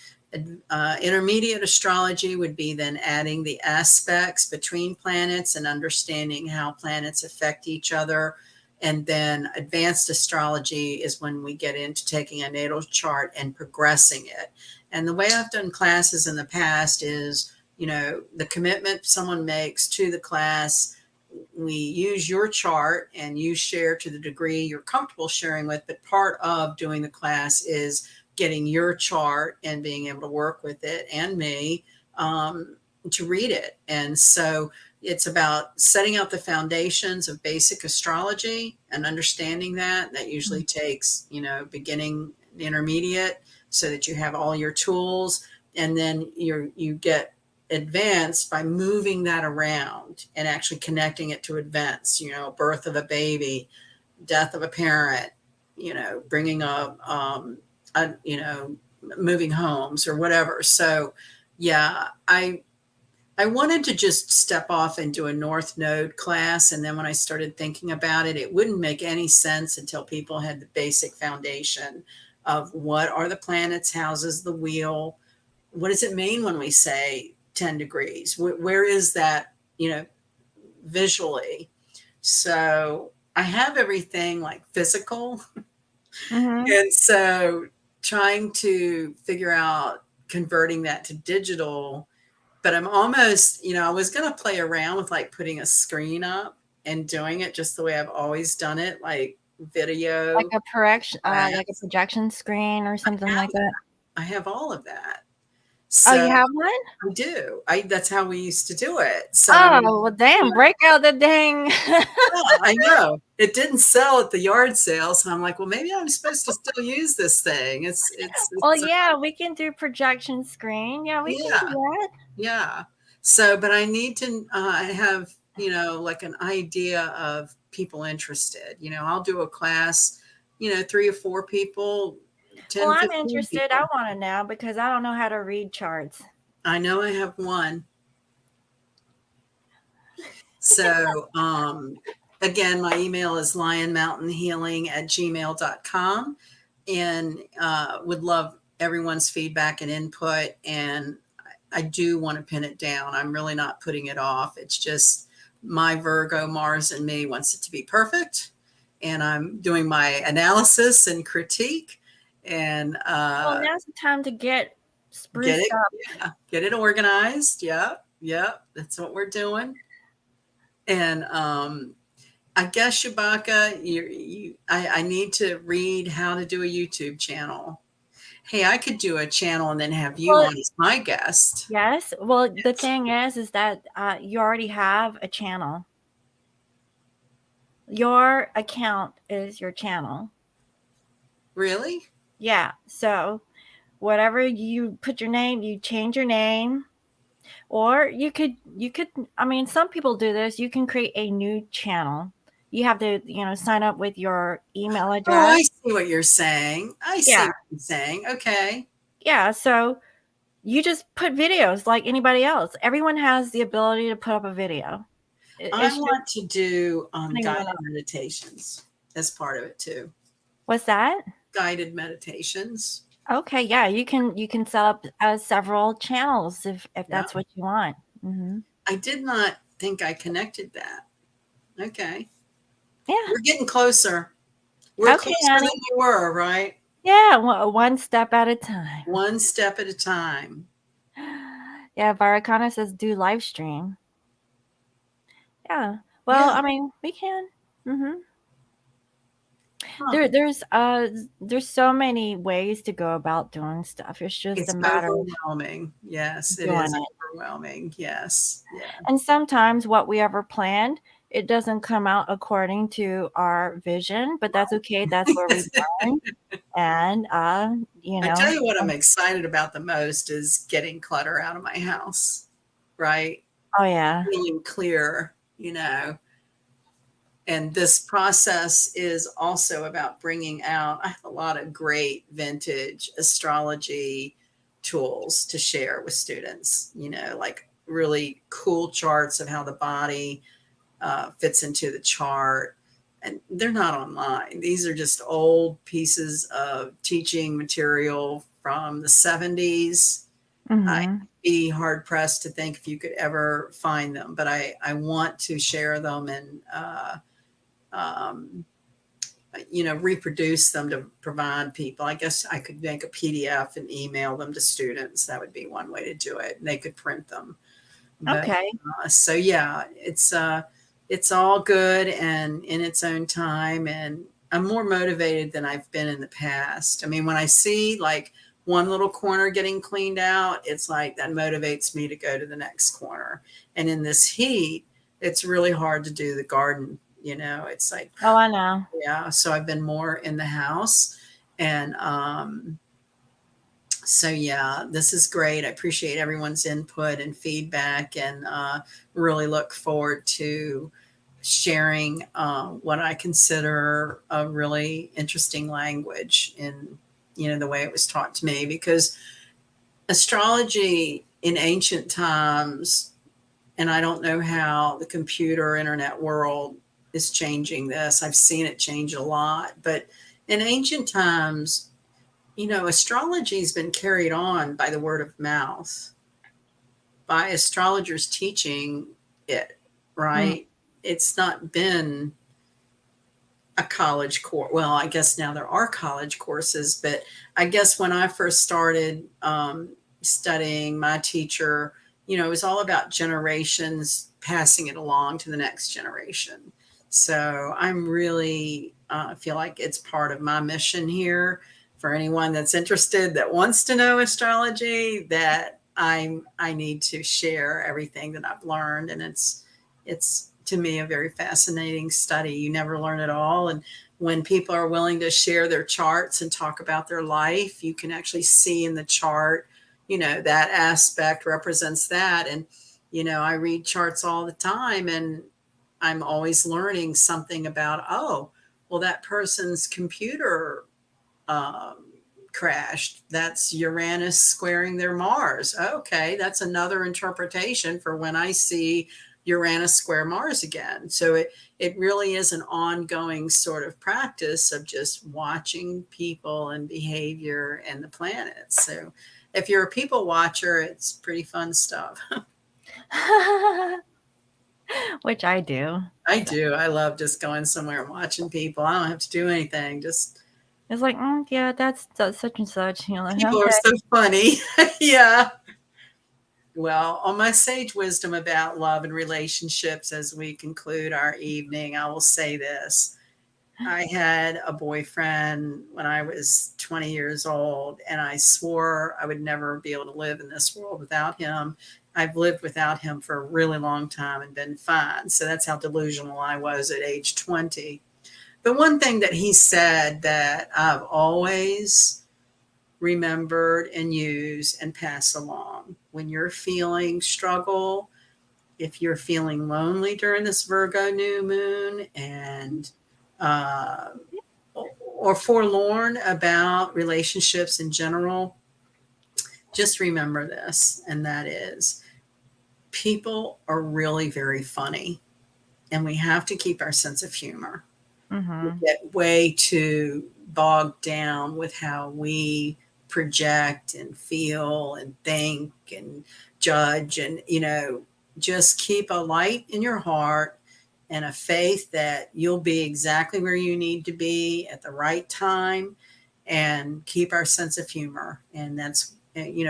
Intermediate astrology would be then adding the aspects between planets and understanding how planets affect each other. And then advanced astrology is when we get into taking a natal chart and progressing it. And the way I've done classes in the past is, the commitment someone makes to the class, we use your chart and you share to the degree you're comfortable sharing with, but part of doing the class is getting your chart and being able to work with it, and me, to read it. And so it's about setting out the foundations of basic astrology and understanding that usually takes, beginning, intermediate, so that you have all your tools. And then you get advanced by moving that around and actually connecting it to events, birth of a baby, death of a parent, bringing moving homes or whatever. So yeah, I wanted to just step off and do a North Node class. And then when I started thinking about it, it wouldn't make any sense until people had the basic foundation of what are the planets, houses, the wheel. What does it mean when we say 10 degrees? Where is that, visually? So I have everything like physical. Mm-hmm. And so trying to figure out converting that to digital, but I'm almost, I was going to play around with like putting a screen up and doing it just the way I've always done it, like video Like a class. projection screen or something like that. I have all of that. Oh, So you have one? I do. That's how we used to do it. So Oh, well, damn, break out the dang. yeah, I know. It didn't sell at the yard sale, so I'm like, well, maybe I'm supposed to still use this thing. Well, It's yeah, we can do projection screen. Yeah, we can do yeah, that. yeah. So, but I need to have, like an idea of people interested. I'll do a class, 3 or 4 people, Well, 10, I'm 15 interested. I people. want to know because I don't know how to read charts. I know I have one. So, Again, my email is lionmountainhealing@gmail.com, and would love everyone's feedback and input. And I do want to pin it down. I'm really not putting it off. It's just my Virgo, Mars, and me wants it to be perfect. And I'm doing my analysis and critique and Well, now's the time to get get spruced it, up. yeah, get it organized. Yep, yep, that's what we're doing. And I guess, Shabaka, I need to read how to do a YouTube channel. Hey, I could do a channel and then have you Well, on as my guest. yes. Well, the Yes. thing is that you already have a channel. Your account is your channel. Really? Yeah. So whatever you put your name, you change your name, or you could. I mean, some people do this. You can create a new channel. You have to, sign up with your email Oh, address. I see what you're saying. I see Yeah. what you're saying. Okay. Yeah. So you just put videos like anybody else. Everyone has the ability to put up a video. I It's just want to do putting guided one up. meditations as part of it too. What's that? Guided meditations. Okay, yeah, you can set up several channels if Yeah. that's what you want. Hmm. I did not think I connected that. Okay. Yeah. We're getting closer. We're Okay, closer than honey. we were, right? Yeah, one step at a time. One step at a time. Yeah, Barakana says do live stream. Yeah. Well, Yeah. I mean, we can. Hmm. Huh. There's so many ways to go about doing stuff. It's just a It's matter of overwhelming. Yes, it doing is it. overwhelming. Yes. Yeah. And sometimes what we ever planned, it doesn't come out according to our vision, but that's okay. That's where we learn. And I tell you what I'm excited about the most is getting clutter out of my house, right? oh yeah. Feeling clear, and this process is also about bringing out, I have a lot of great vintage astrology tools to share with students, like really cool charts of how the body fits into the chart. And they're not online. These are just old pieces of teaching material from the 70s. I'd Mhm. be hard pressed to think if you could ever find them, but I want to share them and um, reproduce them to provide people. I guess I could make a PDF and email them to students. That would be one way to do it. And they could print them. But Okay. so yeah, it's all good and in its own time. And I'm more motivated than I've been in the past. I mean, when I see like one little corner getting cleaned out, it's like that motivates me to go to the next corner. And in this heat, it's really hard to do the garden. It's like, Oh, I know. yeah. So I've been more in the house. And so yeah, this is great. I appreciate everyone's input and feedback, and really look forward to sharing what I consider a really interesting language in the way it was taught to me, because astrology in ancient times, and I don't know how the computer internet world is changing this. I've seen it change a lot, but in ancient times, astrology has been carried on by the word of mouth, by astrologers teaching it, Mm. right? It's not been a college course. Well, I guess now there are college courses, but I guess when I first started studying, my teacher, it was all about generations passing it along to the next generation. So I'm really feel like it's part of my mission here for anyone that's interested, that wants to know astrology, that I need to share everything that I've learned. And it's to me a very fascinating study. You never learn it all. And when people are willing to share their charts and talk about their life, you can actually see in the chart, that aspect represents that. And, I read charts all the time, and I'm always learning something about, oh, well, that person's computer um, crashed. That's Uranus squaring their Mars. Okay, that's another interpretation for when I see Uranus square Mars again. So it really is an ongoing sort of practice of just watching people and behavior and the planets. So if you're a people watcher, it's pretty fun stuff. Which I do. I do. I love just going somewhere and watching people. I don't have to do anything. Just It's like, yeah, that's such and such. You know, like, people okay. are so funny. Yeah. Well, on my sage wisdom about love and relationships as we conclude our evening, I will say this. I had a boyfriend when I was 20 years old, and I swore I would never be able to live in this world without him. I've lived without him for a really long time and been fine. So that's how delusional I was at age 20. But one thing that he said that I've always remembered and used and passed along when you're feeling struggle, if you're feeling lonely during this Virgo new moon, and or forlorn about relationships in general, just remember this, and that is people are really very funny, and we have to keep our sense of humor. We get way too bogged down with how we project and feel and think and judge, and just keep a light in your heart and a faith that you'll be exactly where you need to be at the right time, and keep our sense of humor. And that's,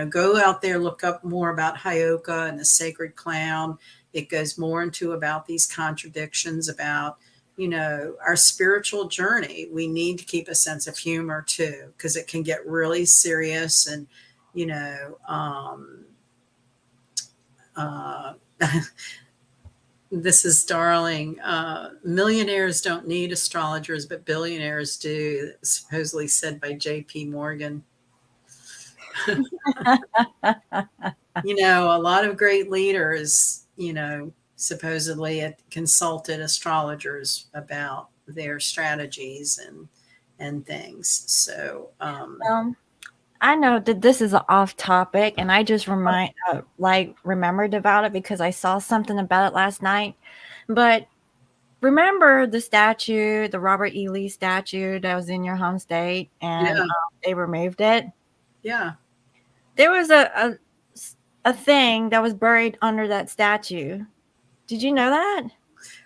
go out there, look up more about Hyoka and the sacred clown. It goes more into about these contradictions about, our spiritual journey. We need to keep a sense of humor too, because it can get really serious. And, uh, this is darling. Millionaires don't need astrologers, but billionaires do, supposedly said by J.P. Morgan. A lot of great leaders, supposedly consulted astrologers about their strategies and things. So, I know that this is off topic, and I just remembered about it because I saw something about it last night. But remember the statue, the Robert E. Lee statue that was in your home state, and yeah, they removed it. yeah. There was a thing that was buried under that statue. Did you know that?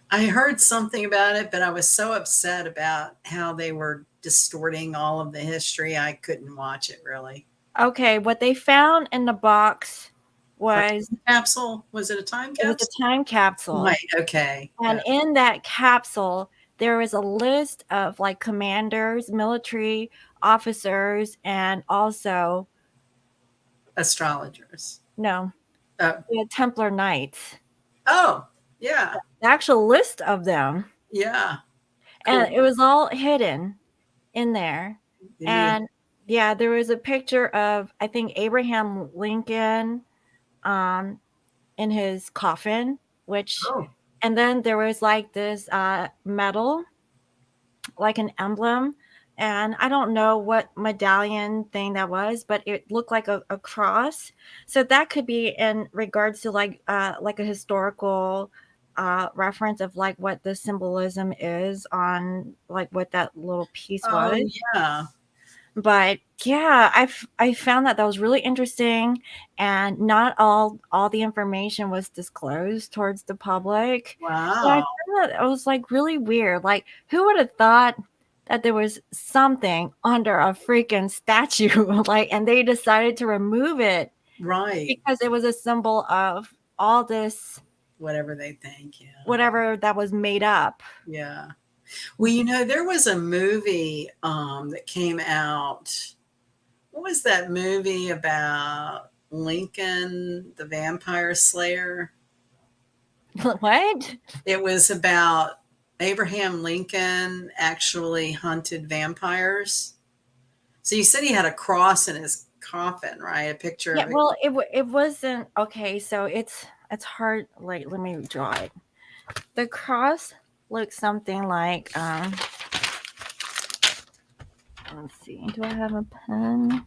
I heard something about it, but I was so upset about how they were distorting all of the history. I couldn't watch it really. Okay, what they found in the box was Capsule. Was it a time it was capsule? a time capsule. Right. Okay. And in that capsule, there was a list of like commanders, military officers, and also Astrologers. no, Oh. the Templar Knights. Oh, yeah. The actual list of them. Yeah. Cool. Cool. And it was all hidden in there. And yeah, there was a picture of, I think, Abraham Lincoln in his coffin, and then there was like this medal, like an emblem. And I don't know what medallion thing that was, but it looked like a cross. So that could be in regards to like a historical reference of like what the symbolism is on like what that little piece was. Yeah. But yeah, I found that was really interesting, and not all the information was disclosed towards the public. Wow. And I found that it was like really weird. Like, who would have thought that there was something under a freaking statue, like, and they decided to remove it, right? Because it was a symbol of all this, whatever they think, yeah, whatever that was made up. Yeah. Well, there was a movie that came out. What was that movie about Lincoln, the vampire slayer? What? It was about Abraham Lincoln actually hunted vampires. So you said he had a cross in his coffin, right? A picture of it. Well, it wasn't okay. So it's hard. Like, let me draw it. The cross looks something like let's see. Do I have a pen?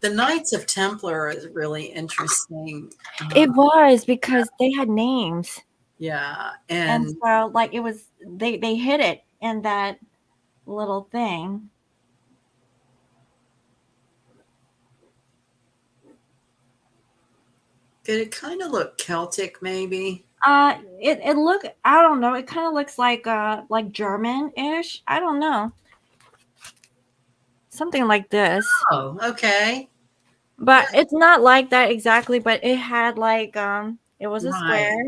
The Knights of Templar is really interesting. It was because they had names. Yeah. And And so like it was they hid it in that little thing. did it kind of look Celtic, maybe? It look, I don't know, it kind of looks like German-ish. I don't know. Something like this. Oh, okay. Yeah, But it's not like that exactly, but it had it was a right. square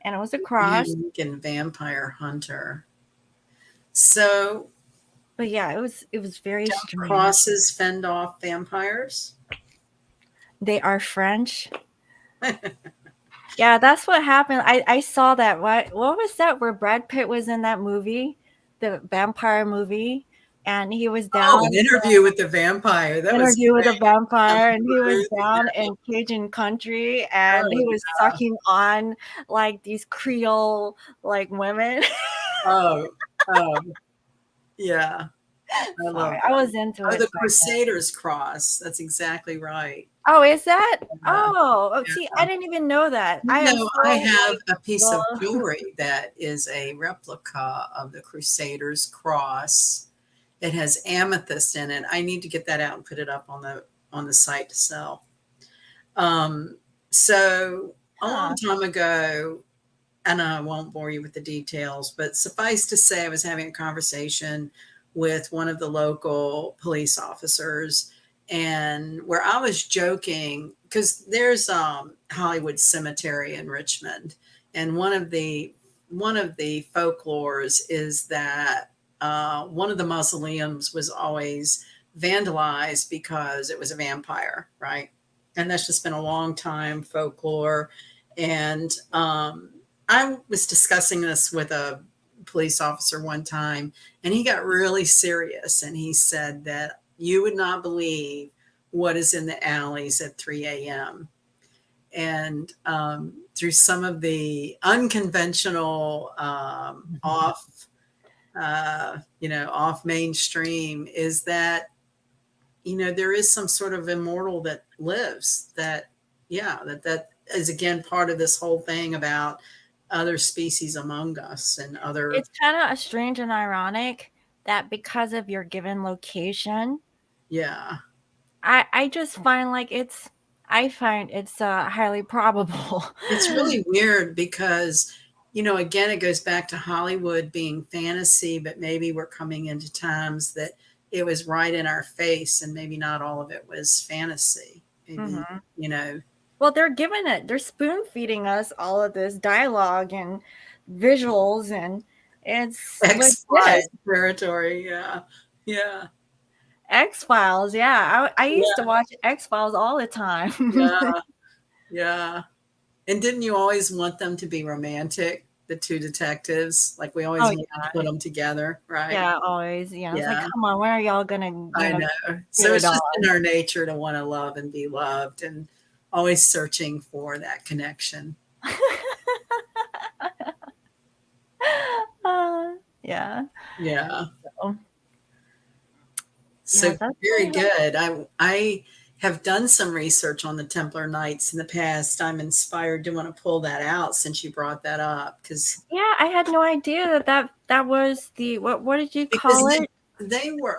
and it was a cross. Unique and vampire hunter. So, But yeah, it was very don't strange. crosses fend off vampires? They are French. Yeah, that's what happened. I saw that. What was that where Brad Pitt was in that movie, the vampire movie, and he was Oh, down an interview with the vampire. That was interview with a great. Tom vampire, and he was Cruise. down in Cajun country and Oh, he was sucking on like these Creole like women. oh, oh, yeah. I Sorry, love I that. was into Oh, it the back then. Crusaders cross. That's exactly right. Oh, is that? Yeah. Oh, see, Yeah. I didn't even know that. I am No, I so have like a piece of the jewelry that is a replica of the Crusaders cross. It has amethyst in it. I need to get that out and put it up on the site to sell. Um, so a long huh. time ago, and I won't bore you with the details, but suffice to say, I was having a conversation with one of the local police officers, and where I was joking because there's Hollywood Cemetery in Richmond, and one of the folklores is that one of the mausoleums was always vandalized because it was a vampire, right? And that's just been a long time folklore. And I was discussing this with a police officer one time, and he got really serious. And he said that you would not believe what is in the alleys at 3 a.m. And through some of the unconventional, off mainstream, is that there is some sort of immortal that lives. That yeah, that is again part of this whole thing about other species among us and other. It's kind of strange and ironic that because of your given location, Yeah, I just find like I find it's highly probable. it's really weird because again, it goes back to Hollywood being fantasy, but maybe we're coming into times that it was right in our face, and maybe not all of it was fantasy. Maybe Mhm. you know Well, they're spoon feeding us all of this dialogue and visuals, and it's X Files legit. territory. Yeah, yeah, X Files, yeah. I used to yeah, watch X Files all the time. yeah, yeah. And didn't you always want them to be romantic, the two detectives? Like we always Oh wanted to put yeah, them together, right? yeah, always. It's like, Yeah, come on, when are y'all gonna, I know. get So it it's just in on? our nature to want to love and be loved, and always searching for that connection. Yeah. Yeah. So, yeah, So that's very pretty much. good. I have done some research on the Templar Knights in the past. I'm inspired to want to pull that out since you brought that up Yeah, I had no idea that was the what did you because call it? they were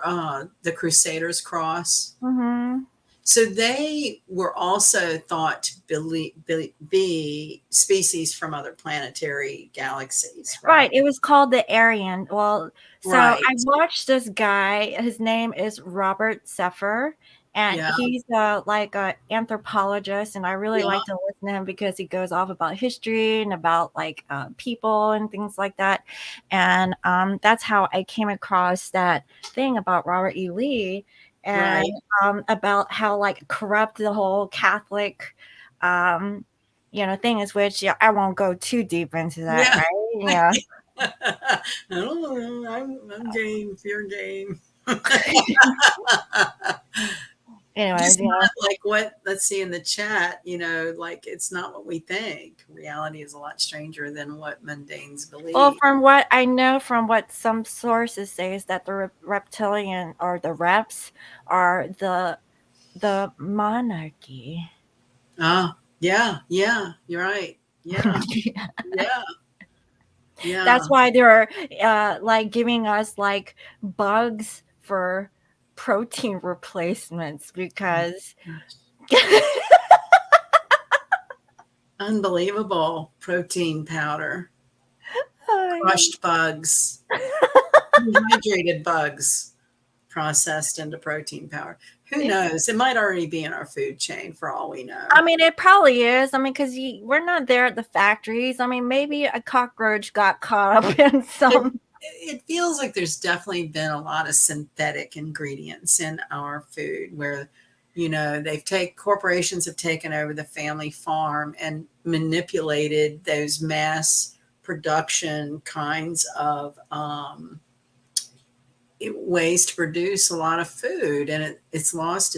the Crusaders cross. Mm-hmm. So they were also thought to be species from other planetary galaxies, right? Right, it was called the Aryan. Well, so I Right. watched this guy. His name is Robert Seffer, and Yeah. he's like a anthropologist. And I really Yeah. like to listen to him because he goes off about history and about people and things like that. And that's how I came across that thing about Robert E. Lee and Right. about how like corrupt the whole Catholic. Um, thing is, which yeah, I won't go too deep into that, Yeah. right? Yeah. I don't know. I'm game if you're game. Anyways, Just yeah. not like what, let's see in the chat, like it's not what we think. Reality is a lot stranger than what mundanes Well, believe. from what I know, from what some sources say, is that the reptilian or the reps are the monarchy. Oh, yeah, yeah, you're right. Yeah, yeah. Yeah. That's why they're like giving us like bugs for protein replacements because Gosh. Unbelievable protein powder, crushed bugs, dehydrated bugs processed into protein powder. Who knows? It might already be in our food chain for all we know. I mean, it probably is. I mean, because we're not there at the factories. I mean, maybe a cockroach got caught up in It, some. it feels like there's definitely been a lot of synthetic ingredients in our food where, corporations have taken over the family farm and manipulated those mass production kinds of ways to produce a lot of food, and it's lost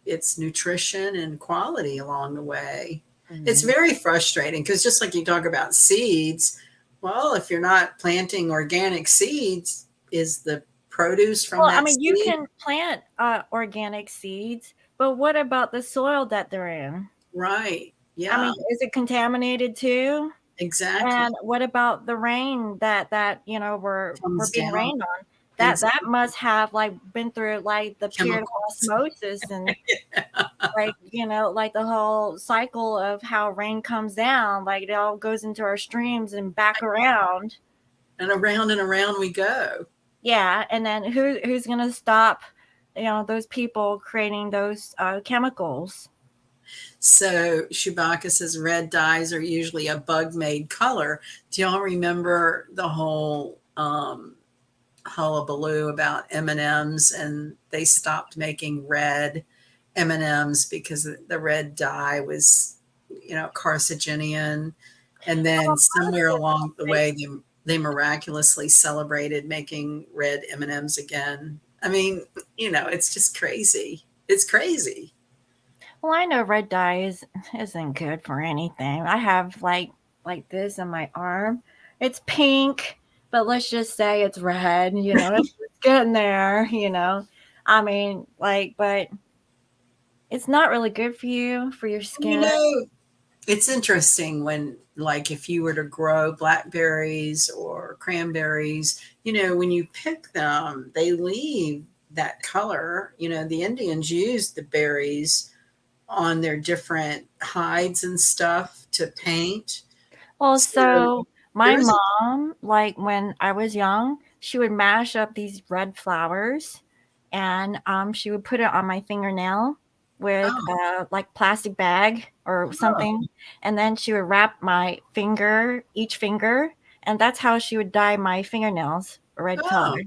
its nutrition and quality along the way. It's very frustrating because just like you talk about seeds, well, if you're not planting organic seeds, is the produce from Well, I that mean, you seed can plant organic seeds, but what about the soil that they're in? right? I Yeah, mean, is it contaminated too? exactly. And what about the rain that we're Comes being down rained on? That exactly must have like been through like the period of chemicals. osmosis and like like the whole cycle of how rain comes down, like it all goes into our streams and back around. And around we go. Yeah, and then who's gonna stop those people creating those chemicals? So Chewbacca says red dyes are usually a bug made color. Do y'all remember the whole hullabaloo about M&Ms, and they stopped making red M&Ms because the red dye was, carcinogen. And then somewhere along the way, they miraculously celebrated making red M&Ms again. I mean, it's just crazy. It's crazy. Well, I know red dye isn't good for anything. I have like this on my arm. It's pink, but let's just say it's red. It's getting there. I mean, but it's not really good for you for your You skin. know, it's interesting when, like, if you were to grow blackberries or cranberries, when you pick them, they leave that color. The Indians used the berries on their different hides and stuff to paint. Well, So so my there is a, mom, like when I was young, she would mash up these red flowers and she would put it on my fingernail with oh, like plastic bag or oh, something. And then she would wrap my finger, each finger, and that's how she would dye my fingernails a red color. oh,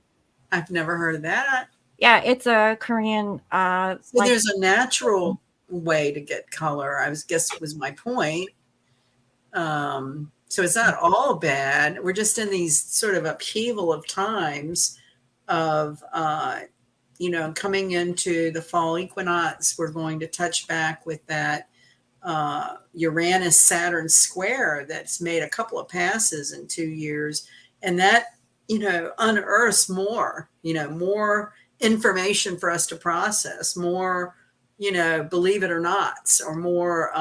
I've never heard of that. Yeah, it's a Korean So there's a natural way to get color, I was guess was my point. So it's not all bad. We're just in these sort of upheaval of times of, coming into the fall equinox. We're going to touch back with that Uranus Saturn square that's made a couple of passes in 2 years. And that, unearths more, more information for us to process, more, believe it or not, or more,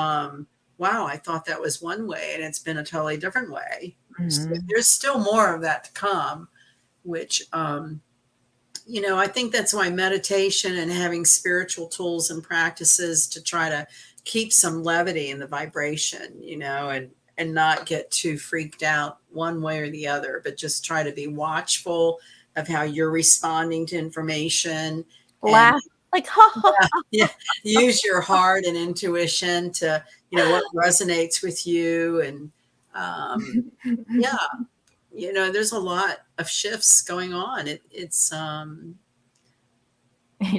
wow, I thought that was one way and it's been a totally different way. So Mhm. there's still more of that to come, which, I think that's why meditation and having spiritual tools and practices to try to keep some levity in the vibration, and not get too freaked out one way or the other, but just try to be watchful of how you're responding to information and Laugh like ha ha. yeah, use your heart and intuition to, what resonates with you. And yeah, there's a lot of shifts going on. It's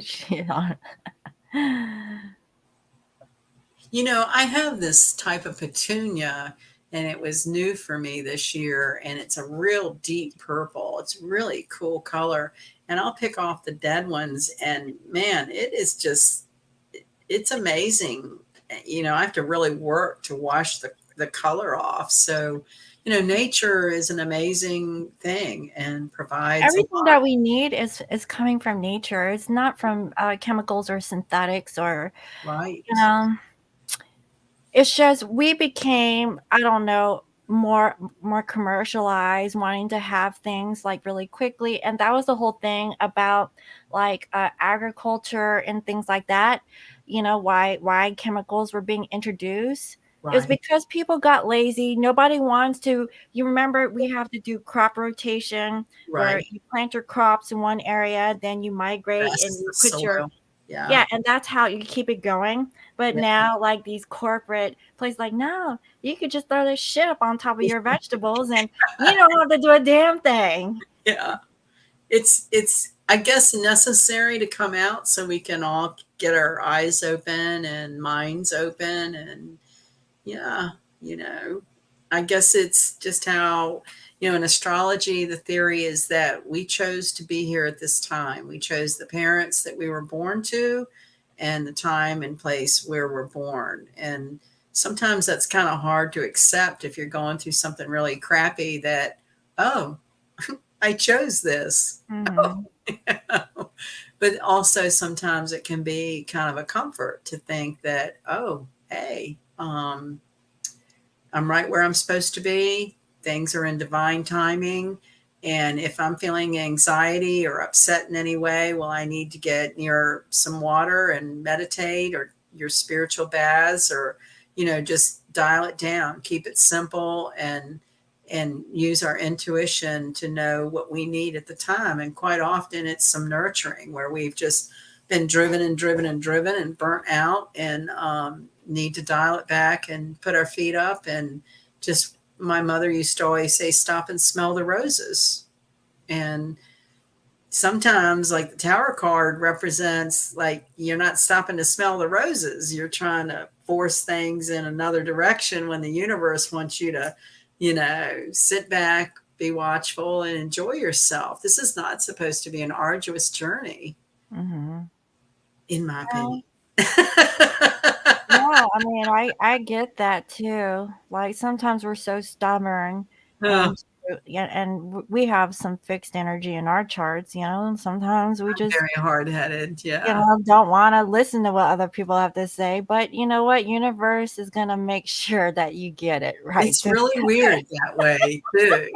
Shit on. I have this type of petunia, and it was new for me this year, and it's a real deep purple. It's really cool color, and I'll pick off the dead ones, and man, it is just, it's amazing. I have to really work to wash the color off. So, nature is an amazing thing and provides a Everything lot. that we need is coming from nature. It's not from chemicals or synthetics or you Right. know. It's just we became I don't know. more commercialized, wanting to have things like really quickly. And that was the whole thing about like agriculture and things like that. You know, why chemicals were being introduced. It was Right. because people got lazy. Nobody wants to. You remember we have to do crop rotation where Right. you plant your crops in one area, then you migrate and Rest you the put your, soil. Yeah. yeah, and that's how you keep it going. But Yeah. now, like these corporate places, like, no, you could just throw this shit up on top of your vegetables and you don't have to do a damn thing. Yeah. It's I guess necessary to come out so we can all get our eyes open and minds open. And yeah, you know, I guess it's just how, in astrology, the theory is that we chose to be here at this time. We chose the parents that we were born to and the time and place where we're born. And sometimes that's kind of hard to accept if you're going through something really crappy that, oh, I chose this. Mm-hmm. But also sometimes it can be kind of a comfort to think that, oh, hey, I'm right where I'm supposed to be. Things are in divine timing. And if I'm feeling anxiety or upset in any way, well, I need to get near some water and meditate, or your spiritual baths, or, just dial it down, keep it simple, and use our intuition to know what we need at the time. And quite often it's some nurturing where we've just been driven and driven and driven and burnt out, and need to dial it back and put our feet up. And just, my mother used to always say, stop and smell the roses. And sometimes, like, the Tower card represents, like, you're not stopping to smell the roses, you're trying to force things in another direction when the universe wants you to, sit back, be watchful, and enjoy yourself. This is not supposed to be an arduous journey, Mm-hmm. in my opinion. Well, yeah, I mean, I get that too. Like sometimes we're so stubborn, Oh, and yeah, and we have some fixed energy in our charts, and sometimes we just, very hard-headed. Yeah. don't want to listen to what other people have to say. But you know what? Universe is gonna make sure that you get it right. It's really weird that way too.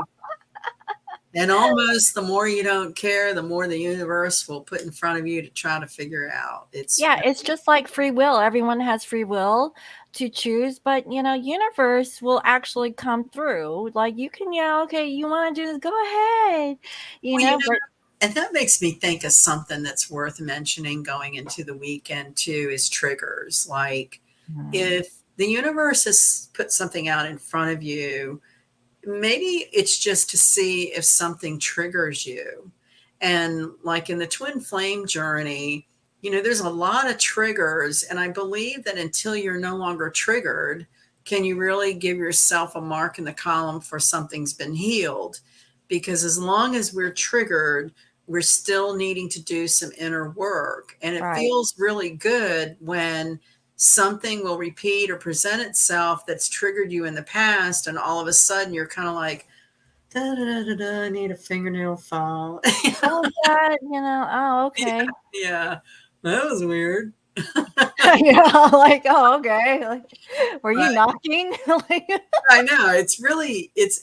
And almost the more you don't care, the more the universe will put in front of you to try to figure out. It's Yeah, it's just like free will. Everyone has free will to choose, but universe will actually come through. Like you can, okay, you want to do this, go ahead. well, But and that makes me think of something that's worth mentioning going into the weekend too, is triggers. Like, Mhm. if the universe has put something out in front of you, maybe it's just to see if something triggers you. And like in the twin flame journey, there's a lot of triggers. And I believe that until you're no longer triggered, can you really give yourself a mark in the column for something's been healed? Because as long as we're triggered, we're still needing to do some inner work. And it Right. feels really good when something will repeat or present itself that's triggered you in the past, and all of a sudden you're kind of like, da, da, da, da, da, I need a fingernail file. Oh, that, oh, Yeah, okay. yeah, that was weird. Like, oh, okay. Like, were you But knocking? Like, I know it's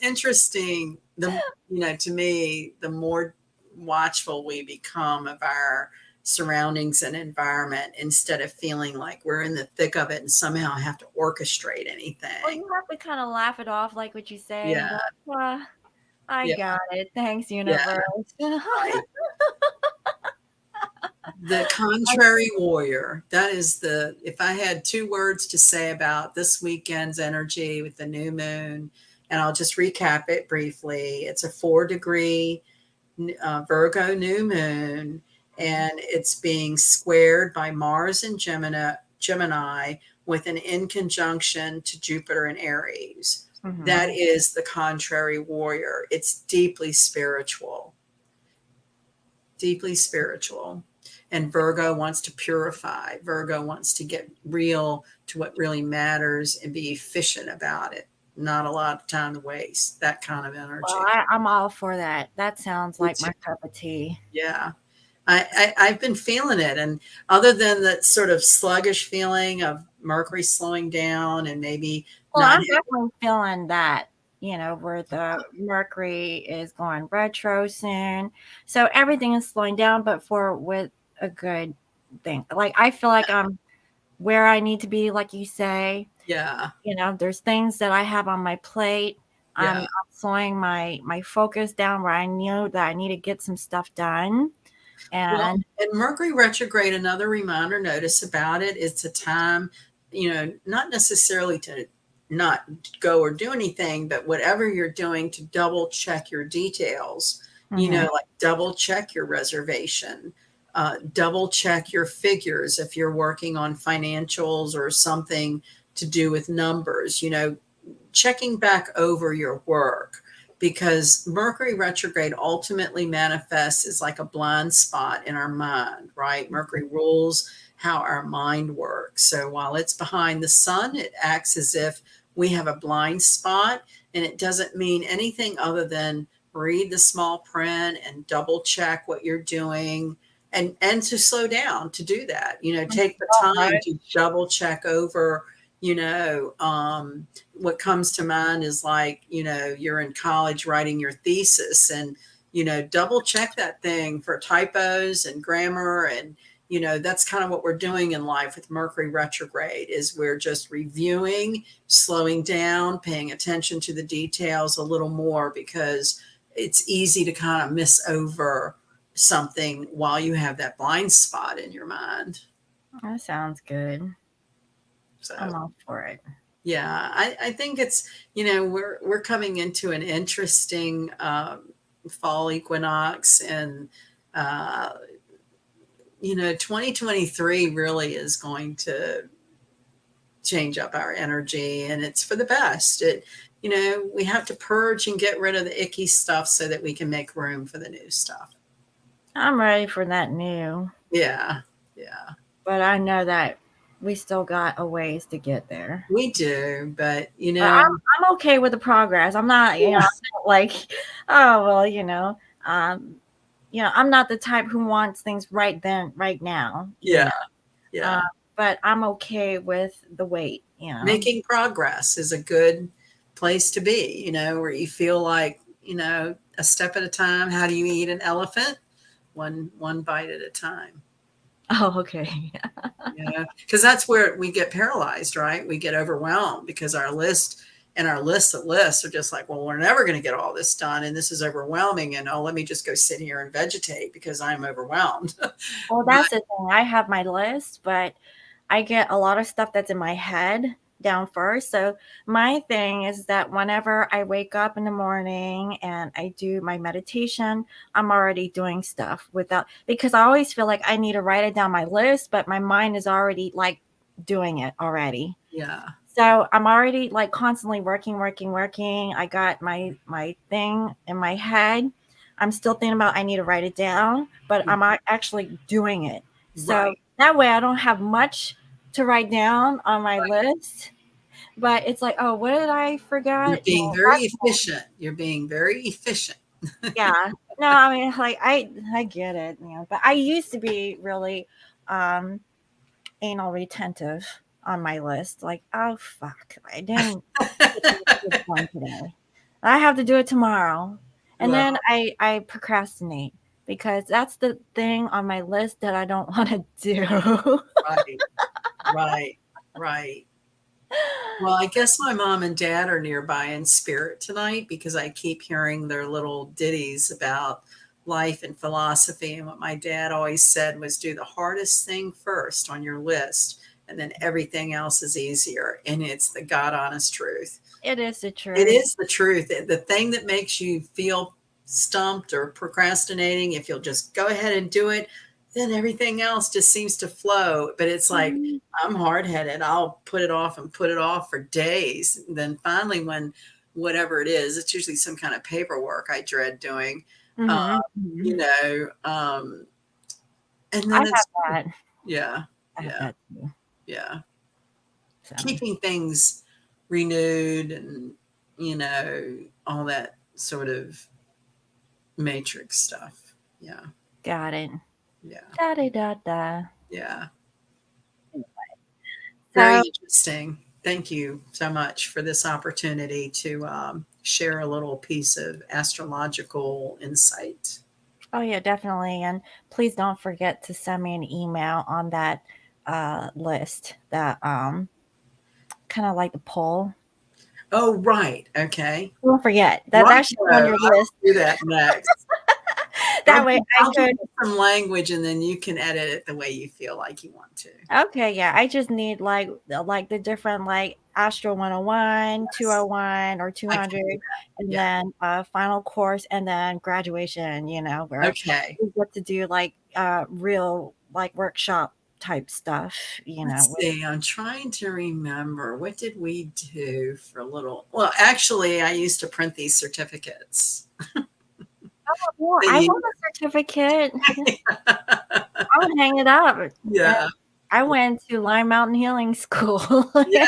interesting. To me, the more watchful we become of our surroundings and environment, instead of feeling like we're in the thick of it and somehow have to orchestrate well, anything. you have to kind of laugh it off, like what you say, and Yeah, go, well, I yeah, got it. Thanks, yeah, universe. right. The contrary warrior. That is if I had two words to say about this weekend's energy with the new moon, and I'll just recap it briefly. It's a 4-degree Virgo new moon, and it's being squared by Mars and Gemini, with an in conjunction to Jupiter and Aries. That Hmm. is the contrary warrior. It's deeply spiritual, deeply spiritual. And Virgo wants to purify. Virgo wants to get real to what really matters and be efficient about it. Not a lot of time to waste. That kind of Well, energy. I'm all for that. That sounds Me like too. my cup of tea. Yeah. I've been feeling it. And other than that sort of sluggish feeling of Mercury slowing down and maybe Well, not I'm having, definitely feeling that. where the Mercury is going retro soon. So everything is slowing down, but with a good thing. Like I feel like I'm where I need to be, like you say. Yeah. There's things that I have on my plate. I'm Yeah. slowing my focus down where I knew that I need to get some stuff done. Well, And and Mercury retrograde, another reminder notice about it, it's a time, not necessarily to not go or do anything, but whatever you're doing to double check your details, mhm. like double check your reservation, double check your figures if you're working on financials or something to do with numbers, checking back over your work, because Mercury retrograde ultimately manifests as like a blind spot in our mind, right? Mercury rules how our mind works. So while it's behind the sun, it acts as if we have a blind spot, and it doesn't mean anything other than read the small print and double check what you're doing, and to slow down to do that. Take the Oh, time right. to double check over, what comes to mind is like, you're in college writing your thesis, and, double check that thing for typos and grammar. And, that's kind of what we're doing in life with Mercury retrograde, is we're just reviewing, slowing down, paying attention to the details a little more, because it's easy to kind of miss over something while you have that blind spot in your mind. That sounds good. I'm So all for it. yeah, I think it's, we're coming into an interesting fall equinox, and uh, 2023 really is going to change up our energy, and it's for the best. We have to purge and get rid of the icky stuff so that we can make room for the new stuff. I'm ready for that new, Yeah, yeah, but I know that we still got a ways to get there. we do, but But I'm okay with the progress. I'm not, yeah, I'm not like, oh well, um, I'm not the type who wants things right then, right now. yeah, Uh, yeah. but I'm okay with the wait. Making progress is a good place to be, where you feel like, a step at a time. How do you eat an elephant? One bite at a time. Oh, okay. Yeah, because that's where we get paralyzed, right? We get overwhelmed because our list and our lists of lists are just like, well, we're never going to get all this done, and this is overwhelming, and oh, let me just go sit here and vegetate because I'm overwhelmed. Well, But that's the thing. I have my list, but I get a lot of stuff that's in my head down first. So my thing is that whenever I wake up in the morning and I do my meditation, I'm already doing stuff without, because I always feel like I need to write it down my list, but my mind is already like doing it already. yeah, So I'm already like constantly working, working, working. I got my thing in my head. I'm still thinking about I need to write it down, but I'm actually doing it. So right, that way I don't have much to write down on my right. list. But it's like, oh, what did I You're forget? being very efficient. You're being very efficient. Yeah. No, I mean like I get it, but I used to be really um anal retentive on my list. Like, oh fuck, I didn't get this done today. I have to do it tomorrow, and Well, then I procrastinate because that's the thing on my list that I don't want to do. right, right, right. Well, I guess my mom and dad are nearby in spirit tonight, because I keep hearing their little ditties about life and philosophy. And what my dad always said was, do the hardest thing first on your list, and then everything else is easier. And it's the God honest truth. It is the It truth. is the truth. The thing that makes you feel stumped or procrastinating, if you'll just go ahead and do it, then everything else just seems to flow. But it's like, Mhm. I'm hard headed. I'll put it off and put it off for days. And then finally, when whatever it is, it's usually some kind of paperwork I dread doing, uh, Mhm. you Mhm. know, and I then have it's, that. yeah, I have yeah, that too. yeah. So Keeping things renewed, and, all that sort of matrix stuff. Yeah. got it. Yeah. Da da da da. Yeah. Very So interesting. Thank you so much for this opportunity to share a little piece of astrological insight. Oh yeah, definitely. And please don't forget to send me an email on that list, that kind of like the poll. Oh, right. Okay. Don't forget that Right. that should be on your I'll list. do that next. That way I I'll give could. you some language and then you can edit it the way you feel like you want to. Okay, yeah. I just need like the different like Astro 101, Yes, 201 or I can 200, do that. and Yeah. then final course and then graduation, where Okay. we get to do like real like workshop type stuff, Let's with. see. I'm trying to remember. What did we do for a little? Well, actually, I used to print these certificates. Yeah, I The- want a certificate. I would hang it up. And yeah. I went to Lime Mountain Healing School. Yeah.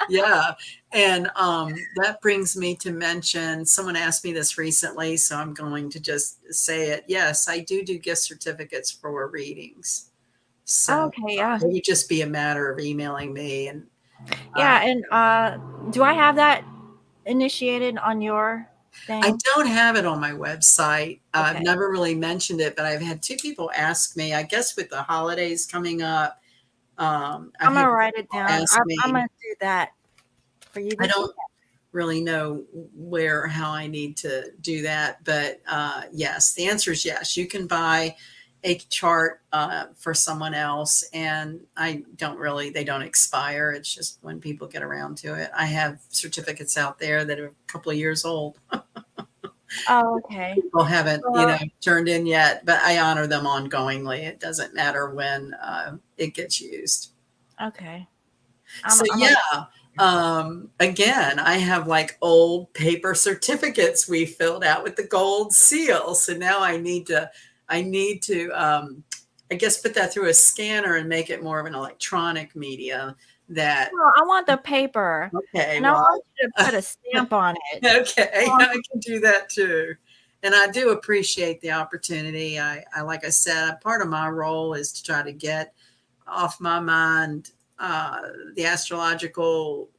Yeah. And that brings me to mention, someone asked me this recently, so I'm going to just say it. Yes, I do gift certificates for readings. So Okay, yeah. it would just be a matter of emailing me. And Yeah, and do I have that initiated on your I thing? don't have it on my website. I've Okay. never really mentioned it, but I've had two people ask me, I guess with the holidays coming up, I've I'm had gonna write it people down. ask I'm me. gonna do that for you I this week. don't really know where, how I need to do that, but yes, the answer is yes. You can buy a chart for someone else, and they don't expire. It's just when people get around to it. I have certificates out there that are a couple of years old. Oh, okay. People haven't, Well, turned in yet, but I honor them ongoingly. It doesn't matter when it gets used. okay. So I'm a, yeah, again, I have like old paper certificates we filled out with the gold seal. So now I need to, I guess, put that through a scanner and make it more of an electronic media. That no, I want the paper, okay, and I well, want you to put a stamp on it. okay, Um, I can do that too. And I do appreciate the opportunity. Like I said, part of my role is to try to get off my mind the astrological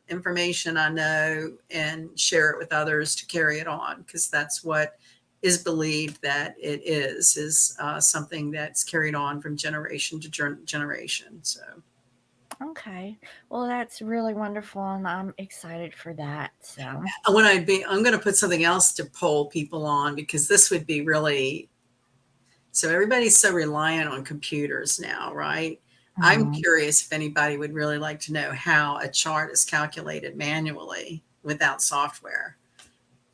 information I know and share it with others to carry it on, because that's what is believed that it is something that's carried on from generation to generation. So Okay. Well, that's really wonderful, and I'm excited for that. So, I'm going to put something else to poll people on, because this would be really, so everybody's so reliant on computers now, right? I'm mhm. curious if anybody would really like to know how a chart is calculated manually without software.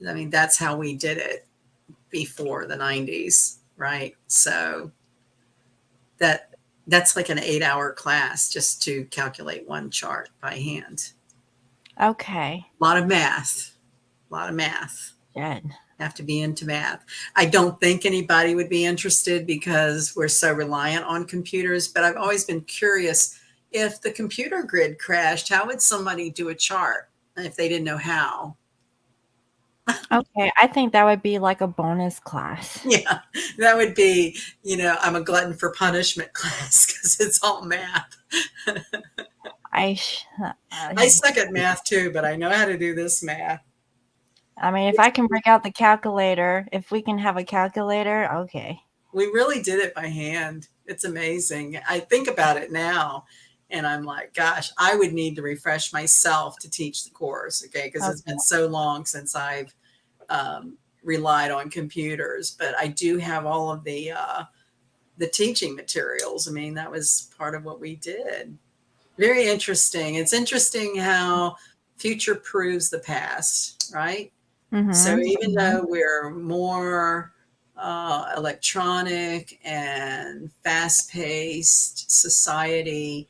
I mean, that's how we did it before the 90s, right? So that that's like an 8-hour class just to calculate one chart by hand. Okay. A lot of math, a lot of math. Good. Have to be into math. I don't think anybody would be interested because we're so reliant on computers, but I've always been curious, if the computer grid crashed, how would somebody do a chart if they didn't know how? Okay. I think that would be like a bonus class. Yeah, that would be, I'm a glutton for punishment class because it's all math. I, sh- I suck at math too, but I know how to do this math. I mean, if I can break out the calculator, if we can have a calculator, okay. We really did it by hand. It's amazing. I think about it now and I'm like, gosh, I would need to refresh myself to teach the course. Okay. Because it's Okay. been so long since I've relied on computers, but I do have all of the teaching materials. I mean, that was part of what we did. Very interesting. It's interesting how future proves the past, right? So Mhm. even Mhm. though we're more electronic and fast-paced society,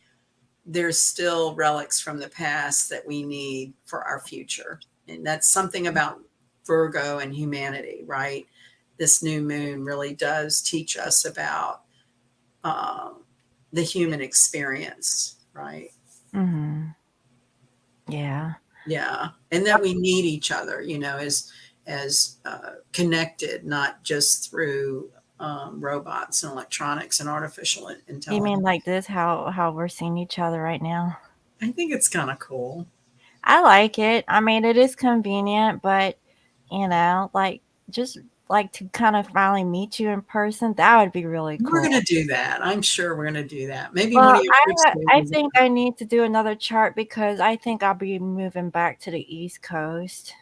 there's still relics from the past that we need for our future. And that's something about Virgo and humanity, right? This new moon really does teach us about uh, the human experience, right? Mhm. Yeah. Yeah, and that we need each other, as connected, not just through robots and electronics and artificial You mean intelligence. like this? How we're seeing each other right now? I think it's kind of cool. I like it. I mean, it is convenient, but like just like to kind of finally meet you in person, that would be really We're cool. going to do that. I'm sure we're going to do that. Maybe one Well, of your first I days. think I need to do another chart because I think I'll be moving back to the East Coast.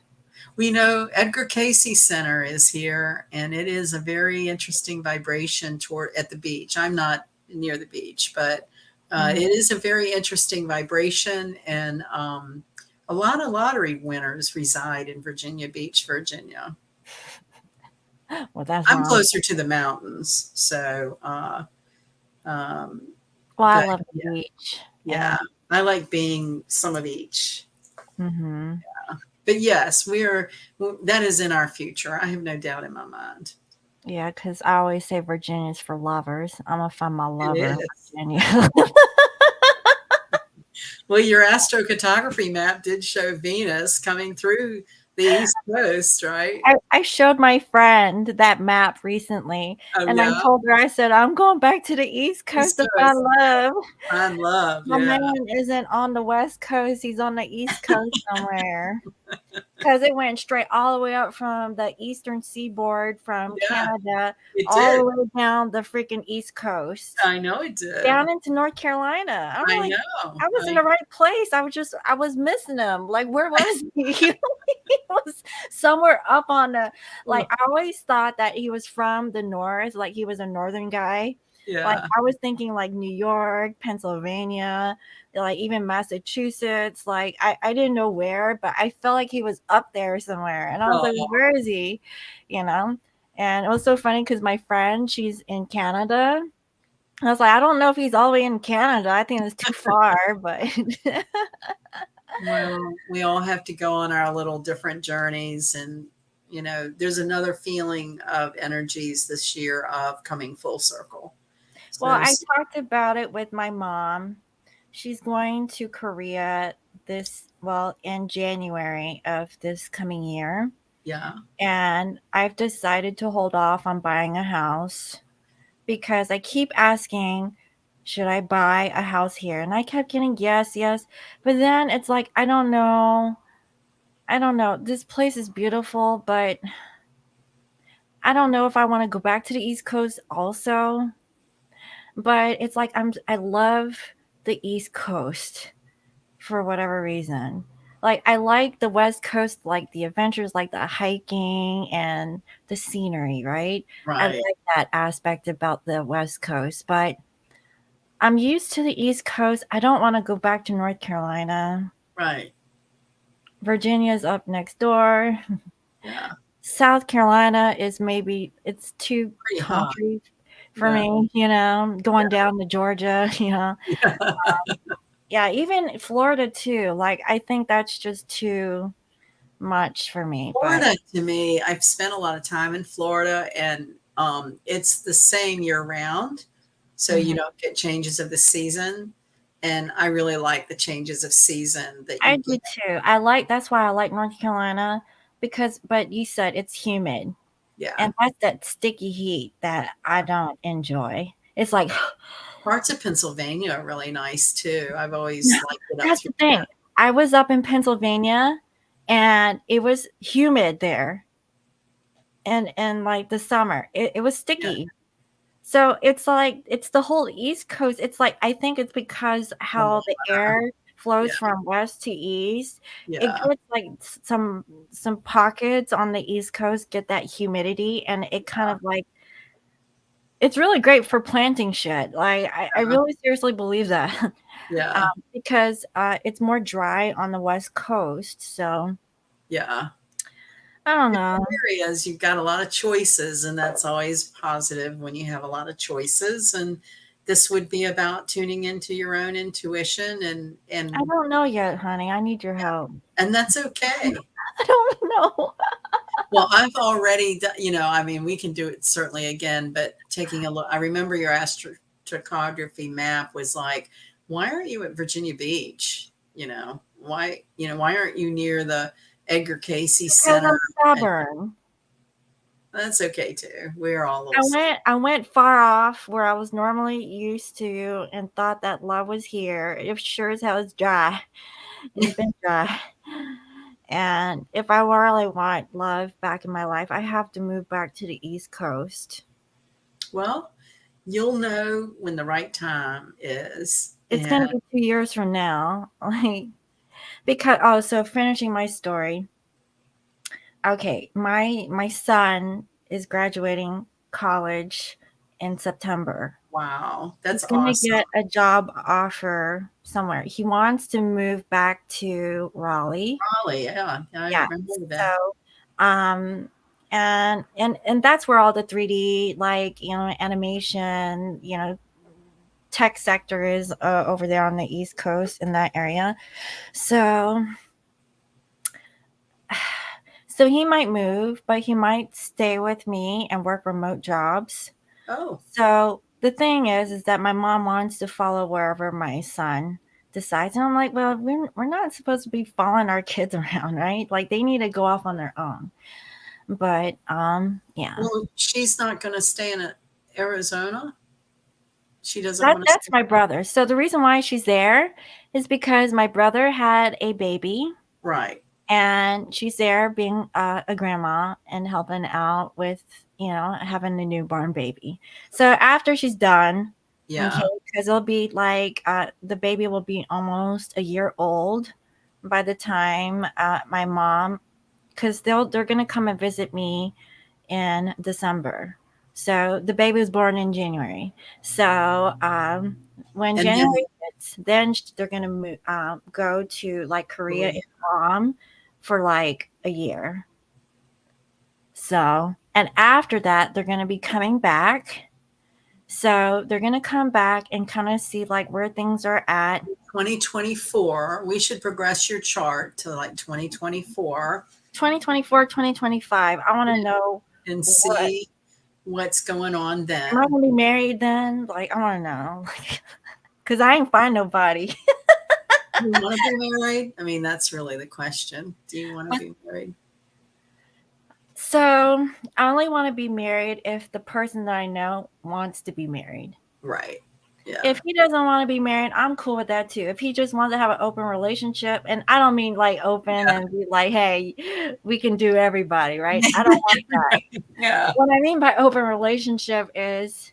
We know Edgar Casey Center is here, and it is a very interesting vibration toward at the beach. I'm not near the beach, but Mhm. it is a very interesting vibration, and a lot of lottery winners reside in Virginia Beach, Virginia. Well, that's I'm wrong. closer to the mountains, so um, Well, I but love the yeah, beach, yeah, and I like being some of each. mhm. But yes, that is in our future. I have no doubt in my mind. Yeah, because I always say Virginia's for lovers. I'm gonna find my It lover in is. Virginia. Well, your astrocartography map did show Venus coming through the East Coast, right? I showed my friend that map recently, Oh, and I yeah. told her, I said, I'm going back to the East Coast East to find Coast. love. Find love. My Yeah. man isn't on the West Coast, he's on the East Coast somewhere. Because it went straight all the way up from the eastern seaboard from Yeah, Canada it all did. the way down the freaking East Coast. I know it did. Down into North Carolina. I'm I like, know. I was in the right place. I was missing him. Like, where was he? He was somewhere up on the, like, I always thought that he was from the north, like he was a northern guy. Like, Yeah. I was thinking like New York, Pennsylvania, like even Massachusetts. Like, I didn't know where, but I felt like he was up there somewhere. And I was like, well, Oh, where is he? You know? And it was so funny because my friend, she's in Canada. I was like, I don't know if he's all the way in Canada. I think it's too far, but well, we all have to go on our little different journeys. And, there's another feeling of energies this year of coming full circle. So well, I there's, talked about it with my mom. She's going to Korea in January of this coming year. yeah, And I've decided to hold off on buying a house because I keep asking, should I buy a house here? And I kept getting yes, yes. But then it's like, I don't know. I don't know. This place is beautiful, but I don't know if I want to go back to the East Coast also, but it's like I love the East Coast for whatever reason. Like I like the West Coast, like the adventures, like the hiking and the scenery, right? I right, like that aspect about the West Coast, but I'm used to the East Coast. I don't want to go back to North Carolina. right. Virginia's up next door. Yeah, South Carolina is maybe it's too pretty hot. country for Yeah, me, going down to Georgia, yeah. Yeah, even Florida too. Like I think that's just too much for me. But Florida to me, I've spent a lot of time in Florida, and it's the same year round. So you mhm. don't get changes of the season. And I really like the changes of season that I you do get. too. That's why I like North Carolina because but you said it's humid Yeah. and that's that sticky heat that I don't enjoy. It's like Parts of Pennsylvania are really nice too. I've always liked it up that's through the there. thing. I was up in Pennsylvania and it was humid there and like the summer. It was Yeah. sticky. So it's like it's the whole East Coast. It's like I think it's because how the air Yeah. flows from west to east. It Yeah. gets like some pockets on the East Coast get that humidity, and it kind of like it's really great for planting shit. Like I really seriously believe that Yeah. because it's more dry on the West Coast. So Yeah. I don't know. Areas you've got a lot of choices, and that's always positive when you have a lot of choices. And this would be about tuning into your own intuition, and I and don't know yet, honey. I need your help. and that's okay. I don't know. Well, I've already done, I mean, we can do it certainly again, but taking a look, I remember your astrocartography map was like, why aren't you at Virginia Beach? Why aren't you near the Edgar Casey Because Center? I'm And stubborn. that's okay too. We're all a little, I went far off where I was normally used to and thought that love was here. It sure as hell is dry. It's been dry. And if I really want love back in my life, I have to move back to the East Coast. Well, you'll know when the right time is. It's gonna And be 2 years from now. Like because oh, so finishing my story. Okay, my son is graduating college in September. wow, He's that's gonna awesome. get a job offer somewhere. He wants to move back to Raleigh. Raleigh, yeah, I Yeah. remember that. So, um, and that's where all the 3D, like, animation, tech sector is over there on the East Coast in that area. So, so he might move, but he might stay with me and work remote jobs. Oh, So the thing is that my mom wants to follow wherever my son decides. And I'm like, well, we're not supposed to be following our kids around, right? Like they need to go off on their own. But yeah. well, she's not going to stay in Arizona. She doesn't That want to that's stay. my brother. So the reason why she's there is because my brother had a baby Right. and she's there being a grandma and helping out with, having a newborn baby. So after she's done, okay, Yeah. because it'll be like the baby will be almost a year old by the time my mom, because they're gonna come and visit me in December. So the baby was born in January. So when And then, January hits, then they're gonna go to like Korea and Guam for like a year. So and after that, they're gonna be coming back. So they're gonna come back and kind of see like where things are at. 2024, we should progress your chart to like 2024 2024, 2025. I want to know and what see what's going on am I then. gonna be married then? Like I want to know, because I ain't find nobody. Do you want to be married? I mean, that's really the question. Do you want to be married? So I only want to be married if the person that I know wants to be married. Right. If Yeah. he doesn't want to be married, I'm cool with that too. If he just wants to have an open relationship, and I don't mean like open and be like, hey, we can do everybody, right? I don't want that. Yeah. What I mean by open relationship is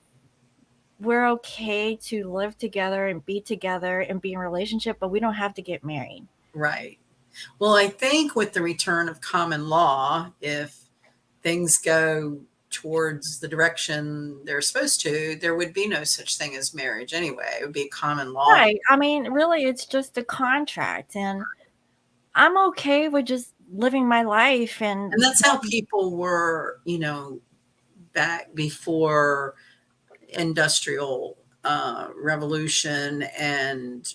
we're okay to live together and be in a relationship, but we don't have to get married. Right. Well, I think with the return of common law, if things go towards the direction they're supposed to, there would be no such thing as marriage anyway. It would be common law. Right. I mean, really, it's just a contract, and I'm okay with just living my life And and that's how people were, back before industrial revolution and,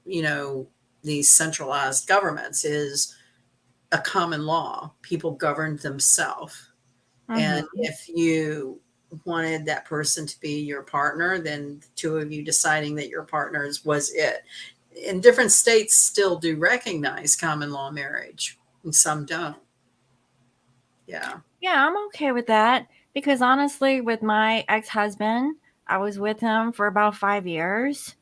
you know, these centralized governments is a common law. People governed themselves. And mhm. if you wanted that person to be your partner, then the two of you deciding that your partners was it. In different states still do recognize common law marriage, and some don't. Yeah. Yeah, I'm okay with that because honestly, with my ex-husband, I was with him for about 5 years.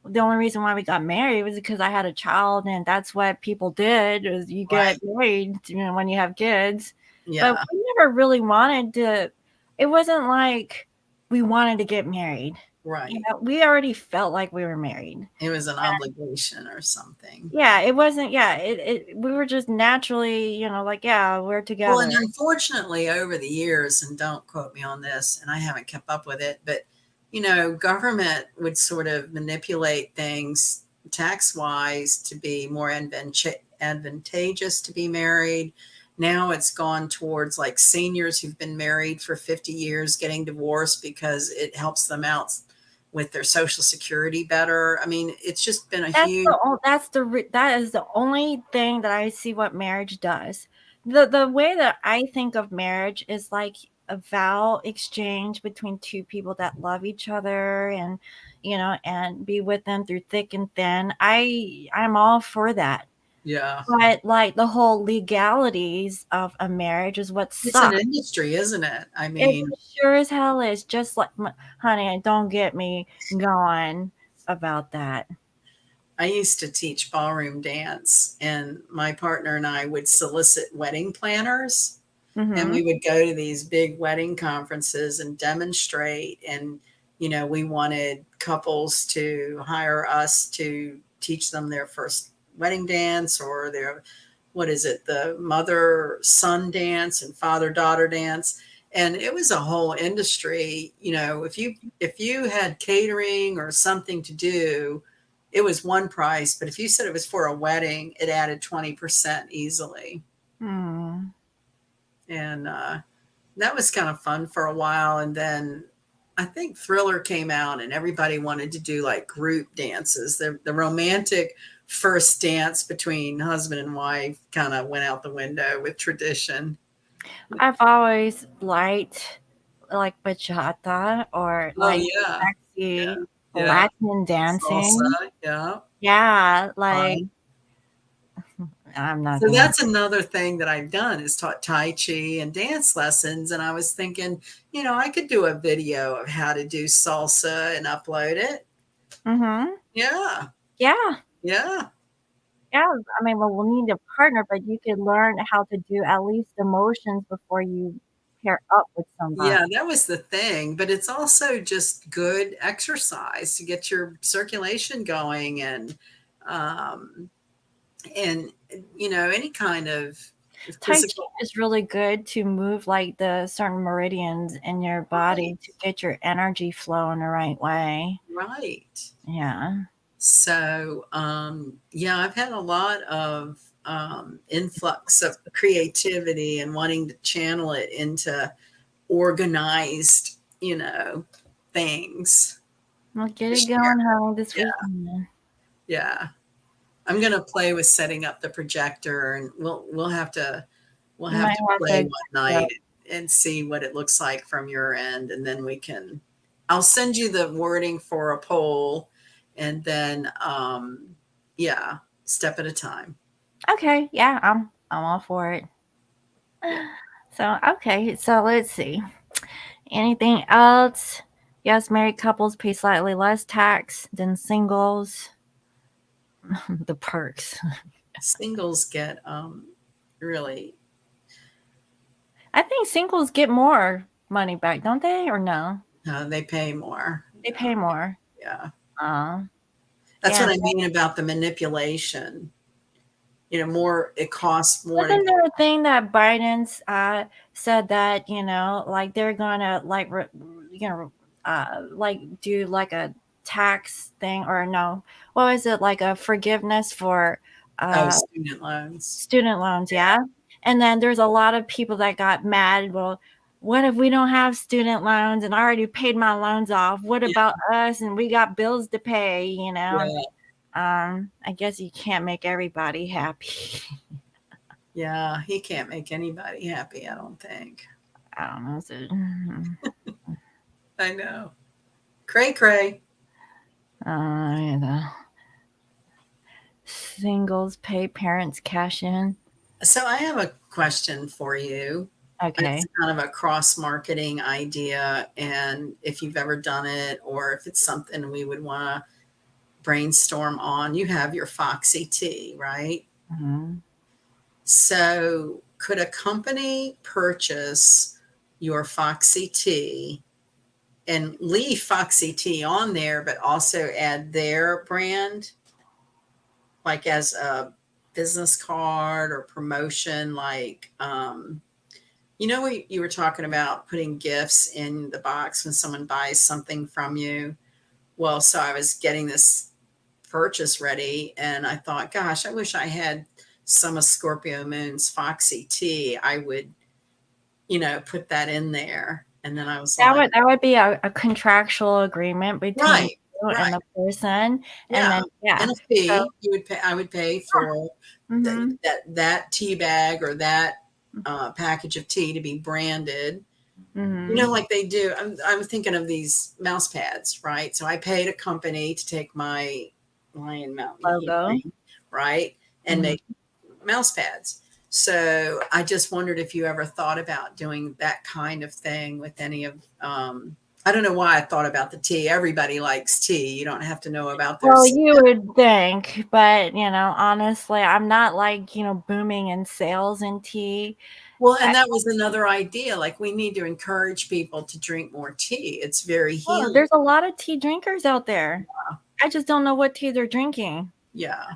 The only reason why we got married was because I had a child, and that's what people did is you get Right. married, when you have kids. But Yeah. we never really wanted to. It wasn't like we wanted to get married. Right. We already felt like we were married. It was an obligation or something. Yeah, it wasn't. Yeah, we were just naturally, like, yeah, we're Well, together. and unfortunately, over the years, and don't quote me on this, and I haven't kept up with it, but government would sort of manipulate things tax wise to be more advantageous to be married. Now it's gone towards like seniors who've been married for 50 years getting divorced because it helps them out with their social security better. I mean, it's just been a huge, That is the only thing that I see what marriage does. The way that I think of marriage is like a vow exchange between two people that love each other and and be with them through thick and thin. I'm all for that. yeah. But like the whole legalities of a marriage is what It's an sucks. industry, isn't it? I It mean, sure as hell is. Just like honey, don't get me going about that. I used to teach ballroom dance, and my partner and I would solicit wedding planners, and Mm-hmm. we would go to these big wedding conferences and demonstrate. And, we wanted couples to hire us to teach them their first wedding dance, or their, what is it, the mother son dance and father daughter dance. And it was a whole industry. If you had catering or something to do, it was one price, but if you said it was for a wedding, it added 20% easily. Mm. And that was kind of fun for a while. And then I think Thriller came out, and everybody wanted to do like group dances. The romantic first dance between husband and wife kind of went out the window with tradition. I've always liked like bachata or Oh like yeah, sexy yeah, Latin dancing. salsa, yeah, Yeah, like fun. I'm not So gonna. that's another thing that I've done, is taught Tai Chi and dance lessons. And I was thinking, I could do a video of how to do salsa and upload it. Mm-hmm. Yeah, Yeah, yeah. yeah. I mean, well, we'll need a partner, but you could learn how to do at least the motions before you pair up with somebody. Yeah, that was the thing, but it's also just good exercise to get your circulation going, um and any kind of Tai Chi physical. is really good to move like the certain meridians in your Right, body to get your energy flowing the right way. right. Yeah. So, yeah, I've had a lot of influx of creativity and wanting to channel it into organized, things. Well, get it This year. going, honey, this Yeah, weekend. yeah. I'm gonna play with setting up the projector, and we'll You have might to have play to. one night and see what it looks like from your end, and then I'll send you the wording for a poll, and then yeah, step at a time. Okay, yeah, I'm all for it. Yeah. So okay, so let's see. Anything else? Yes, married couples pay slightly less tax than singles. The perks. Singles get really, I think singles get more money back, don't they? Or no? they pay more. They pay more. Yeah. Uh, That's yeah. what I mean about the manipulation. More, it costs more to Wasn't get. there a thing that Biden's said that like they're gonna like like do like a tax thing or no? What was it like a forgiveness for Oh, uh student loans. student loans? Yeah, and then there's a lot of people that got mad. Well, what if we don't have student loans and I already paid my loans off? What Yeah, about us and we got bills to pay? yeah, I guess you can't make everybody happy. yeah. He can't make anybody happy, I don't think. I don't know. So, I know. Cray cray. you know, singles pay parents cash in. So I have a question for you. Okay. It's kind of a cross marketing idea, and if you've ever done it, or if it's something we would want to brainstorm on. You have your Foxy tea, right? Mhm. So could a company purchase your Foxy tea and leave Foxy tea on there, but also add their brand, like as a business card or promotion? Like, you were talking about putting gifts in the box when someone buys something from you. Well, so I was getting this purchase ready, and I thought, gosh, I wish I had some of Scorpio Moon's Foxy tea. I would, put that in there. And then I was That like, would be a contractual agreement between right, you right. and the person, and Yeah. then yeah. And a So fee you would pay, I would pay for hmm that tea bag, or that package of tea to be branded. hmm Like they do. I'm thinking of these mouse pads, right? So I paid a company to take my Lion Mountain logo. healing, right, and Hmm make mouse pads. So I just wondered if you ever thought about doing that kind of thing with any of. I don't know why I thought about the tea. Everybody likes tea. You don't have to know about their. Well, you would think, but honestly, I'm not like, booming in sales in tea. Well, and that was another idea. Like, we need to encourage people to drink more tea. It's very Well, healing. there's a lot of tea drinkers out there. I just don't know what tea they're drinking. Yeah.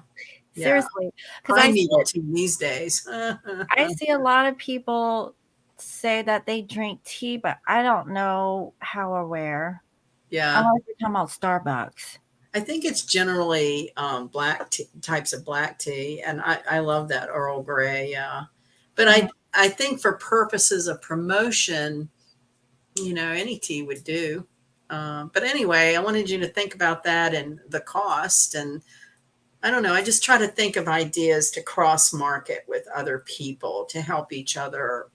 Yeah. Seriously, because Pine needle tea these days. I see a lot of people say that they drink tea, but I don't know how or where. Yeah. Unless you're talking about Starbucks. I think it's generally black tea, types of black tea, and I love that Earl Grey. Yeah, but I think for purposes of promotion, any tea would do. But anyway, I wanted you to think about that and the cost, and I don't know. I just try to think of ideas to cross market with other people to help each other,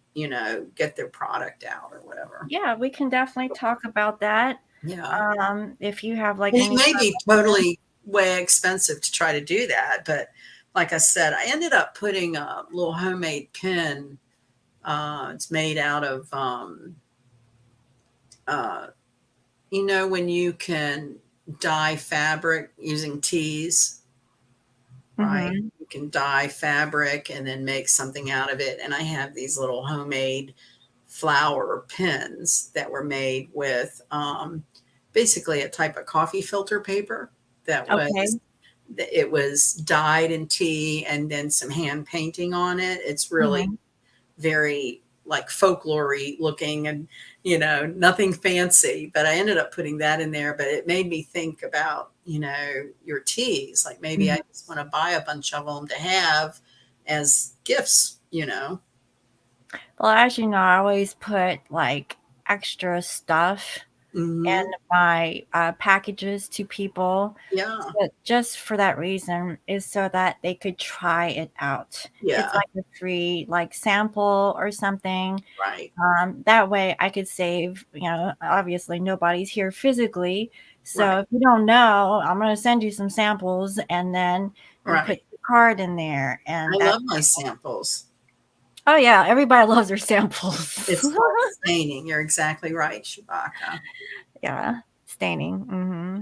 get their product out or whatever. Yeah, we can definitely talk about that. Yeah. If you have like It may be totally way expensive to try to do that, but like I said, I ended up putting a little homemade pin. It's made out of, when you can dye fabric using teas, right? Mm-hmm. You can dye fabric and then make something out of it. And I have these little homemade flower pins that were made with basically a type of coffee filter paper that was dyed in tea and then some hand painting on it. It's really very like folklore-y looking and nothing fancy, but I ended up putting that in there. But it made me think about your teas, like maybe I just want to buy a bunch of them to have as gifts. Well, as you know, I always put like extra stuff in my packages to people. Yeah. But just for that reason is so that they could try it out. Yeah. It's like a free like sample or something. Right. That way I could save, obviously nobody's here physically. So Right. if you don't know, I'm going to send you some samples and then you put the card in there. And I love my samples. Oh yeah, everybody loves their samples. It's called staining. You're exactly right, Shabaka. Yeah, staining. Mm-hmm.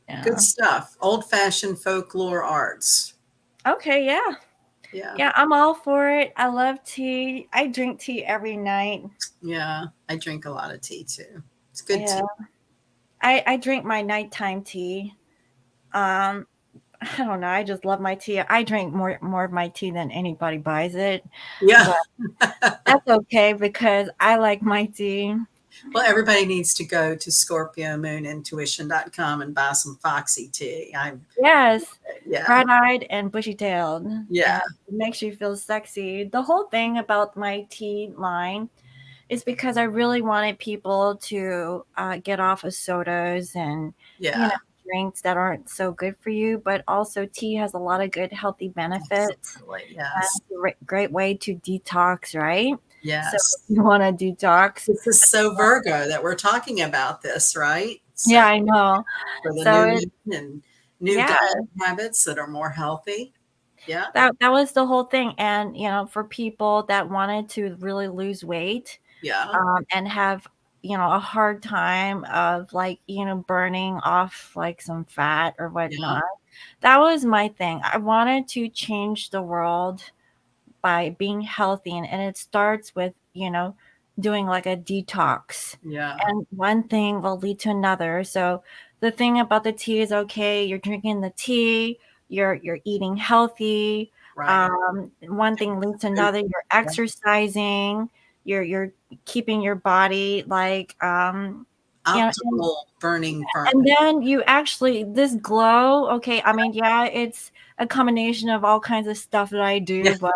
Yeah. Good stuff. Old-fashioned folklore arts. Okay, yeah. Yeah, I'm all for it. I love tea. I drink tea every night. Yeah, I drink a lot of tea too. It's good tea. I drink my nighttime tea. I don't know. I just love my tea. I drink more of my tea than anybody buys it. Yeah. But that's okay because I like my tea. Well, everybody needs to go to ScorpioMoonIntuition.com and buy some Foxy tea. Yes. Yeah. Bright-eyed and bushy-tailed. Yeah. It makes you feel sexy. The whole thing about my tea line is because I really wanted people to get off of sodas and drinks that aren't so good for you, but also tea has a lot of good healthy benefits. Yes. Great way to detox, right? Yes. So if you want to detox. This is so Virgo that we're talking about this, right? So yeah, I know. For the new diet habits that are more healthy. Yeah. That was the whole thing. And, for people that wanted to really lose weight and have, a hard time of like, burning off like some fat or whatnot. That was my thing. I wanted to change the world by being healthy. And it starts with, doing like a detox. Yeah. And one thing will lead to another. So the thing about the tea is, okay, you're drinking the tea, you're eating healthy. Right. One thing leads to another. You're exercising. You're keeping your body like optimal burning furnace. And then you actually this glow. Okay, I mean, yeah, it's a combination of all kinds of stuff that I do, but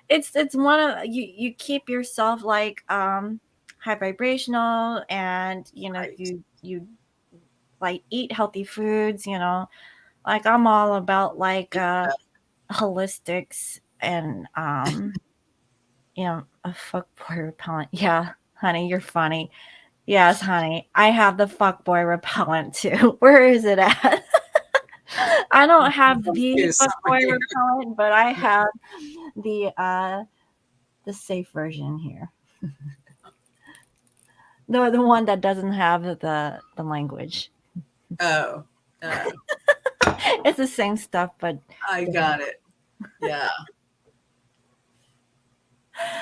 it's one of you keep yourself like high vibrational, and you like eat healthy foods, like I'm all about like holistics and a fuckboy repellent. Yeah, honey, you're funny. Yes, honey, I have the fuckboy repellent too. Where is it at? I don't have the fuckboy repellent, but I have the safe version here. The one that doesn't have the language. Oh, It's the same stuff, but I got it. Yeah.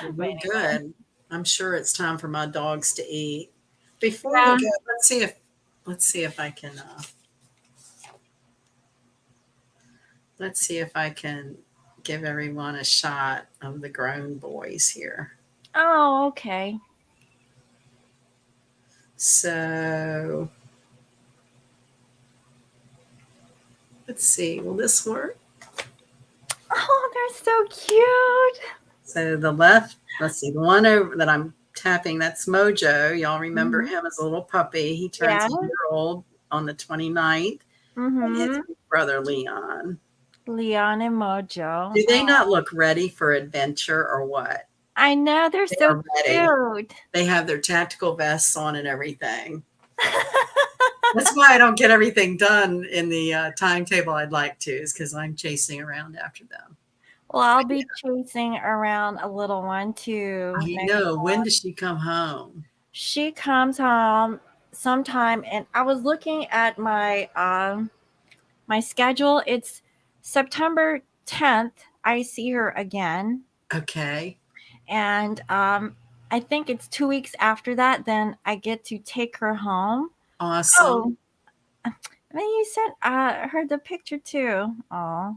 Well, but we're good. I'm sure it's time for my dogs to eat. Before we yeah. go, let's see if I can let's see if I can give everyone a shot of the grown boys here. Oh, okay. So let's see, will this work? Oh, they're so cute. So the left, let's see, the one over that I'm tapping, that's Mojo. Y'all remember Mhm. him as a little puppy. He turns Yeah. a year old on the 29th, and his Mhm. big brother Leon. Leon and Mojo. Do they Oh, not look ready for adventure or what? I know they're They so are ready. cute. They have their tactical vests on and everything. That's why I don't get everything done in the timetable I'd like to, is because I'm chasing around after them. Well, I'll be chasing around a little one too. I know. When does she come home? She comes home sometime, and I was looking at my schedule. It's September 10th. I see her again, Okay. and I think it's 2 weeks after that. Then I get to take her home. Awesome. Oh, then you sent her the picture too. Oh,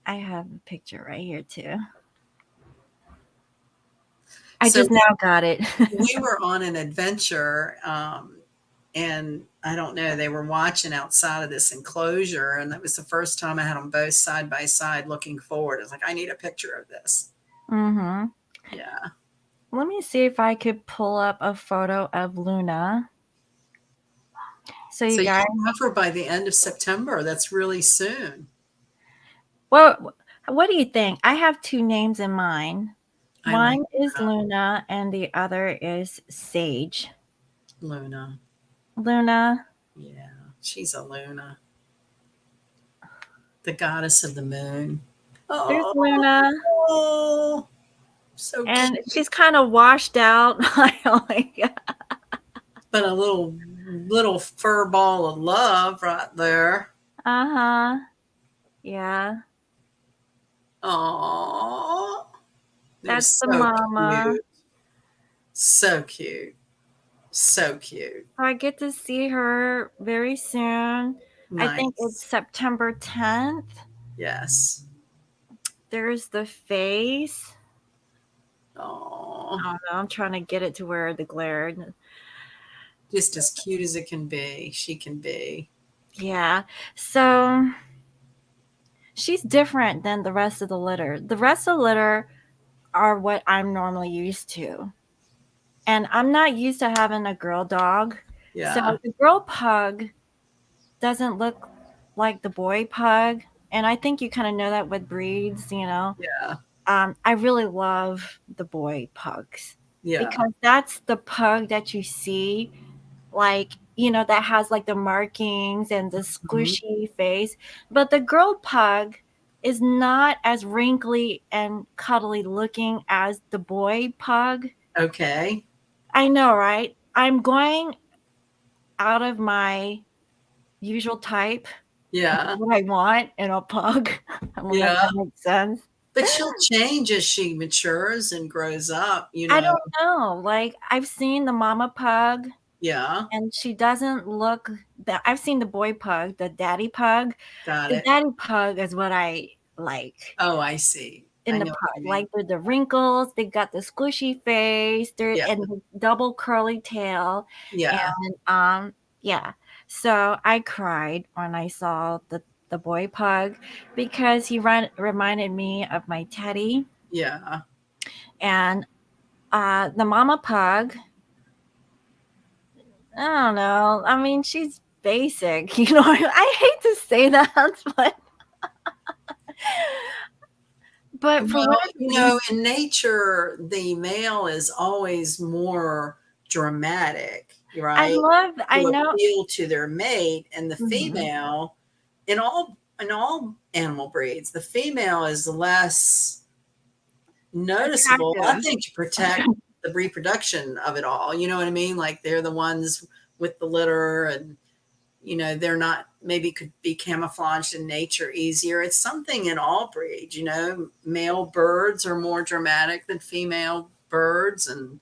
I have a picture right here too. I So just now got it. we were on an adventure, and I don't know, they were watching outside of this enclosure, and that was the first time I had them both side by side looking forward. I was like, I need a picture of this. Mm-hmm. Yeah. Let me see if I could pull up a photo of Luna. So you So guys, you'll have her by the end of September. That's really soon. what do you think? I have two names in mind. I like One is Luna and the other is Sage. Luna. Luna. Yeah, she's a Luna, the goddess of the moon. There's Luna. Oh, so cute. And she's kind of washed out. Like, But a little fur ball of love right there. uh-huh. Yeah. Oh, they're That's the so mama. cute. So cute. So cute. I get to see her very soon. I think it's Nice. September 10th. Yes. There's the face. Oh, I don't know. I'm trying to get it to where the glare. just as cute as it can be. She can be. Yeah. So she's different than the rest of the litter. The rest of the litter are what I'm normally used to. And I'm not used to having a girl dog. So Yeah. the girl pug doesn't look like the boy pug. And I think you kind of know that with breeds. Yeah. I really love the boy pugs Yeah. because that's the pug that you see, like, that has like the markings and the Mhm. squishy face. But the girl pug is not as wrinkly and cuddly looking as the boy pug. Okay. I know, right? I'm going out of my usual type, Yeah. what I want in a pug. I don't know if Yeah. that makes sense. But she'll change as she matures and grows up, I don't know. Like, I've seen the mama pug, Yeah. and she doesn't look that. I've seen the boy pug, the daddy pug. Got The it. daddy pug is what I like Oh, I see. in I the know what pug. you Like mean. the wrinkles, they got the squishy face, they're Yeah. and the double curly tail, Yeah. and yeah. So I cried when I saw the boy pug because he reminded me of my Teddy, Yeah. and the mama pug. I don't know. I mean, she's basic. I hate to say that, but for Well, whatever reason, in nature, the male is always more dramatic, right? I To know. appeal to their mate, and the Mhm. female, in all animal breeds, the female is less noticeable, I Attractive. think, to protect the reproduction of it all. You know what I mean? Like they're the ones with the litter, and they're not, maybe could be camouflaged in nature easier. It's something in all breeds. Male birds are more dramatic than female birds, and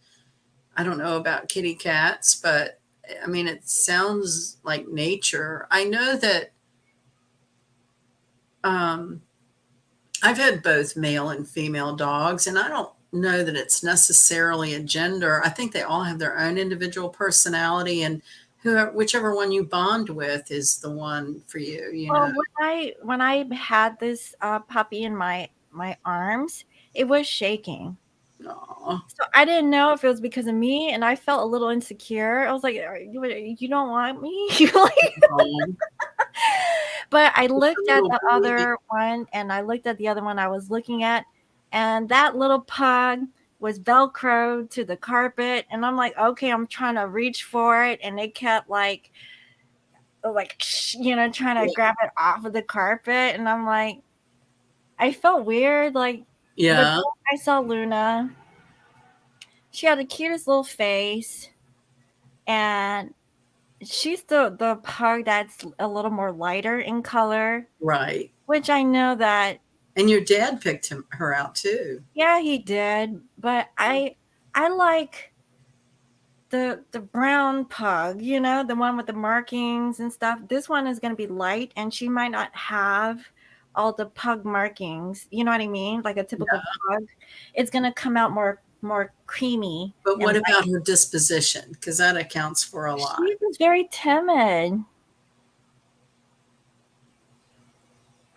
I don't know about kitty cats, but I mean, it sounds like nature. I know that I've had both male and female dogs, and I don't know that it's necessarily a gender. I think they all have their own individual personality, and whichever one you bond with is the one for you. Well, when I had this puppy in my arms, it was shaking. Aw. So I didn't know if it was because of me, and I felt a little insecure. I was like, You don't want me?" Um, But I it's a looked at little the baby. other one, and I looked at the other one I was looking at, and that little pug was velcroed to the carpet, and I'm like, "Okay," I'm trying to reach for it, and it kept trying to grab it off of the carpet, and I'm like, I felt weird, but Yeah, then I saw Luna. She had the cutest little face, and she's the pug that's a little more lighter in color, right. which I know that, And your dad picked her out too. yeah, he did, but I like the brown pug, the one with the markings and stuff. This one is going to be light, and she might not have all the pug markings. You know what I mean? Like a typical pug. It's going to come out more creamy But and what light. about her disposition? Because that accounts for a lot. She's just very timid.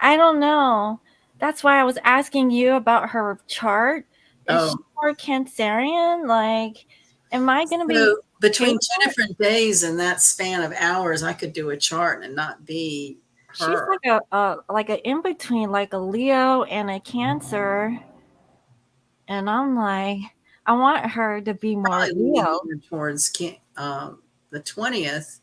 I don't know. That's why I was asking you about her chart. Is she Oh, more Cancerian? Like, am I going to be so between two patient? different days in that span of hours, I could do a chart and not be She's her. like a in between, like a Leo and a Cancer, and I'm like, I want her to be more Probably leaning Leo. more towards the 20th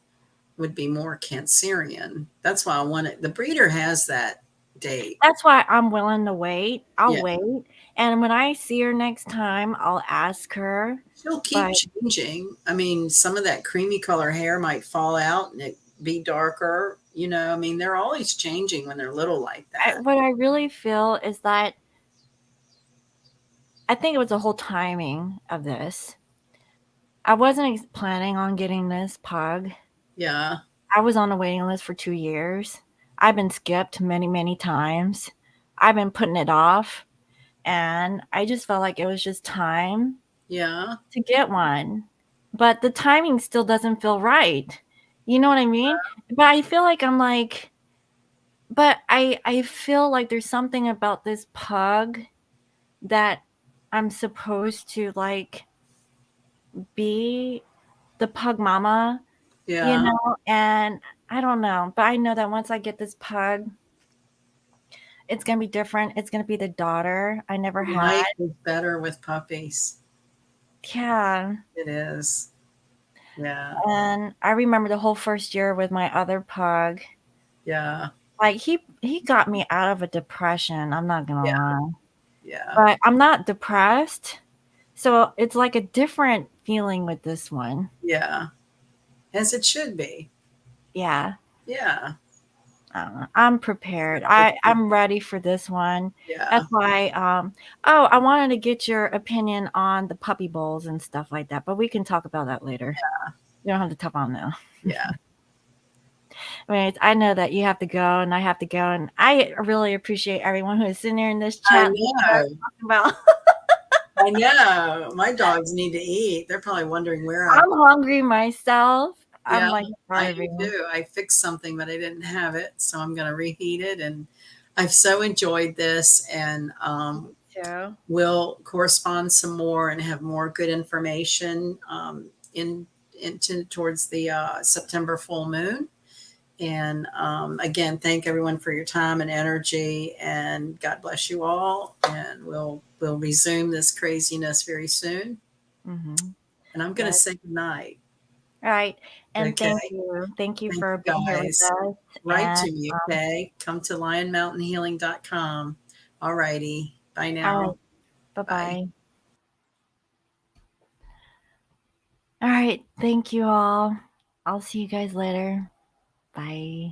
would be more Cancerian. That's why I want it. The breeder has that date. That's why I'm willing to wait. I'll Yeah. wait, and when I see her next time, I'll ask her. She'll keep But changing. I mean, some of that creamy color hair might fall out and it be darker. I mean, they're always changing when they're little like that. what I really feel is that I think it was the whole timing of this. I wasn't planning on getting this pug. Yeah. I was on a waiting list for 2 years. I've been skipped many, many times. I've been putting it off, and I just felt like it was just time Yeah. to get one. But the timing still doesn't feel right. You know what I mean? But I feel like I feel like there's something about this pug that I'm supposed to be the pug mama, Yeah. and I don't know, but I know that once I get this pug, it's gonna be different. It's gonna be the daughter I never had. Life is better with puppies. Yeah. It is. Yeah. And I remember the whole first year with my other pug. Yeah. Like he got me out of a depression, I'm not gonna Yeah. lie. Yeah. But I'm not depressed. So it's like a different feeling with this one. Yeah. As it should be. Yeah. Yeah. I don't know. I'm prepared. I'm ready for this one. Yeah. That's why I wanted to get your opinion on the puppy bowls and stuff like that, but we can talk about that later. You don't have to talk on now. Yeah. I mean, I know that you have to go and I have to go, and I really appreciate everyone who is sitting there in this I chat know. talking about. I know. My dogs need to eat. They're probably wondering where I've I'm hungry myself. I'm Yeah, like I do starving. too. I fixed something, but I didn't have it, so I'm going to reheat it. And I've so enjoyed this, and So, we'll correspond some more and have more good information into towards the September full moon. And again, thank everyone for your time and energy, and God bless you all. And we'll resume this craziness very soon. mhm. And I'm going to Yes. say good night. All right. And Okay. thank you Thank for you being here with guys. us. Write And to me, okay? Come to lionmountainhealing.com. All righty. Bye all right. now. Bye Bye. bye. All right. Thank you all. I'll see you guys later. Bye.